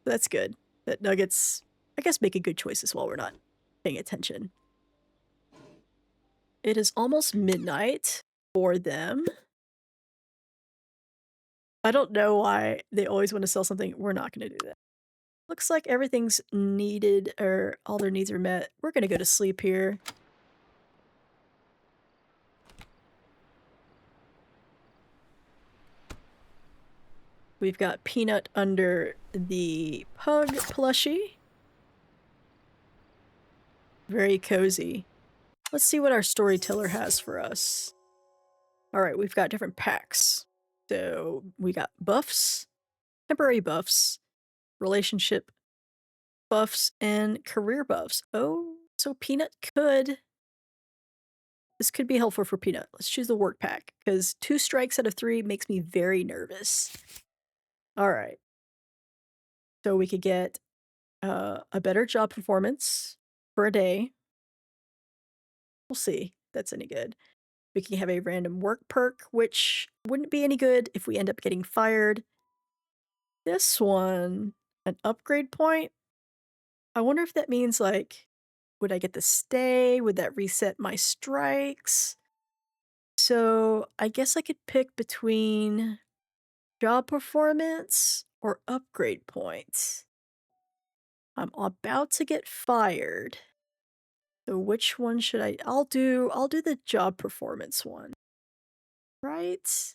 That's good. That Nugget's, I guess, making good choices while we're not paying attention. It is almost midnight for them. I don't know why they always want to sell something. We're not going to do that. Looks like everything's needed, or all their needs are met. We're going to go to sleep here. We've got Peanut under the pug plushie. Very cozy. Let's see what our storyteller has for us. Alright, we've got different packs. So we got buffs, temporary buffs, relationship buffs, and career buffs. Oh, so Peanut could... This could be helpful for Peanut. Let's choose the work pack, because 2 strikes out of 3 makes me very nervous. Alright. So we could get a better job performance for a day. We'll see if that's any good. We can have a random work perk, which wouldn't be any good if we end up getting fired. This one, an upgrade point. I wonder if that means, like, would I get to stay? Would that reset my strikes? So I guess I could pick between job performance or upgrade points. I'm about to get fired. So which one should I'll do the job performance one. Right?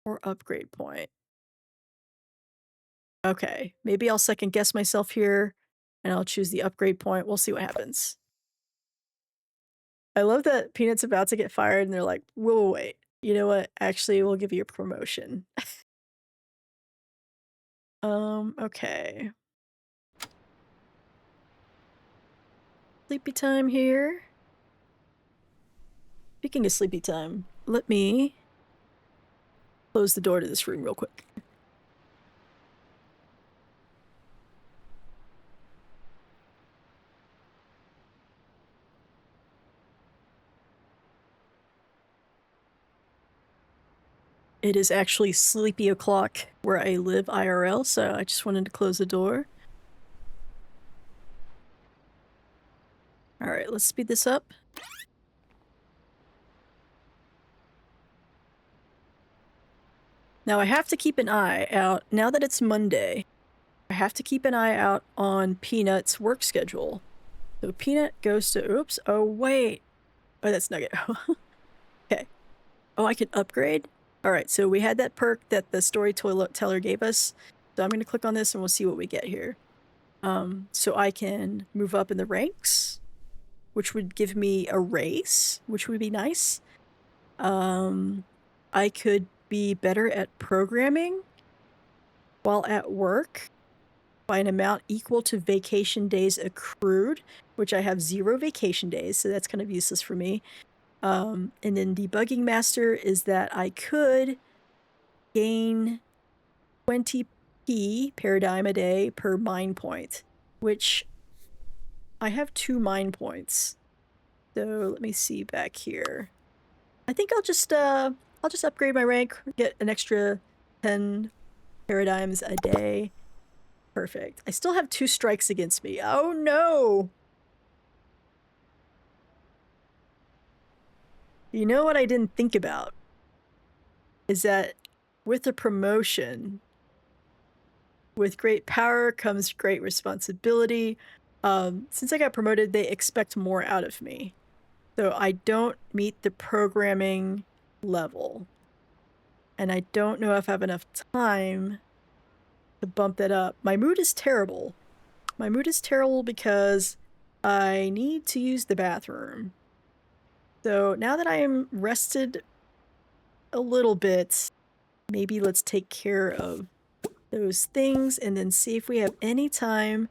Or upgrade point. Okay, maybe I'll second guess myself here and I'll choose the upgrade point. We'll see what happens. I love that Peanut's about to get fired and they're like, whoa, wait. You know what? Actually, we'll give you a promotion. Okay. Sleepy time here. Speaking of sleepy time, let me close the door to this room real quick. It is actually sleepy o'clock where I live IRL, so I just wanted to close the door. Alright, let's speed this up. Now I have to keep an eye out, now that it's Monday, I have to keep an eye out on Peanut's work schedule. So Peanut goes to, oops, oh wait. Oh, that's Nugget. Okay. Oh, I can upgrade? All right, so we had that perk that the storyteller gave us. So I'm gonna click on this and we'll see what we get here. So I can move up in the ranks, which would give me a raise, which would be nice. I could be better at programming while at work by an amount equal to vacation days accrued, which I have 0 vacation days, so that's kind of useless for me. And then debugging master is that I could gain 20p paradigm a day per mine point, which I have 2 mine points. So let me see back here. I think I'll just upgrade my rank, get an extra 10 paradigms a day. Perfect. I still have 2 strikes against me. Oh no! You know what I didn't think about? Is that with a promotion, with great power comes great responsibility. Since I got promoted, they expect more out of me. So I don't meet the programming level. And I don't know if I have enough time to bump that up. My mood is terrible. My mood is terrible because I need to use the bathroom. So now that I am rested a little bit, maybe let's take care of those things and then see if we have any time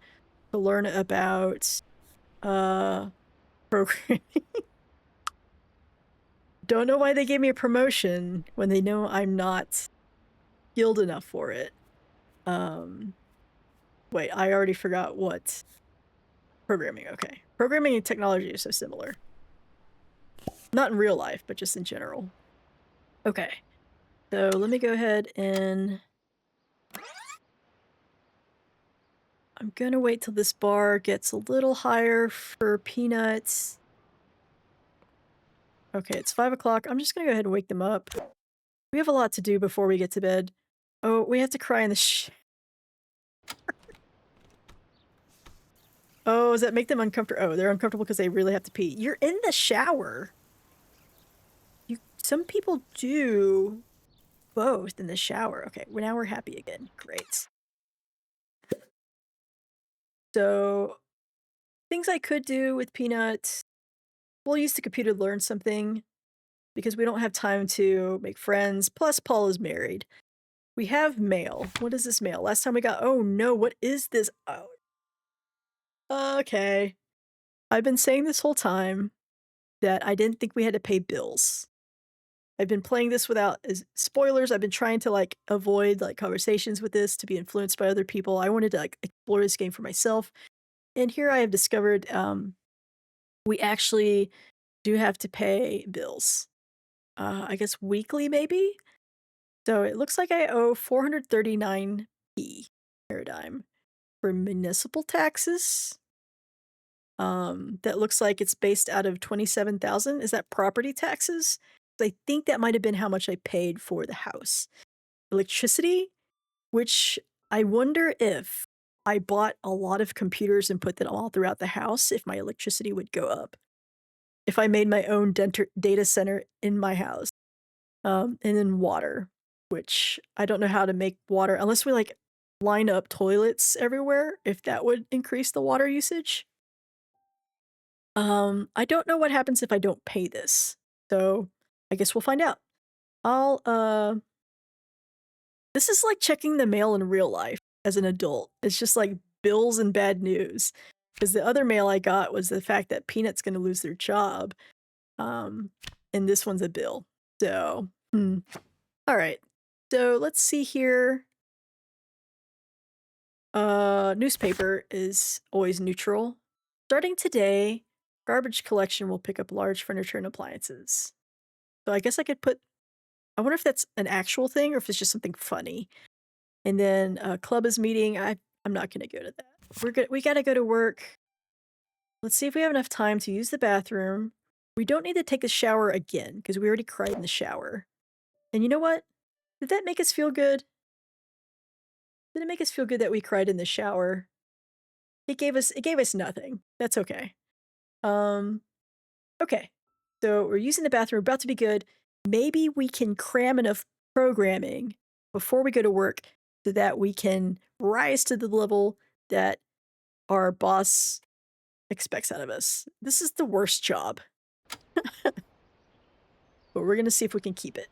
to learn about programming. Don't know why they gave me a promotion when they know I'm not skilled enough for it. Wait, I already forgot what programming. Okay. Programming and technology are so similar. Not in real life, but just in general. Okay. So let me go ahead and I'm gonna wait till this bar gets a little higher for Peanuts. Okay, it's 5 o'clock. I'm just gonna go ahead and wake them up. We have a lot to do before we get to bed. Oh, we have to cry in the Oh, does that make them uncomfortable? Oh, they're uncomfortable because they really have to pee. You're in the shower. Some people do both in the shower. Okay, well, now we're happy again. Great. So, things I could do with Peanut. We'll use the computer to learn something because we don't have time to make friends. Plus, Paul is married. We have mail. What is this mail? Last time we got, oh no, what is this? Oh, okay. I've been saying this whole time that I didn't think we had to pay bills. I've been playing this without spoilers. I've been trying to like avoid like conversations with this to be influenced by other people. I wanted to like explore this game for myself. And here I have discovered we actually do have to pay bills. I guess weekly maybe? So it looks like I owe 439p paradigm for municipal taxes. That looks like it's based out of 27,000. Is that property taxes? I think that might have been how much I paid for the house. Electricity, which I wonder if I bought a lot of computers and put them all throughout the house, if my electricity would go up. If I made my own data center in my house. And then water, which I don't know how to make water unless we like line up toilets everywhere, if that would increase the water usage. I don't know what happens if I don't pay this. So I guess we'll find out. I'll This is like checking the mail in real life as an adult. It's just like bills and bad news. Because the other mail I got was the fact that Peanut's gonna lose their job. Um, and this one's a bill. So, all right. So let's see here. Newspaper is always neutral. Starting today, garbage collection will pick up large furniture and appliances. So I guess I could put. I wonder if that's an actual thing or if it's just something funny. And then club is meeting. I'm not gonna go to that. We gotta go to work. Let's see if we have enough time to use the bathroom. We don't need to take a shower again because we already cried in the shower. And you know what? Did that make us feel good? Didn't make us feel good that we cried in the shower. It gave us nothing. That's okay. Um, okay. So we're using the bathroom, about to be good. Maybe we can cram enough programming before we go to work so that we can rise to the level that our boss expects out of us. This is the worst job, but we're gonna see if we can keep it.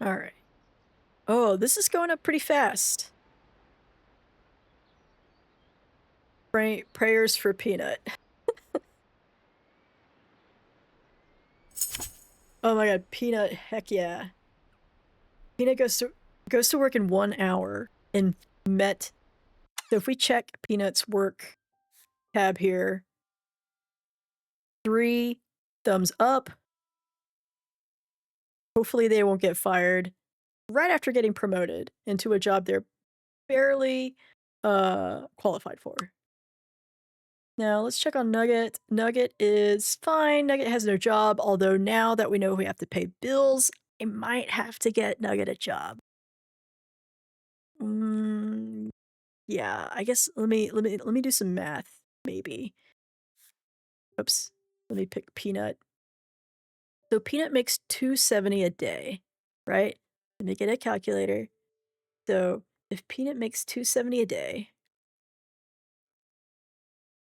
All right. Oh, this is going up pretty fast. Prayers for Peanut. Oh my god, Peanut, heck yeah. Peanut goes to work in 1 hour and met. So if we check Peanut's work tab here, 3 thumbs up. Hopefully they won't get fired right after getting promoted into a job they're barely qualified for. Now let's check on Nugget. Nugget is fine. Nugget has no job, although now that we know we have to pay bills, I might have to get Nugget a job. Mm, yeah, I guess let me do some math, maybe. Oops. Let me pick Peanut. So Peanut makes 270 a day, right? Let me get a calculator. So if Peanut makes 270 a day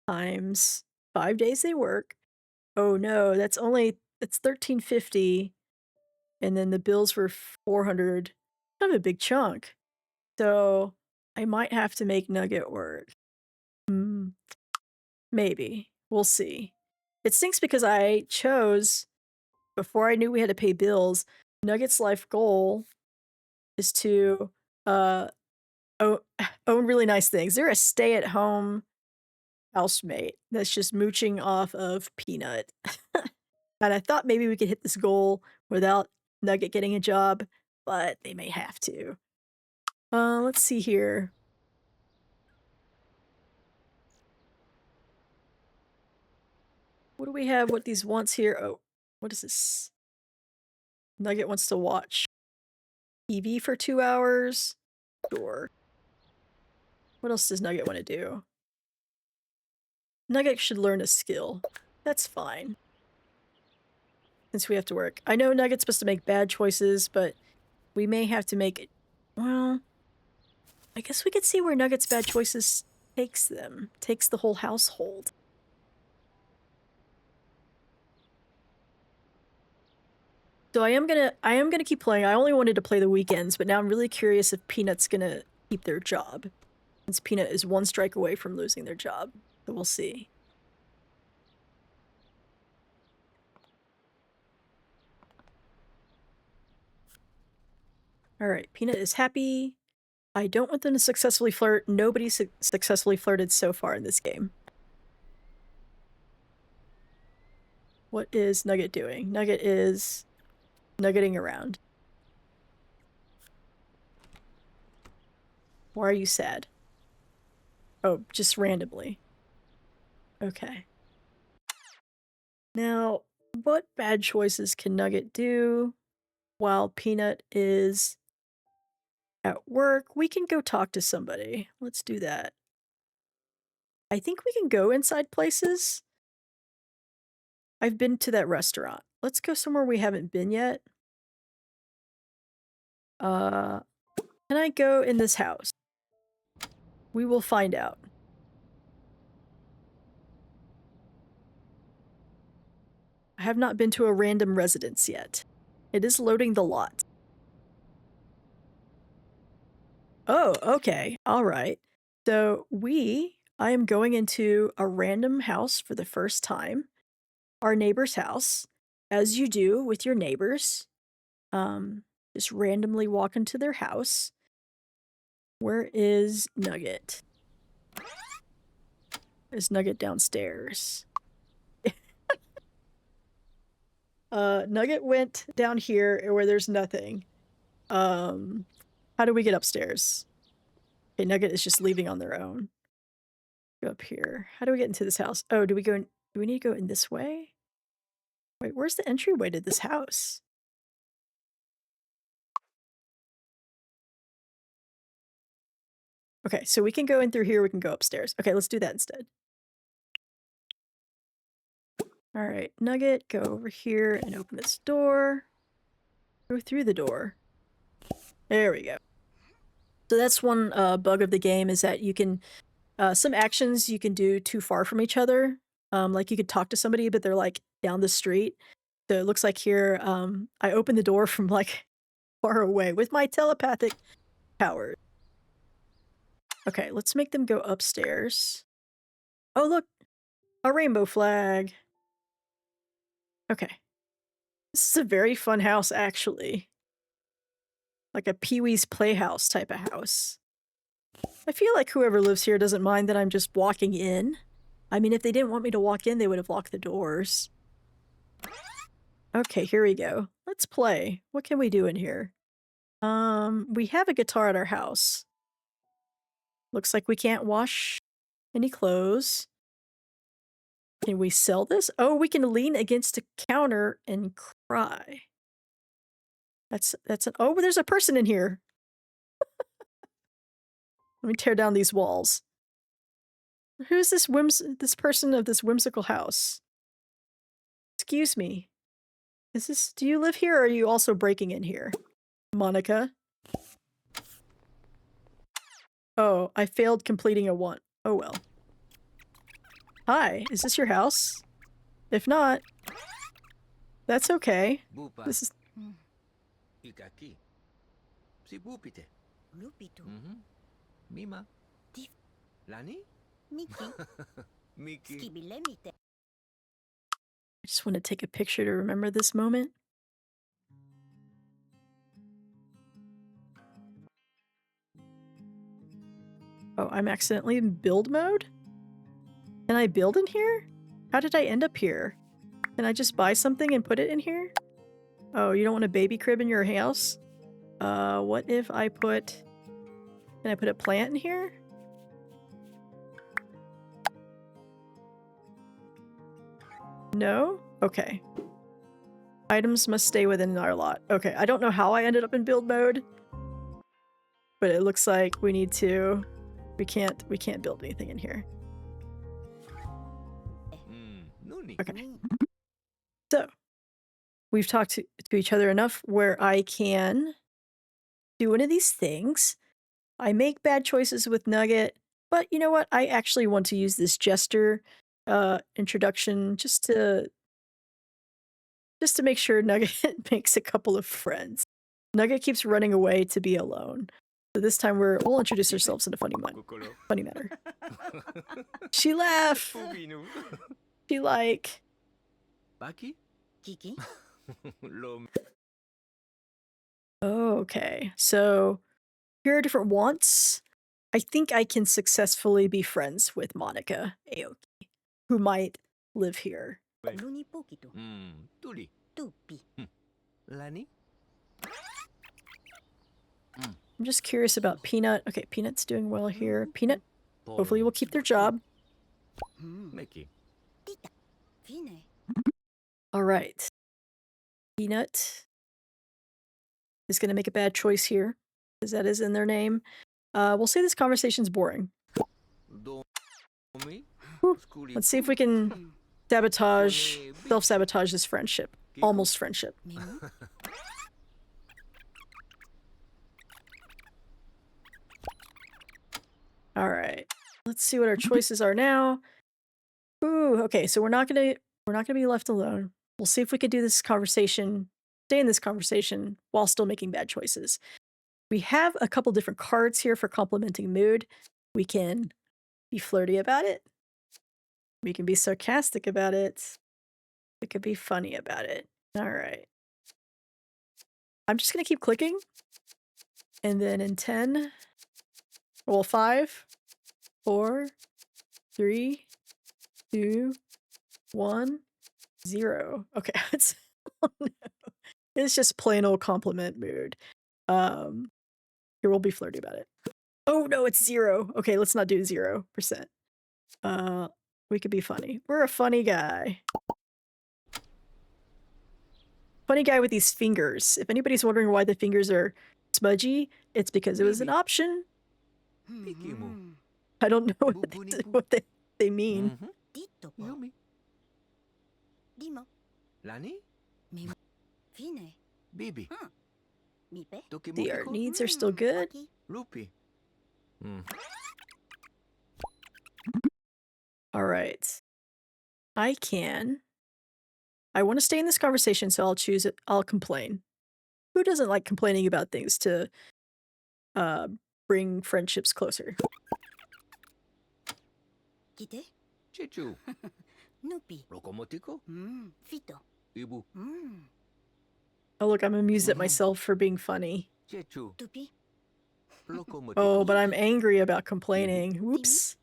times 5 days they work, oh no, that's 1350, and then the bills were 400. Kind of a big chunk. So I might have to make Nugget work. Hmm, maybe. We'll see. It stinks because I chose, before I knew we had to pay bills, Nugget's life goal is to uh own really nice things. They're a stay-at-home housemate that's just mooching off of Peanut. And I thought maybe we could hit this goal without Nugget getting a job, but they may have to. Let's see here. What do we have? What these wants here? Oh, what is this? Nugget wants to watch TV for 2 hours. Sure. What else does Nugget want to do? Nugget should learn a skill. That's fine. Since we have to work. I know Nugget's supposed to make bad choices, but we may have to make it. Well, I guess we could see where Nugget's bad choices takes them. Takes the whole household. So I am gonna keep playing. I only wanted to play the weekends, but now I'm really curious if Peanut's gonna keep their job. Since Peanut is 1 strike away from losing their job. So we'll see. Alright, Peanut is happy. I don't want them to successfully flirt. Nobody successfully flirted so far in this game. What is Nugget doing? Nugget is nuggeting around. Why are you sad? Oh, just randomly. Okay. Now, what bad choices can Nugget do while Peanut is at work? We can go talk to somebody. Let's do that. I think we can go inside places. I've been to that restaurant. Let's go somewhere we haven't been yet. Uh, can I go in this house? We will find out. I have not been to a random residence yet. It is loading the lot. Oh, okay. All right. So I am going into a random house for the first time. Our neighbor's house, as you do with your neighbors. Just randomly walk into their house. Where is Nugget? Is Nugget downstairs? Nugget went down here where there's nothing. How do we get upstairs? Okay, Nugget is just leaving on their own. Go up here. How do we get into this house? Oh, do we need to go in this way? Wait, where's the entryway to this house? Okay, so we can go in through here, we can go upstairs. Okay, let's do that instead. Alright, Nugget, go over here and open this door. Go through the door. There we go. So that's one bug of the game, is that you can some actions you can do too far from each other. Like you could talk to somebody, but they're like down the street. So it looks like here, I opened the door from like far away with my telepathic powers. Okay, let's make them go upstairs. Oh, look, a rainbow flag. Okay. This is a very fun house, actually. Like a Pee-wee's Playhouse type of house. I feel like whoever lives here doesn't mind that I'm just walking in. I mean, if they didn't want me to walk in, they would have locked the doors. Okay, here we go. Let's play. What can we do in here? We have a guitar at our house. Looks like we can't wash any clothes. Can we sell this? Oh, we can lean against a counter and cry. That's an— oh, there's a person in here. Let me tear down these walls. Who's this this person of this whimsical house? Excuse me. Do you live here or are you also breaking in here? Monica? Oh, I failed completing a one. Oh well. Hi, is this your house? If not, that's okay. Bupa. This is— Ikaki. Si Bupite. Lupito. Mima. Tif. Lani? Miki. Miki. Skibilemite. I just want to take a picture to remember this moment. Oh, I'm accidentally in build mode? Can I build in here? How did I end up here? Can I just buy something and put it in here? Oh, you don't want a baby crib in your house? What if I put— can I put a plant in here? No? Okay. Items must stay within our lot. Okay, I don't know how I ended up in build mode, but it looks like we need to— we can't build anything in here. Nuni. Okay. So, we've talked to each other enough where I can do one of these things. I make bad choices with Nugget, but you know what? I actually want to use this jester introduction just to make sure Nugget makes a couple of friends. Nugget keeps running away to be alone. So this time we'll introduce ourselves in a funny manner. She laughed. She like— Baki? Kiki. Lo. okay, so here are different wants. I think I can successfully be friends with Monica Aoki, who might live here. Luni pokito. Tuli. Tupi. Lani? I'm just curious about Peanut. Okay, Peanut's doing well here. Peanut, hopefully will keep their job. Meki. Tita. Fine. All right. Peanut is going to make a bad choice here, because that is in their name. We'll say this conversation's boring. Domi? Whew. Let's see if we can self-sabotage this friendship. Almost friendship. Memu. All right. Let's see what our choices are now. Ooh, okay, so we're not gonna be left alone. We'll see if we can do this conversation, stay in this conversation while still making bad choices. We have a couple different cards here for complimenting mood. We can be flirty about it. We can be sarcastic about it. We could be funny about it. All right. I'm just gonna keep clicking. And then in 10, well, 5, 4, 3, 2, 1, 0. Okay, oh no. It's just plain old compliment mood. Here, we'll be flirty about it. Oh no, it's 0. Okay, let's not do 0%. We could be funny. We're a funny guy. Funny guy with these fingers. If anybody's wondering why the fingers are smudgy, it's because it was an option. Piki mo. I don't know what Bubunipu. what they mean. Mhm. リットポ Yumi. リモ Lani? ミモフィネ Bibi. ミペ See, our Dokimokiko. needs are still good. キ Lupi. All right. I want to stay in this conversation, so I'll choose it. I'll complain. Who doesn't like complaining about things to uh, bring friendships closer? キテ Chichu. ヌピ Lokomotiko. フィト Ibu. Oh, look, I'm amused at myself for being funny. Chichu. トピ Lokomotiko. Oh, but I'm angry about complaining. Whoops.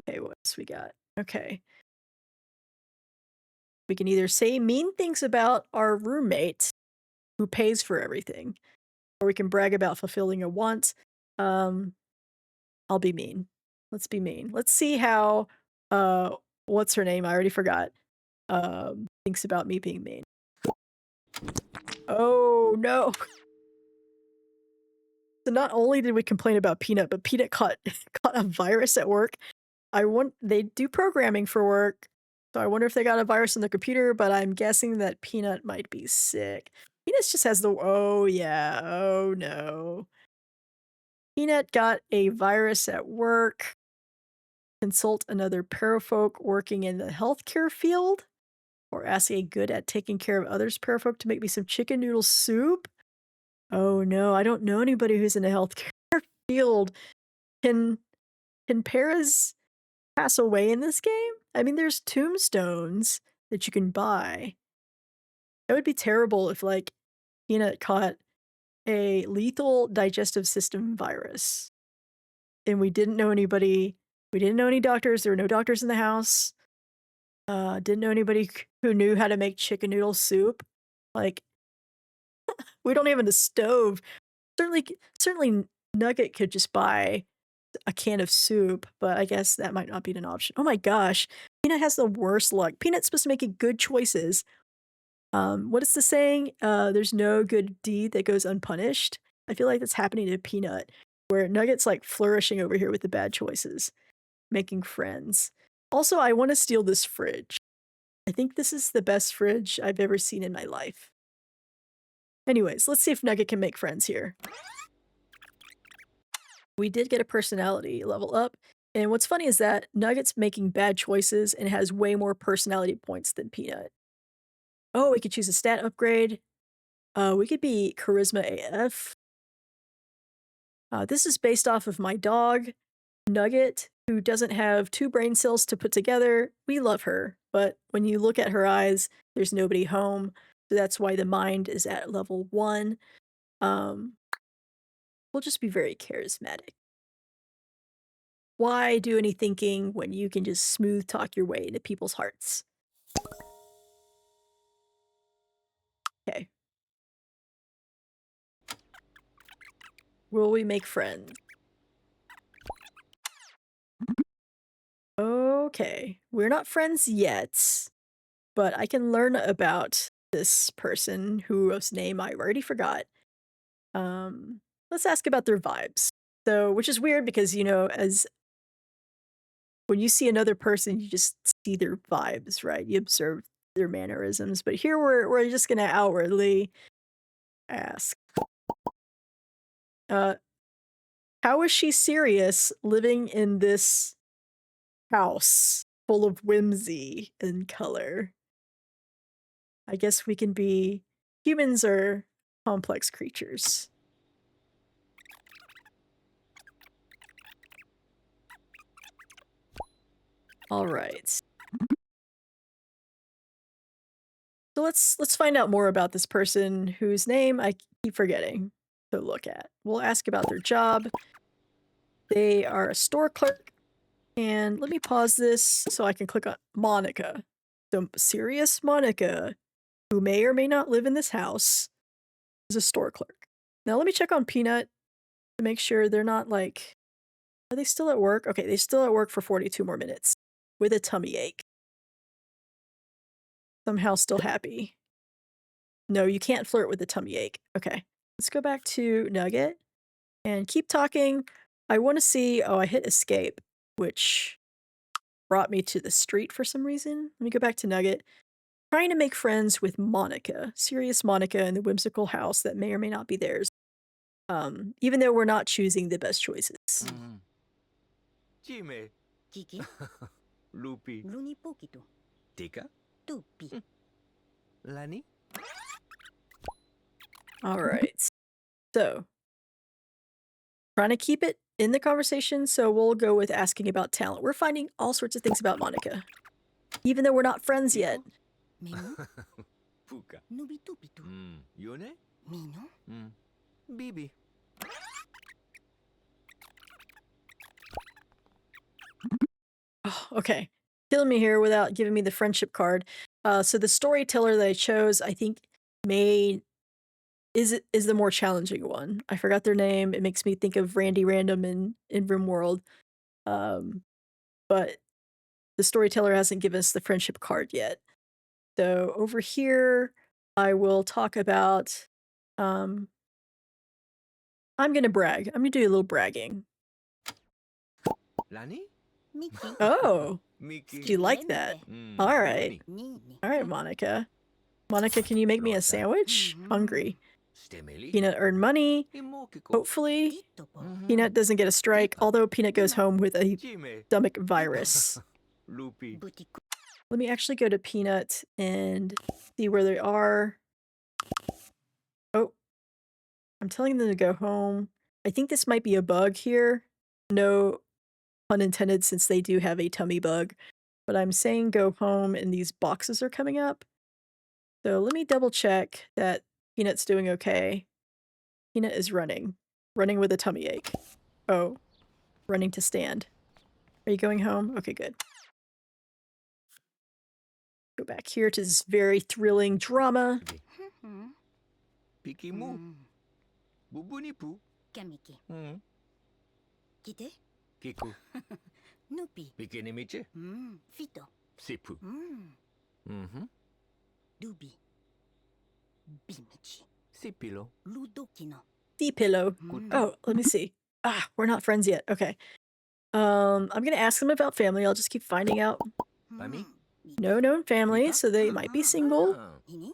Okay, what else we got? Okay. We can either say mean things about our roommate who pays for everything, or we can brag about fulfilling a want. I'll be mean. Let's be mean. Let's see how what's her name? I already forgot. Thinks about me being mean. Oh no. So not only did we complain about Peanut, but Peanut caught caught a virus at work. They do programming for work, so I wonder if they got a virus on the computer, but I'm guessing that Peanut might be sick. Peanut just has the oh yeah, oh no. Peanut got a virus at work. Consult another parafolk working in the healthcare field, or ask a good at taking care of others parafolk to make me some chicken noodle soup. Oh no, I don't know anybody who's in the healthcare field. Can paras pass away in this game? I mean, there's tombstones that you can buy. That would be terrible if, like, Peanut caught a lethal digestive system virus and we didn't know anybody. We didn't know any doctors. There were no doctors in the house. Didn't know anybody who knew how to make chicken noodle soup. Like, we don't even have a stove. Certainly, Nugget could just buy a can of soup, but I guess that might not be an option. Oh my gosh, Peanut has the worst luck. Peanut's supposed to make good choices. What is the saying? There's no good deed that goes unpunished. I feel like that's happening to Peanut, where Nugget's like flourishing over here with the bad choices, making friends. Also, I want to steal this fridge. I think this is the best fridge I've ever seen in my life. Anyways, let's see if Nugget can make friends here. We did get a personality level up, and what's funny is that Nugget's making bad choices and has way more personality points than Peanut. Oh, we could choose a stat upgrade. We could be Charisma AF. This is based off of my dog, Nugget, who doesn't have 2 brain cells to put together. We love her, but when you look at her eyes, there's nobody home, so that's why the mind is at level 1. Um, we'll just be very charismatic. Why do any thinking when you can just smooth talk your way into people's hearts? Okay. Will we make friends? Okay. We're not friends yet, but I can learn about this person whose name I already forgot. Let's ask about their vibes. So, which is weird because, as when you see another person, you just see their vibes, right? You observe their mannerisms. But here we're just gonna outwardly ask. Uh, how is she serious living in this house full of whimsy and color? I guess we can be humans are complex creatures. All right. So let's find out more about this person whose name I keep forgetting to look at. We'll ask about their job. They are a store clerk. And let me pause this so I can click on Monica. So serious Monica, who may or may not live in this house, is a store clerk. Now let me check on Peanut to make sure they're not like, are they still at work? Okay, they're still at work for 42 more minutes with a tummy ache. Somehow still happy. No, you can't flirt with a tummy ache. Okay. Let's go back to Nugget and keep talking. I want to see. Oh, I hit escape, which brought me to the street for some reason. Let me go back to Nugget. Trying to make friends with Monica, serious Monica in the whimsical house that may or may not be theirs. Even though we're not choosing the best choices. Jime. Kiki. Lupi. Luni pokito. Tika. Tupi. Lani. All right. So, trying to keep it in the conversation, so we'll go with asking about talent. We're finding all sorts of things about Monica, even though we're not friends yet. Menu. Puka. Nubi tupitu. Yone. Mino. Bibi. Oh, okay. Killing me here without giving me the friendship card. So the storyteller that I chose, I think, is the more challenging one. I forgot their name. It makes me think of Randy Random in RimWorld. But the storyteller hasn't given us the friendship card yet. So over here, I will talk about. I'm gonna brag. I'm gonna do a little bragging. Lani. Miki. Oh, Miki. do you like that? All right. Nini. All right, Monica. Monica, can you make me a Rosa. sandwich? Hungry. Stemeli. Peanut earned money. Imokiko. Hopefully, Titopo. Peanut doesn't get a strike, although Peanut goes home with a Jime. stomach virus. Lupi. Butiku. Let me actually go to Peanut and see where they are. Oh, I'm telling them to go home. I think this might be a bug here. No pun intended, since they do have a tummy bug. But I'm saying go home and these boxes are coming up. So let me double check that Peanut's doing okay. Peanut is running. Running with a tummy ache. Oh, running to stand. Are you going home? Okay, good. Go back here to this very thrilling drama. Piki mu. Bubuni pu. Kamiki. Kite. Kiku. Nupi. Bikini miche. Fito. Sipu. Dubi. Bimichi. Sipilo. Ludokino. D-pillow. Oh, let me see. Ah, we're not friends yet. Okay. I'm gonna ask them about family. I'll just keep finding out. Mami. No known family, so they might be single. Nini.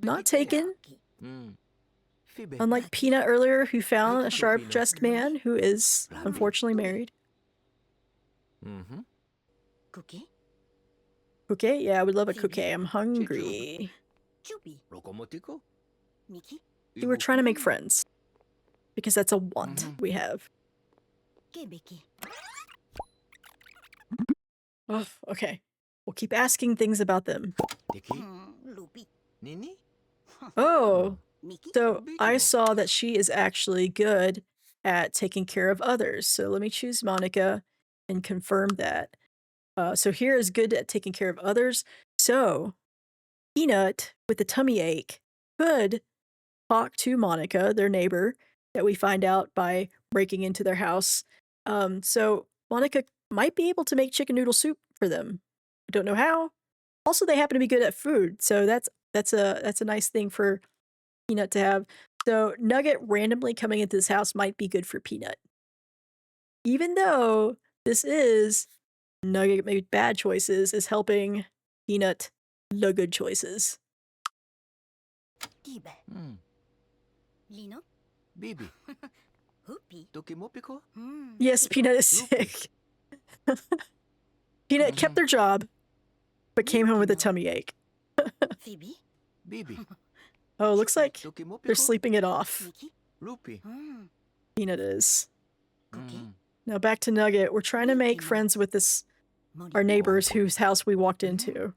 Not taken. Fibe. Unlike Peanut earlier, who found a Thank you, sharp-dressed man who is unfortunately married. Cookie. Okay, yeah, I would love a cookie. I'm hungry. Chubi. Rokomotiko. Miki. See, we're trying to make friends. Because that's a want we have. Kebeki. Oh, okay. We'll keep asking things about them. Tiki. Lupi. Nini. Oh, Miki. so I Big saw that she is actually good at taking care of others. So let me choose Monica and confirm that. So here is good at taking care of others. So Peanut, with the tummy ache, could talk to Monica, their neighbor, that we find out by breaking into their house. So Monica might be able to make chicken noodle soup for them. I don't know how. Also, they happen to be good at food, so that's a nice thing for Peanut to have. So Nugget randomly coming into this house might be good for Peanut. Even though this is Nugget made bad choices, is helping Peanut the good choices. Tibe. Lino. Bibi. Hupi. Dokimopiko. Yes, Peanut is sick. Peanut kept their job, but came home with a tummy ache. Phoebe. Bibi. Oh, looks like Dokimopiko. they're sleeping it off. Miki. Lupi. Peanut is. Cookie. Now back to Nugget. We're trying to make friends with our neighbors whose house we walked into.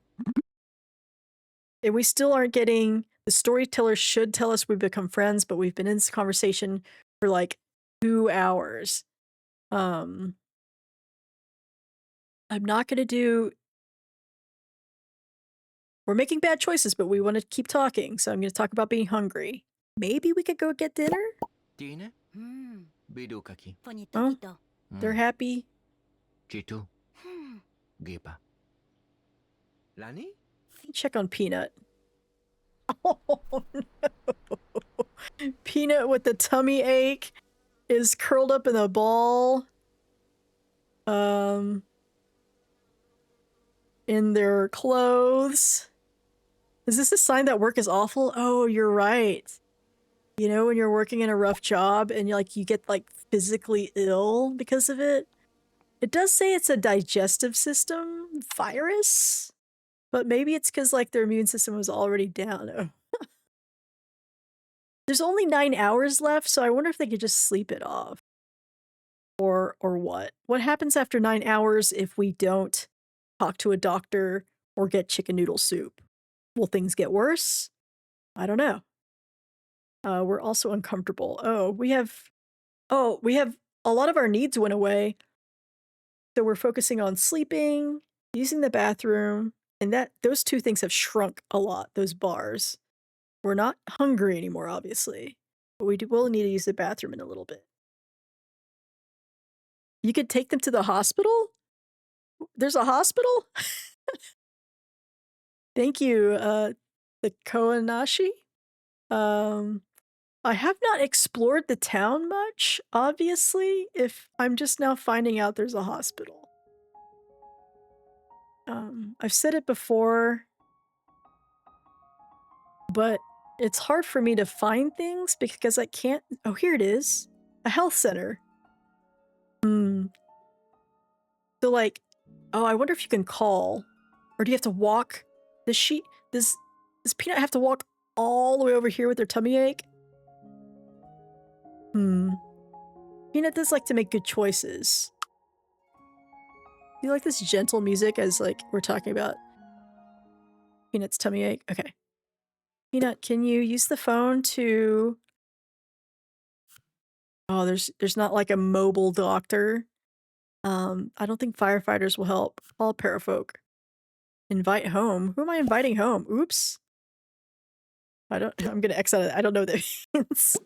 And we still aren't getting, the storyteller should tell us we've become friends, but we've been in this conversation for like 2 hours. I'm not gonna do, we're making bad choices, but we want to keep talking, so I'm gonna talk about being hungry. Maybe we could go get dinner? Tine. Bidukaki. Ponito Oh. Kito. They're happy. Chitu. Gepa. Lani. Check on Peanut. Oh, no. Peanut with the tummy ache is curled up in a ball. In their clothes. Is this a sign that work is awful? Oh, you're right. You know, when you're working in a rough job and you get like physically ill because of it. It does say it's a digestive system virus, but maybe it's because like their immune system was already down. Oh. There's only 9 hours left, so I wonder if they could just sleep it off. Or what? What happens after 9 hours if we don't talk to a doctor or get chicken noodle soup? Will things get worse? I don't know. We're also uncomfortable. We have a lot of our needs went away. So we're focusing on sleeping, using the bathroom, and those two things have shrunk a lot, those bars. We're not hungry anymore, obviously, but will need to use the bathroom in a little bit. You could take them to the hospital? There's a hospital? Thank you, the Koanashi. I have not explored the town much, obviously, if I'm just now finding out there's a hospital. I've said it before, but it's hard for me to find things because I can't. Oh, here it is. A health center. So like, oh, I wonder if you can call, or do you have to walk? Does Peanut have to walk all the way over here with her tummy ache? Peanut does like to make good choices. Do you like this gentle music as like we're talking about Peanut's tummy ache? Okay. Peanut, can you use the phone to... Oh, there's not like a mobile doctor. I don't think firefighters will help. All parafolk. Invite home. Who am I inviting home? Oops. I'm gonna X out of that. I don't know what that means.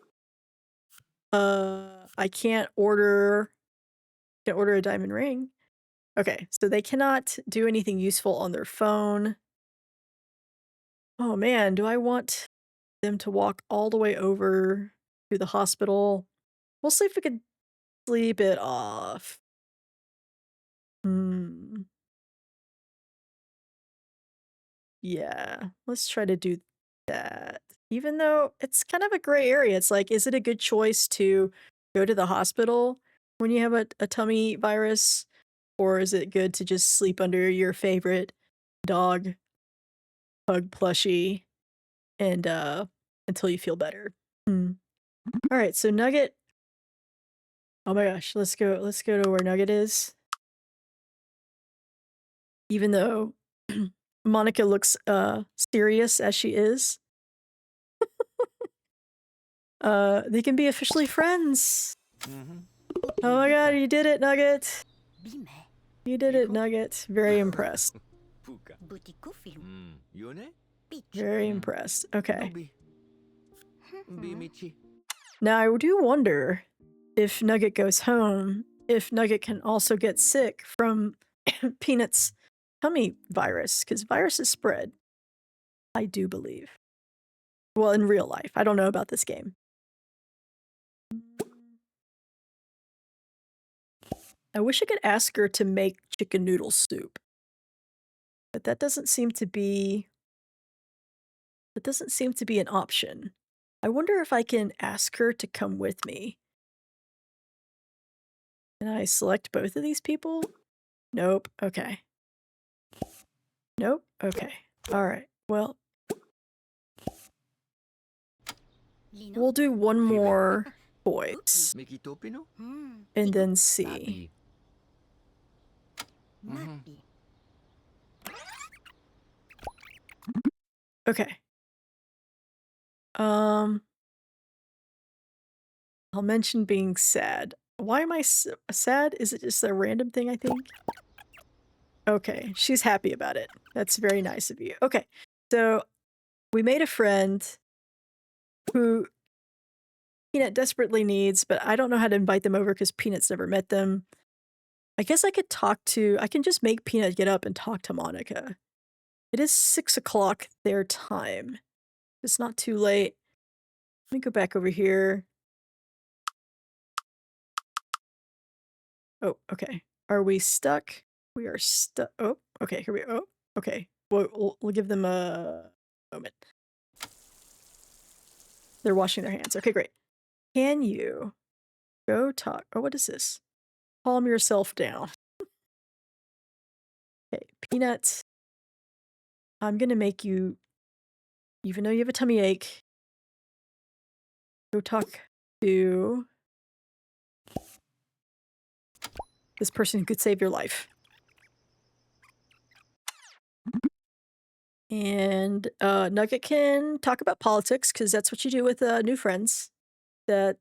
I can't order a diamond ring. Okay, so they cannot do anything useful on their phone. Oh man, do I want them to walk all the way over to the hospital? We'll see if we can sleep it off. Yeah, let's try to do that. Even though it's kind of a gray area. It's like, is it a good choice to go to the hospital when you have a tummy virus? Or is it good to just sleep under your favorite dog hug plushie and until you feel better? All right, so Nugget. Oh my gosh, let's go to where Nugget is. Even though Monica looks serious as she is. They can be officially friends. Oh my god, you did it, Nugget. You did it, Nugget. Very impressed. Very impressed. Okay. Now I do wonder if Nugget goes home, if Nugget can also get sick from Peanut's tummy virus, because viruses spread. I do believe. Well, in real life. I don't know about this game. I wish I could ask her to make chicken noodle soup. But that doesn't seem to be an option. I wonder if I can ask her to come with me. Can I select both of these people? Nope. Okay. Nope. Okay. All right. Well, we'll do one more voice and then see. Okay. I'll mention being sad. Why am I sad? Is it just a random thing, I think? Okay, she's happy about it. That's very nice of you. Okay, so we made a friend who Peanut desperately needs, but I don't know how to invite them over because Peanut's never met them. I guess I can just make Peanut get up and talk to Monica. It is 6 o'clock their time. It's not too late. me go back over here. Oh, okay. Are we stuck? We are stuck. Oh, okay. Here we go. Oh, okay. We'll give them a moment. They're washing their hands. Okay, great. Can you go talk? Oh, what is this? Calm yourself down. Okay, Peanut. I'm gonna make you, even though you have a tummy ache, go talk to this person who could save your life. And Nugget can talk about politics because that's what you do with new friends that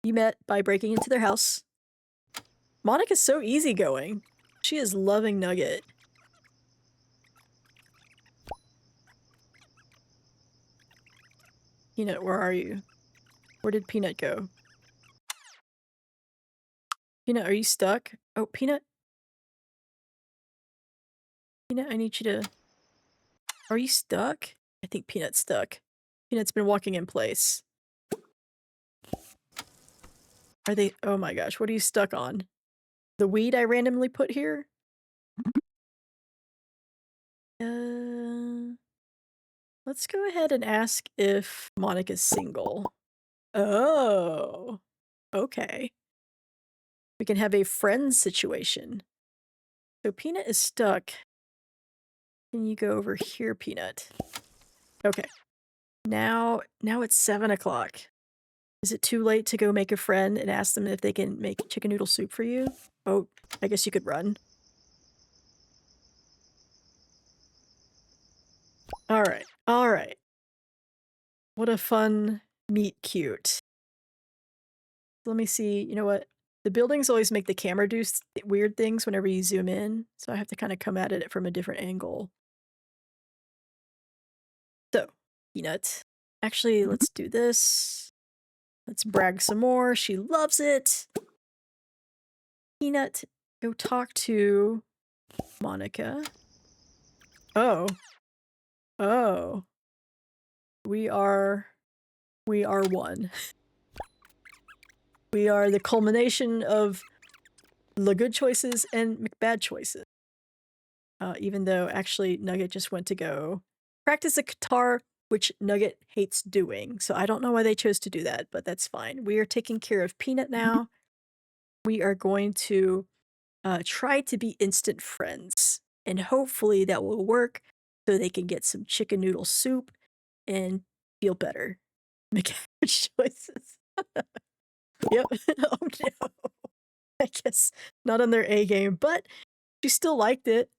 you met by breaking into their house. Monica's so easygoing. She is loving Nugget. Peanut, where are you? Where did Peanut go? Peanut, are you stuck? Oh, Peanut? Peanut, I need you to... Are you stuck? I think Peanut's stuck. Peanut's been walking in place. Are they... Oh my gosh, what are you stuck on? The weed I randomly put here? Let's go ahead and ask if Monica's single. Oh, okay. We can have a friend situation. So Peanut is stuck. Can you go over here, Peanut? Okay. Now it's 7 o'clock. Is it too late to go make a friend and ask them if they can make chicken noodle soup for you? Oh, I guess you could run. Alright, alright. What a fun meet cute. Let me see, you know what? The buildings always make the camera do weird things whenever you zoom in, so I have to kind of come at it from a different angle. So, Peanut. Actually, let's do this. Let's brag some more. She loves it. Peanut, go talk to Monica. Oh. Oh. We are one. We are the culmination of the good choices and bad choices. Even though actually Nugget just went to go practice the guitar, which Nugget hates doing. So I don't know why they chose to do that, but that's fine. We are taking care of Peanut now. We are going to try to be instant friends, and hopefully that will work so they can get some chicken noodle soup and feel better. Make average choices. Yep. Oh no. I guess not on their A game, but she still liked it.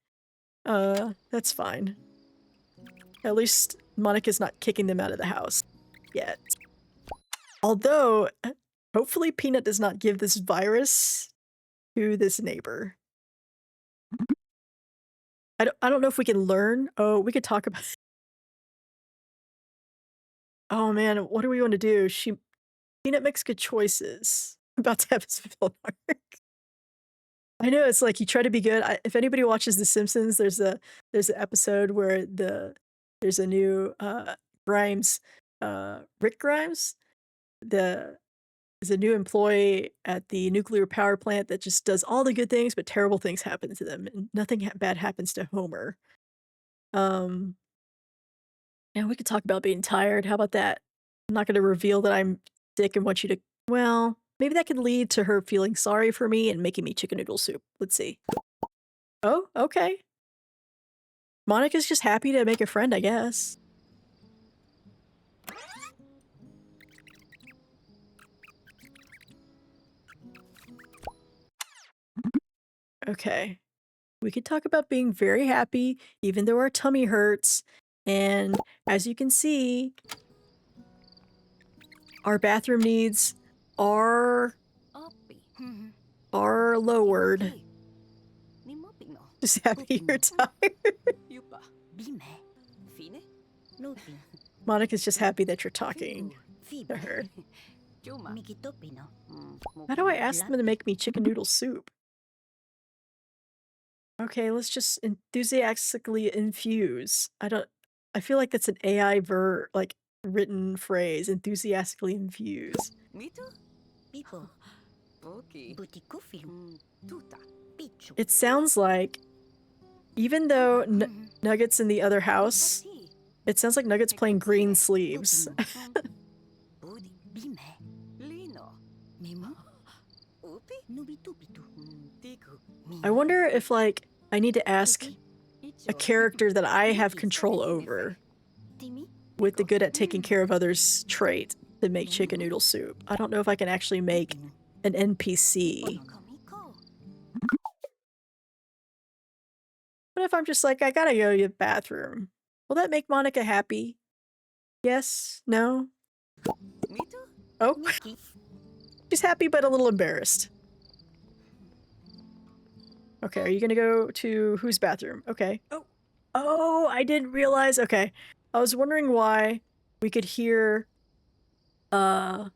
That's fine. At least Monica's not kicking them out of the house yet. Although, hopefully Peanut does not give this virus to this neighbor. I don't know if we can learn. Oh, we could talk about... Oh man, what do we want to do? Peanut makes good choices. I'm about to have his fill mark. I know, it's like you try to be good. If anybody watches The Simpsons, there's an episode where there's a new Grimes, Rick Grimes, is a new employee at the nuclear power plant that just does all the good things, but terrible things happen to them, and nothing bad happens to Homer. Um, and we could talk about being tired. How about that? I'm not going to reveal that I'm sick and want you to. Well, maybe that could lead to her feeling sorry for me and making me chicken noodle soup. Let's see. Oh, okay. Monica's just happy to make a friend, I guess. Okay. We could talk about being very happy, even though our tummy hurts. And as you can see, our bathroom needs are Opi. are lowered. Ni mopi no. Just happy you're tired. Yupa. Bime. Fine. Nuti. Monica's just happy that you're talking Fibu. to her. Juma. Mikitopi no. How do I ask them to make me chicken noodle soup? Okay, let's just enthusiastically infuse. I feel like that's an AI like written phrase, enthusiastically infuse. Mito? Pipo. Poki. Butikufilu. Tuta. Pichu. It sounds like, even though Nugget's in the other house, it sounds like Nugget's playing Green Sleeves. Budi. Bime. Lino. Mimo. Upi. Nubitupitu. Tiku. I wonder if, like, I need to ask a character that I have control over with the good at taking care of others trait to make chicken noodle soup. I don't know if I can actually make an NPC. What if I'm just like, I gotta go to the bathroom? Will that make Monica happy? Yes? No? Oh. She's happy but a little embarrassed. Okay, are you gonna go to whose bathroom? Okay. Oh, I didn't realize. Okay. I was wondering why we could hear Nugget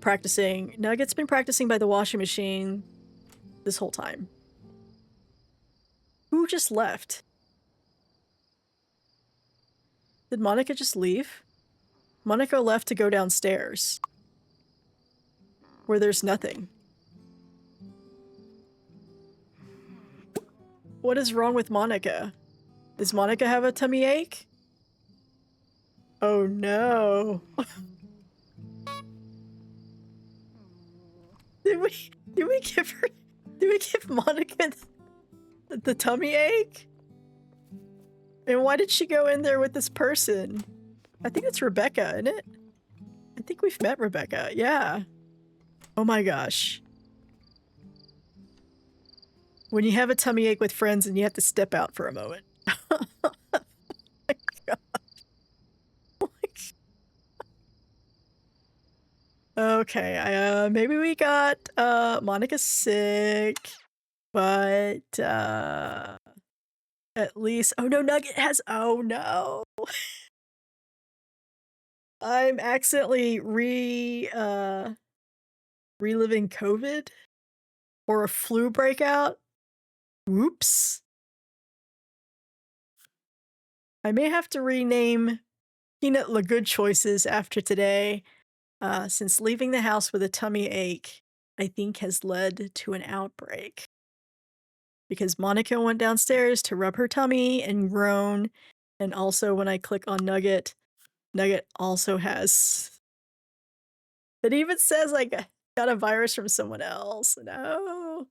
practicing. Nugget's been practicing by the washing machine this whole time. Who just left? Did Monica just leave? Monica left to go downstairs, where there's nothing. What is wrong with Monica? Does Monica have a tummy ache? Oh no. Did we give Monica the tummy ache? And why did she go in there with this person? I think it's Rebecca, isn't it? I think we've met Rebecca, yeah. Oh my gosh. When you have a tummy ache with friends and you have to step out for a moment. Oh my gosh. Okay, maybe we got Monica sick, but at least, oh no, Nugget has, oh no. I'm accidentally reliving COVID or a flu breakout. Whoops. I may have to rename Peanut La Good Choices after today, since leaving the house with a tummy ache, I think has led to an outbreak. Because Monica went downstairs to rub her tummy and groan, and also when I click on Nugget, Nugget also has... It even says I got a virus from someone else. No.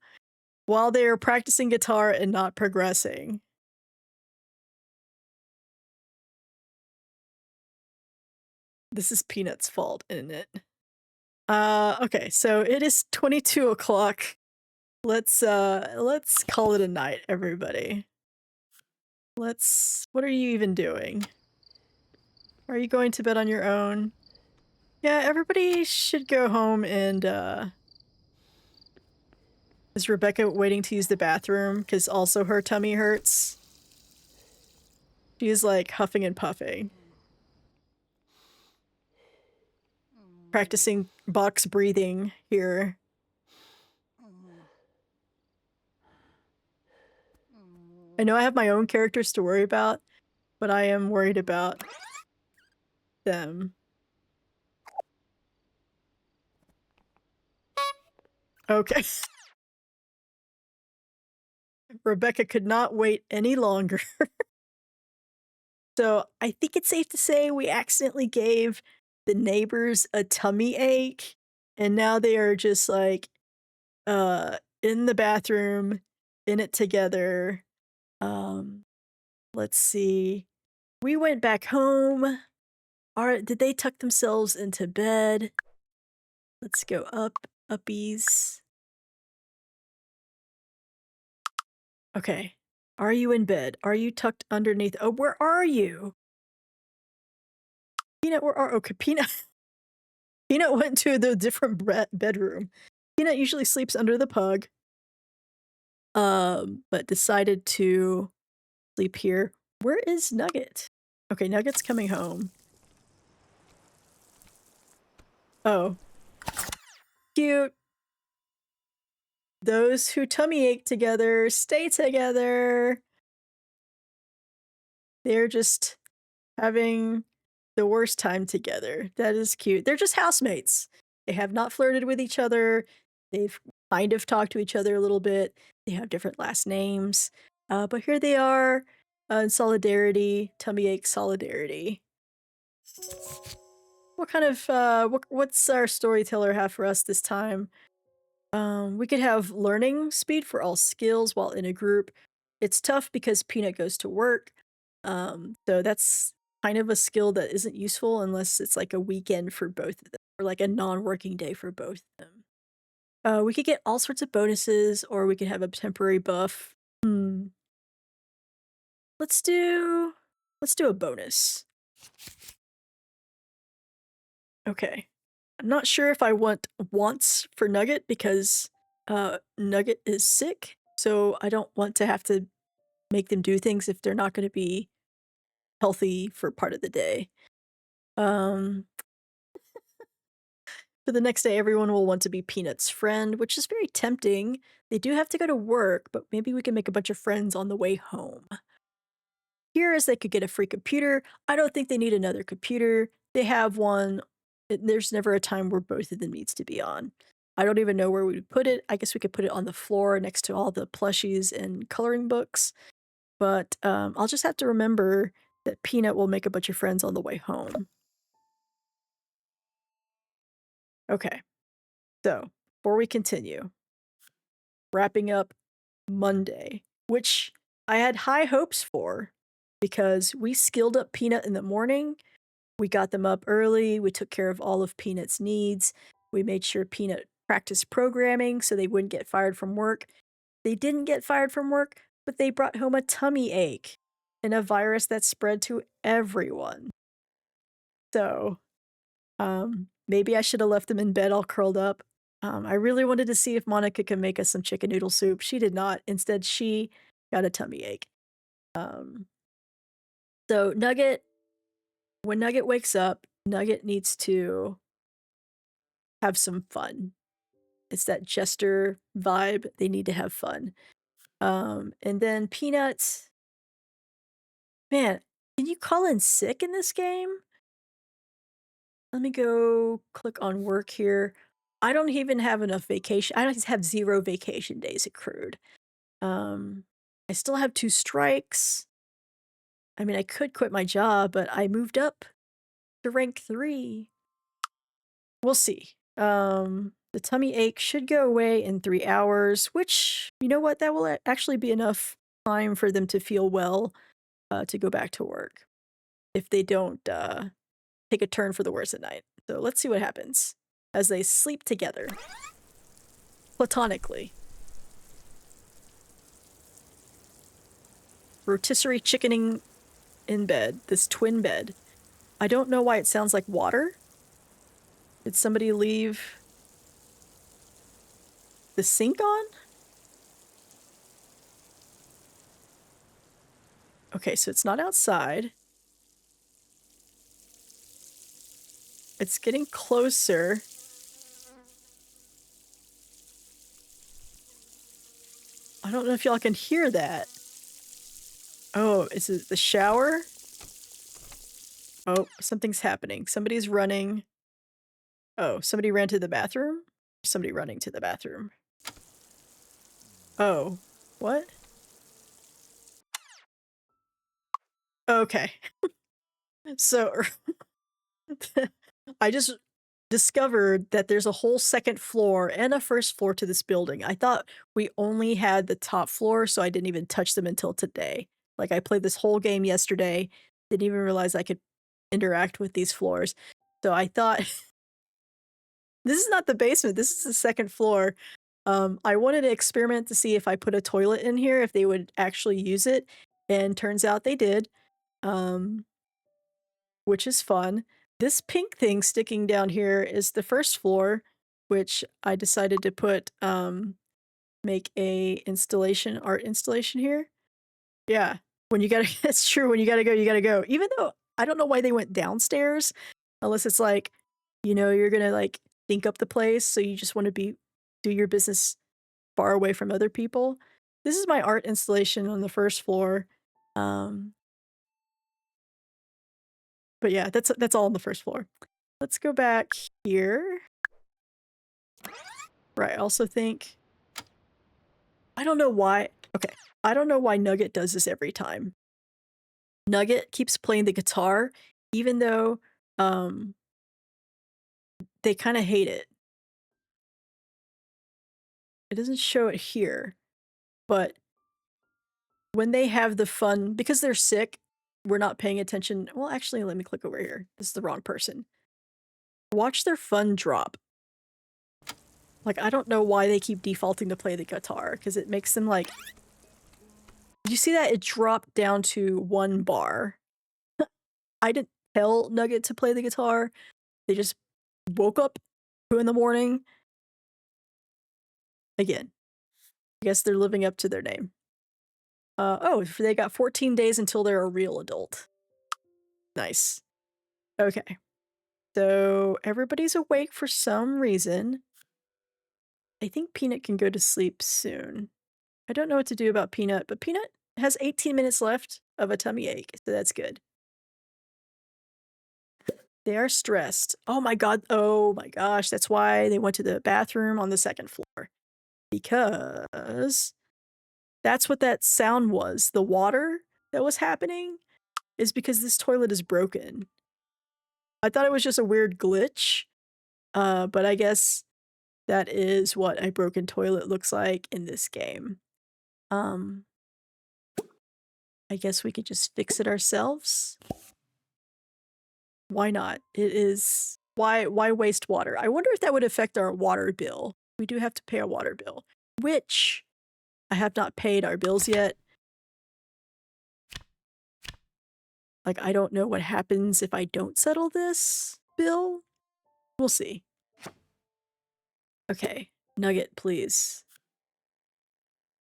While they are practicing guitar and not progressing. This is Peanut's fault, isn't it? Okay, so it is 22 o'clock. Let's call it a night, everybody. What are you even doing? Are you going to bed on your own? Yeah, everybody should go home and, is Rebecca waiting to use the bathroom? Because also her tummy hurts. She's like huffing and puffing. Practicing box breathing here. I know I have my own characters to worry about, but I am worried about them. Okay. Rebecca could not wait any longer. So I think it's safe to say we accidentally gave the neighbors a tummy ache, and now they are just like, in the bathroom, in it together. Let's see. We went back home. Did they tuck themselves into bed? Let's go uppies. Okay. Are you in bed? Are you tucked underneath? Oh, where are you? Peanut, where are... Okay, Peanut. Peanut went to the different bedroom. Peanut usually sleeps under the pug. But decided to sleep here. Where is Nugget? Okay, Nugget's coming home. Oh. Cute. Those who tummy ache together stay together. They're just having the worst time together. That is cute. They're just housemates. They have not flirted with each other. They've kind of talked to each other a little bit. They have different last names. But here they are in solidarity, tummy ache solidarity. What kind of what's our storyteller have for us this time? We could have learning speed for all skills while in a group. It's tough because Peanut goes to work. So that's kind of a skill that isn't useful unless it's like a weekend for both of them or like a non-working day for both of them. We could get all sorts of bonuses or we could have a temporary buff. Hmm. Let's do let's do a bonus. Okay. I'm not sure if I want wants for Nugget because Nugget is sick, so I don't want to have to make them do things if they're not going to be healthy for part of the day. Um for the next day everyone will want to be Peanut's friend, which is very tempting. They do have to go to work, but maybe we can make a bunch of friends on the way home. Here is they could get a free computer. I don't think they need another computer. They have one. There's never a time where both of them needs to be on. I don't even know where we would put it. I guess we could put it on the floor next to all the plushies and coloring books. But I'll just have to remember that Peanut will make a bunch of friends on the way home. Okay, so before we continue, wrapping up Monday, which I had high hopes for because we skilled up Peanut in the morning. We got them up early, we took care of all of Peanut's needs, we made sure Peanut practiced programming so they wouldn't get fired from work. They didn't get fired from work, but they brought home a tummy ache and a virus that spread to everyone. So, maybe I should have left them in bed all curled up. I really wanted to see if Monica could make us some chicken noodle soup. She did not. Instead, she got a tummy ache. Um, so Nugget when Nugget wakes up, Nugget needs to have some fun. It's that jester vibe. They need to have fun. And then Peanuts, man, can you call in sick in this game? Let me go click on work here. I don't even have enough vacation. I don't have 0 vacation days accrued. Um, I still have 2 strikes. I mean, I could quit my job, but I moved up to rank 3. We'll see. The tummy ache should go away in 3 hours, which, you know what? That will actually be enough time for them to feel well, to go back to work if they don't, take a turn for the worse at night. So let's see what happens as they sleep together platonically. Rotisserie chickening in bed, this twin bed. I don't know why it sounds like water. Did somebody leave the sink on? Okay, so it's not outside. It's getting closer. I don't know if y'all can hear that. Oh, is it the shower? Oh, something's happening. Somebody's running. Oh, somebody ran to the bathroom? Somebody running to the bathroom. Oh, what? Okay. So I just discovered that there's a whole second floor and a first floor to this building. I thought we only had the top floor, so I didn't even touch them until today. Like, I played this whole game yesterday, didn't even realize I could interact with these floors. So I thought, this is not the basement, this is the second floor. I wanted to experiment to see if I put a toilet in here, if they would actually use it, and turns out they did. Um, which is fun. This pink thing sticking down here is the first floor, which I decided to put, make a installation, art installation here. Yeah, when you gotta it's true, when you gotta go, you gotta go. Even though I don't know why they went downstairs, unless it's like, you're gonna, like, think up the place, so you just wanna do your business far away from other people. This is my art installation on the first floor. Um But yeah, that's all on the first floor. Let's go back here. Right, I also think I don't know why okay, I don't know why Nugget does this every time. Nugget keeps playing the guitar even though, um, they kinda hate it. It doesn't show it here, but when they have the fun because they're sick, we're not paying attention well, actually, let me click over here. This is the wrong person. Watch their fun drop. Like, I don't know why they keep defaulting to play the guitar because it makes them, like you see that? It dropped down to 1 bar. I didn't tell Nugget to play the guitar. They just woke up 2 in the morning. Again, I guess they're living up to their name. Oh, they got 14 days until they're a real adult. Nice. Okay. So everybody's awake for some reason. I think Peanut can go to sleep soon. I don't know what to do about Peanut, but Peanut has 18 minutes left of a tummy ache, so that's good. They are stressed. Oh my gosh, that's why they went to the bathroom on the 2nd floor. Because that's what that sound was. The water that was happening is because this toilet is broken. I thought it was just a weird glitch, but I guess that is what a broken toilet looks like in this game. Um, I guess we could just fix it ourselves. Why not? It is why waste water? I wonder if that would affect our water bill. We do have to pay a water bill, which I have not paid our bills yet. Like, I don't know what happens if I don't settle this bill. We'll see. Okay, Nugget, please.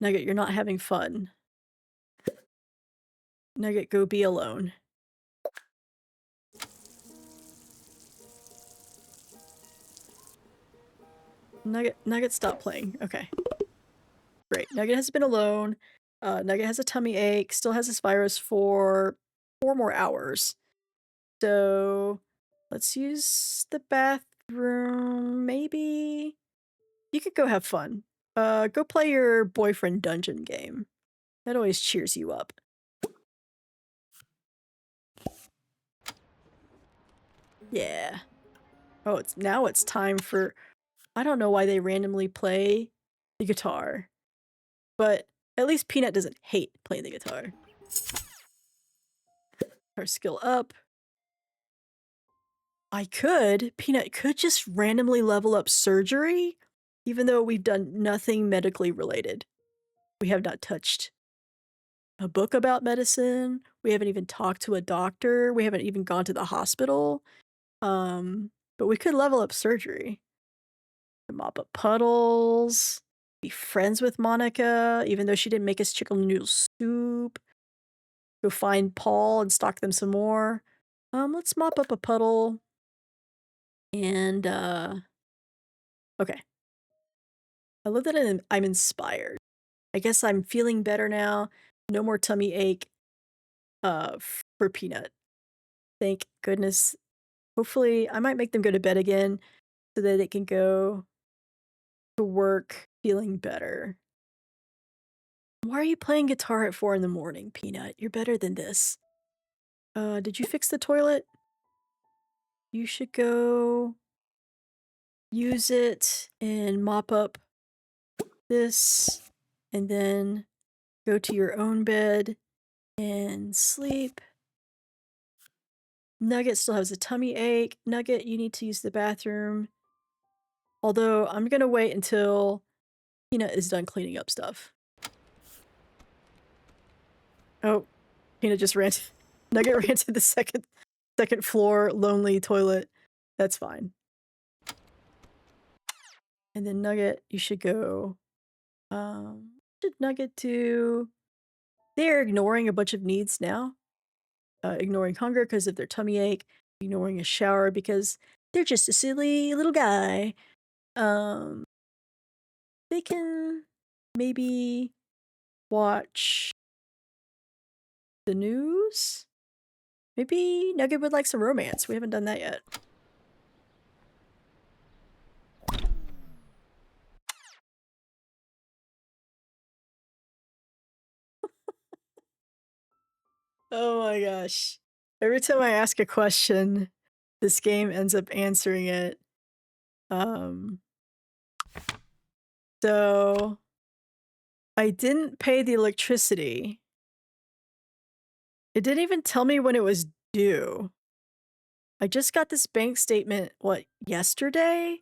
Nugget, you're not having fun. Nugget, go be alone. Nugget, stop playing. Okay. Great. Nugget has been alone. Nugget has a tummy ache, still has this virus for 4 more hours. So let's use the bathroom. Maybe you could go have fun. Go play your boyfriend dungeon game. That always cheers you up. Yeah. Oh, it's time for I don't know why they randomly play the guitar, but at least Peanut doesn't hate playing the guitar. Our skill up. Peanut could just randomly level up surgery, even though we've done nothing medically related. We have not touched a book about medicine. We haven't even talked to a doctor. We haven't even gone to the hospital. But we could level up surgery. Mop up puddles. Be friends with Monica, even though she didn't make us chicken noodle soup. Go find Paul and stalk them some more. Let's mop up a puddle. And, okay. I love that I'm inspired. I guess I'm feeling better now. No more tummy ache, for Peanut. Thank goodness. Hopefully, I might make them go to bed again so that they can go to work feeling better. Why are you playing guitar at 4 in the morning, Peanut? You're better than this. Did you fix the toilet? You should go use it and mop up this, and then go to your own bed and sleep. Nugget still has a tummy ache. Nugget, you need to use the bathroom. Although, I'm gonna wait until Peanut is done cleaning up stuff. Oh, Peanut just ran Nugget ran to the second floor lonely toilet. That's fine. And then Nugget, you should go, what should Nugget do? They're ignoring a bunch of needs now. Ignoring hunger because of their tummy ache, ignoring a shower because they're just a silly little guy. Um, they can maybe watch the news? Maybe Nugget would like some romance. We haven't done that yet. Oh my gosh. Every time I ask a question, this game ends up answering it. Um, so I didn't pay the electricity. It didn't even tell me when it was due. I just got this bank statement, what, yesterday?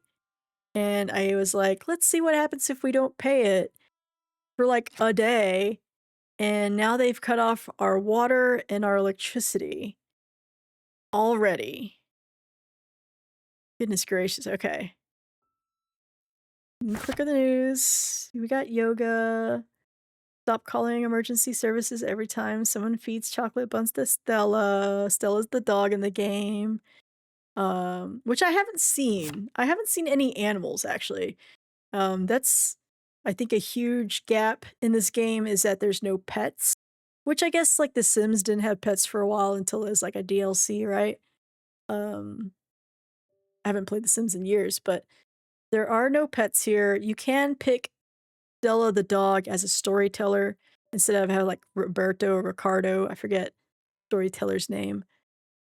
And I was like, let's see what happens if we don't pay it for like a day. And now they've cut off our water and our electricity already. Goodness gracious. Okay. Click on the news. We got yoga. Stop calling emergency services every time someone feeds chocolate buns to Stella. Stella's the dog in the game. Which I haven't seen. I haven't seen any animals actually. That's I think a huge gap in this game is that there's no pets, which I guess like The Sims didn't have pets for a while until it was like a DLC, right? Um, I haven't played The Sims in years, but there are no pets here. You can pick Stella the dog as a storyteller instead of having like Roberto or Ricardo. I forget storyteller's name.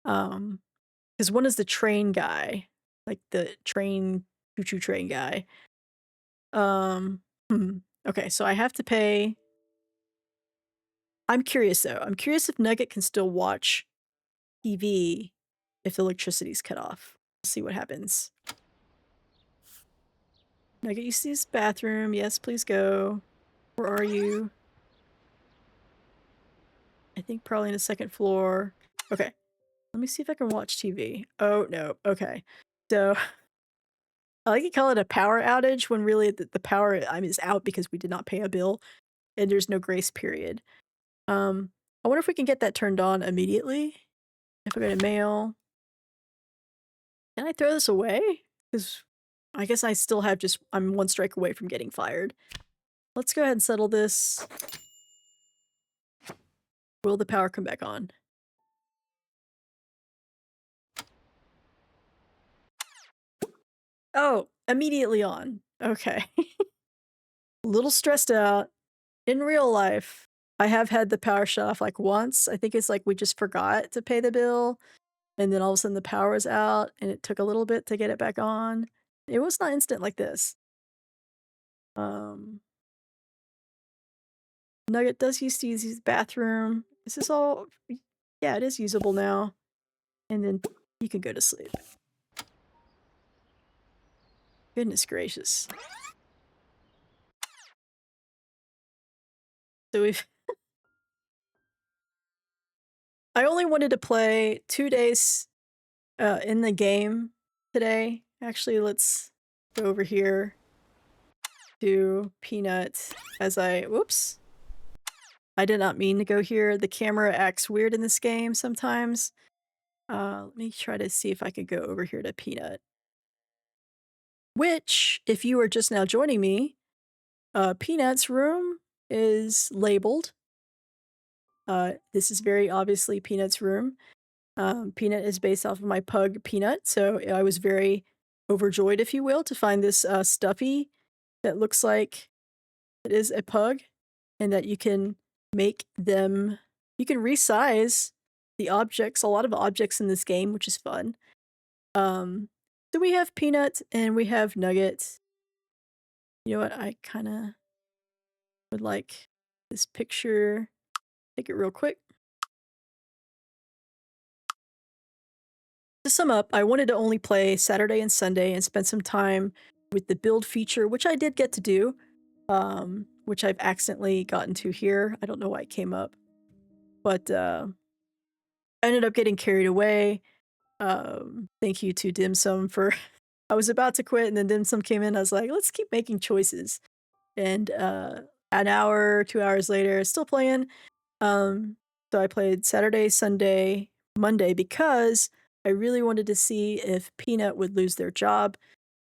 Because one is the train guy, like the train choo-choo train guy. Um, hmm. Okay, so I have to pay. I'm curious though. I'm curious if Nugget can still watch TV if the electricity's cut off. We'll see what happens. Nugget, you see this bathroom? Yes, please go. Where are you? I think probably in the second floor. Okay. Let me see if I can watch TV. Oh, no. Okay. So I like to call it a power outage when really the power is out because we did not pay a bill and there's no grace period. I wonder if we can get that turned on immediately. If I go to mail. Can I throw this away? Because I guess I still have I'm one strike away from getting fired. Let's go ahead and settle this. Will the power come back on? Oh, immediately on. Okay. A little stressed out. In real life, I have had the power shut off like once. I think it's like we just forgot to pay the bill, and then all of a sudden the power is out, and it took a little bit to get it back on. It was not instant like this. Um, Nugget does used to use his bathroom. Is this all? Yeah, it is usable now. And then you can go to sleep. Goodness gracious. So we've I only wanted to play 2 days in the game today. Actually, let's go over here to Peanut as whoops. I did not mean to go here. The camera acts weird in this game sometimes. Let me try to see if I could go over here to Peanut. Which, if you are just now joining me, Peanut's room is labeled. This is very obviously Peanut's room. Peanut is based off of my pug Peanut, so I was very overjoyed, if you will, to find this stuffy that looks like it is a pug, and that you can make them. You can resize the objects, a lot of objects in this game, which is fun. So we have Peanut and we have Nugget. You know what? I kind of would like this picture. Take it real quick. To sum up, I wanted to only play Saturday and Sunday and spend some time with the build feature, which I did get to do, which I've accidentally gotten to here. I don't know why it came up, but I ended up getting carried away. Thank you to Dim Sum for I was about to quit and then Dim Sum came in. I was like, let's keep making choices. And an hour, 2 hours later, still playing. So I played Saturday, Sunday, Monday because I really wanted to see if Peanut would lose their job.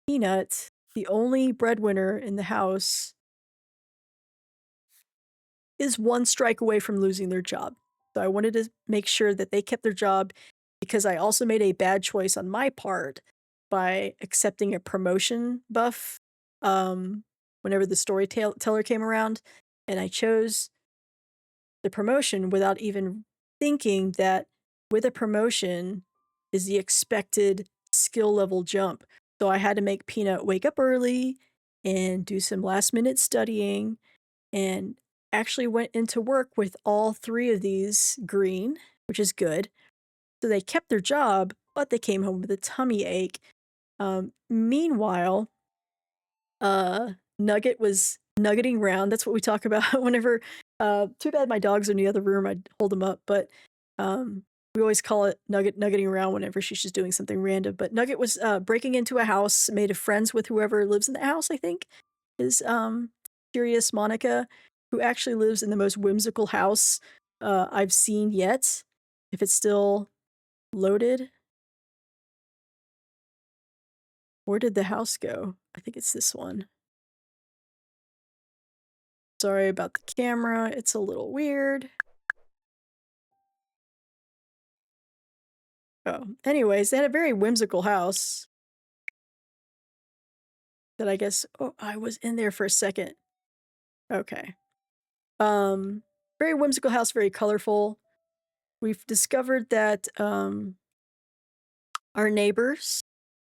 Peanut, the only breadwinner in the house, is one strike away from losing their job. So I wanted to make sure that they kept their job because I also made a bad choice on my part by accepting a promotion buff, um, whenever the storyteller came around, and I chose the promotion without even thinking that with a promotion is the expected skill level jump. So I had to make Peanut wake up early and do some last minute studying and actually went into work with all 3 of these green, which is good. So they kept their job, but they came home with a tummy ache. Meanwhile, Nugget was nuggeting around. That's what we talk about whenever too bad my dog's in the other room, I'd hold him up, but, we always call it nuggeting around whenever she's just doing something random, but Nugget was, breaking into a house, made a friends with whoever lives in the house, I think, is, Curious Monica, who actually lives in the most whimsical house, I've seen yet. If it's still loaded. Where did the house go? I think it's this one. Sorry about the camera, it's a little weird. Oh, anyways, they had a very whimsical house that I guess oh, I was in there for a second. Okay. Um, Very whimsical house, very colorful. We've discovered that, our neighbors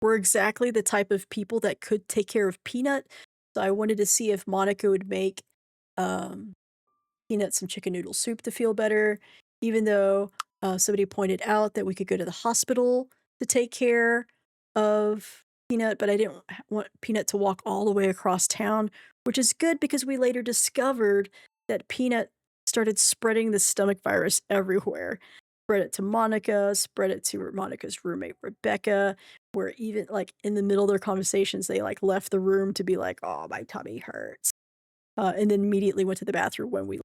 were exactly the type of people that could take care of Peanut, so I wanted to see if Monica would make, um Peanut some chicken noodle soup to feel better, even though, somebody pointed out that we could go to the hospital to take care of Peanut, but I didn't want Peanut to walk all the way across town, which is good because we later discovered that Peanut started spreading the stomach virus everywhere. Spread it to Monica, spread it to Monica's roommate, Rebecca, where even, like, in the middle of their conversations, they, like, left the room to be like, "Oh, my tummy hurts," and then immediately went to the bathroom when we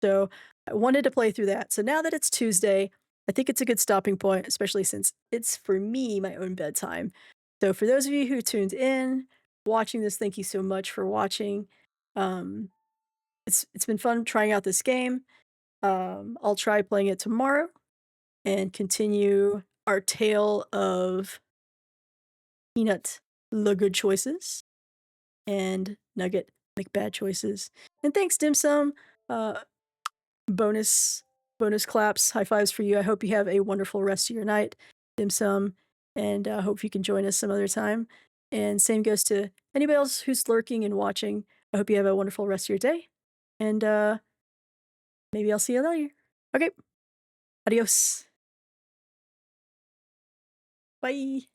so, I wanted to play through that. So now that it's Tuesday, I think it's a good stopping point, especially since it's, for me, my own bedtime. So for those of you who tuned in, watching this, thank you so much for watching. Um, it's been fun trying out this game. I'll try playing it tomorrow and continue our tale of Peanut the good choices and Nugget make bad choices. And thanks, Dim Sum. Uh, bonus bonus claps, high fives for you. I hope you have a wonderful rest of your night, dim sum, and hope you can join us some other time. And same goes to anybody else who's lurking and watching. I hope you have a wonderful rest of your day, and maybe I'll see you later. Okay, adios. Bye.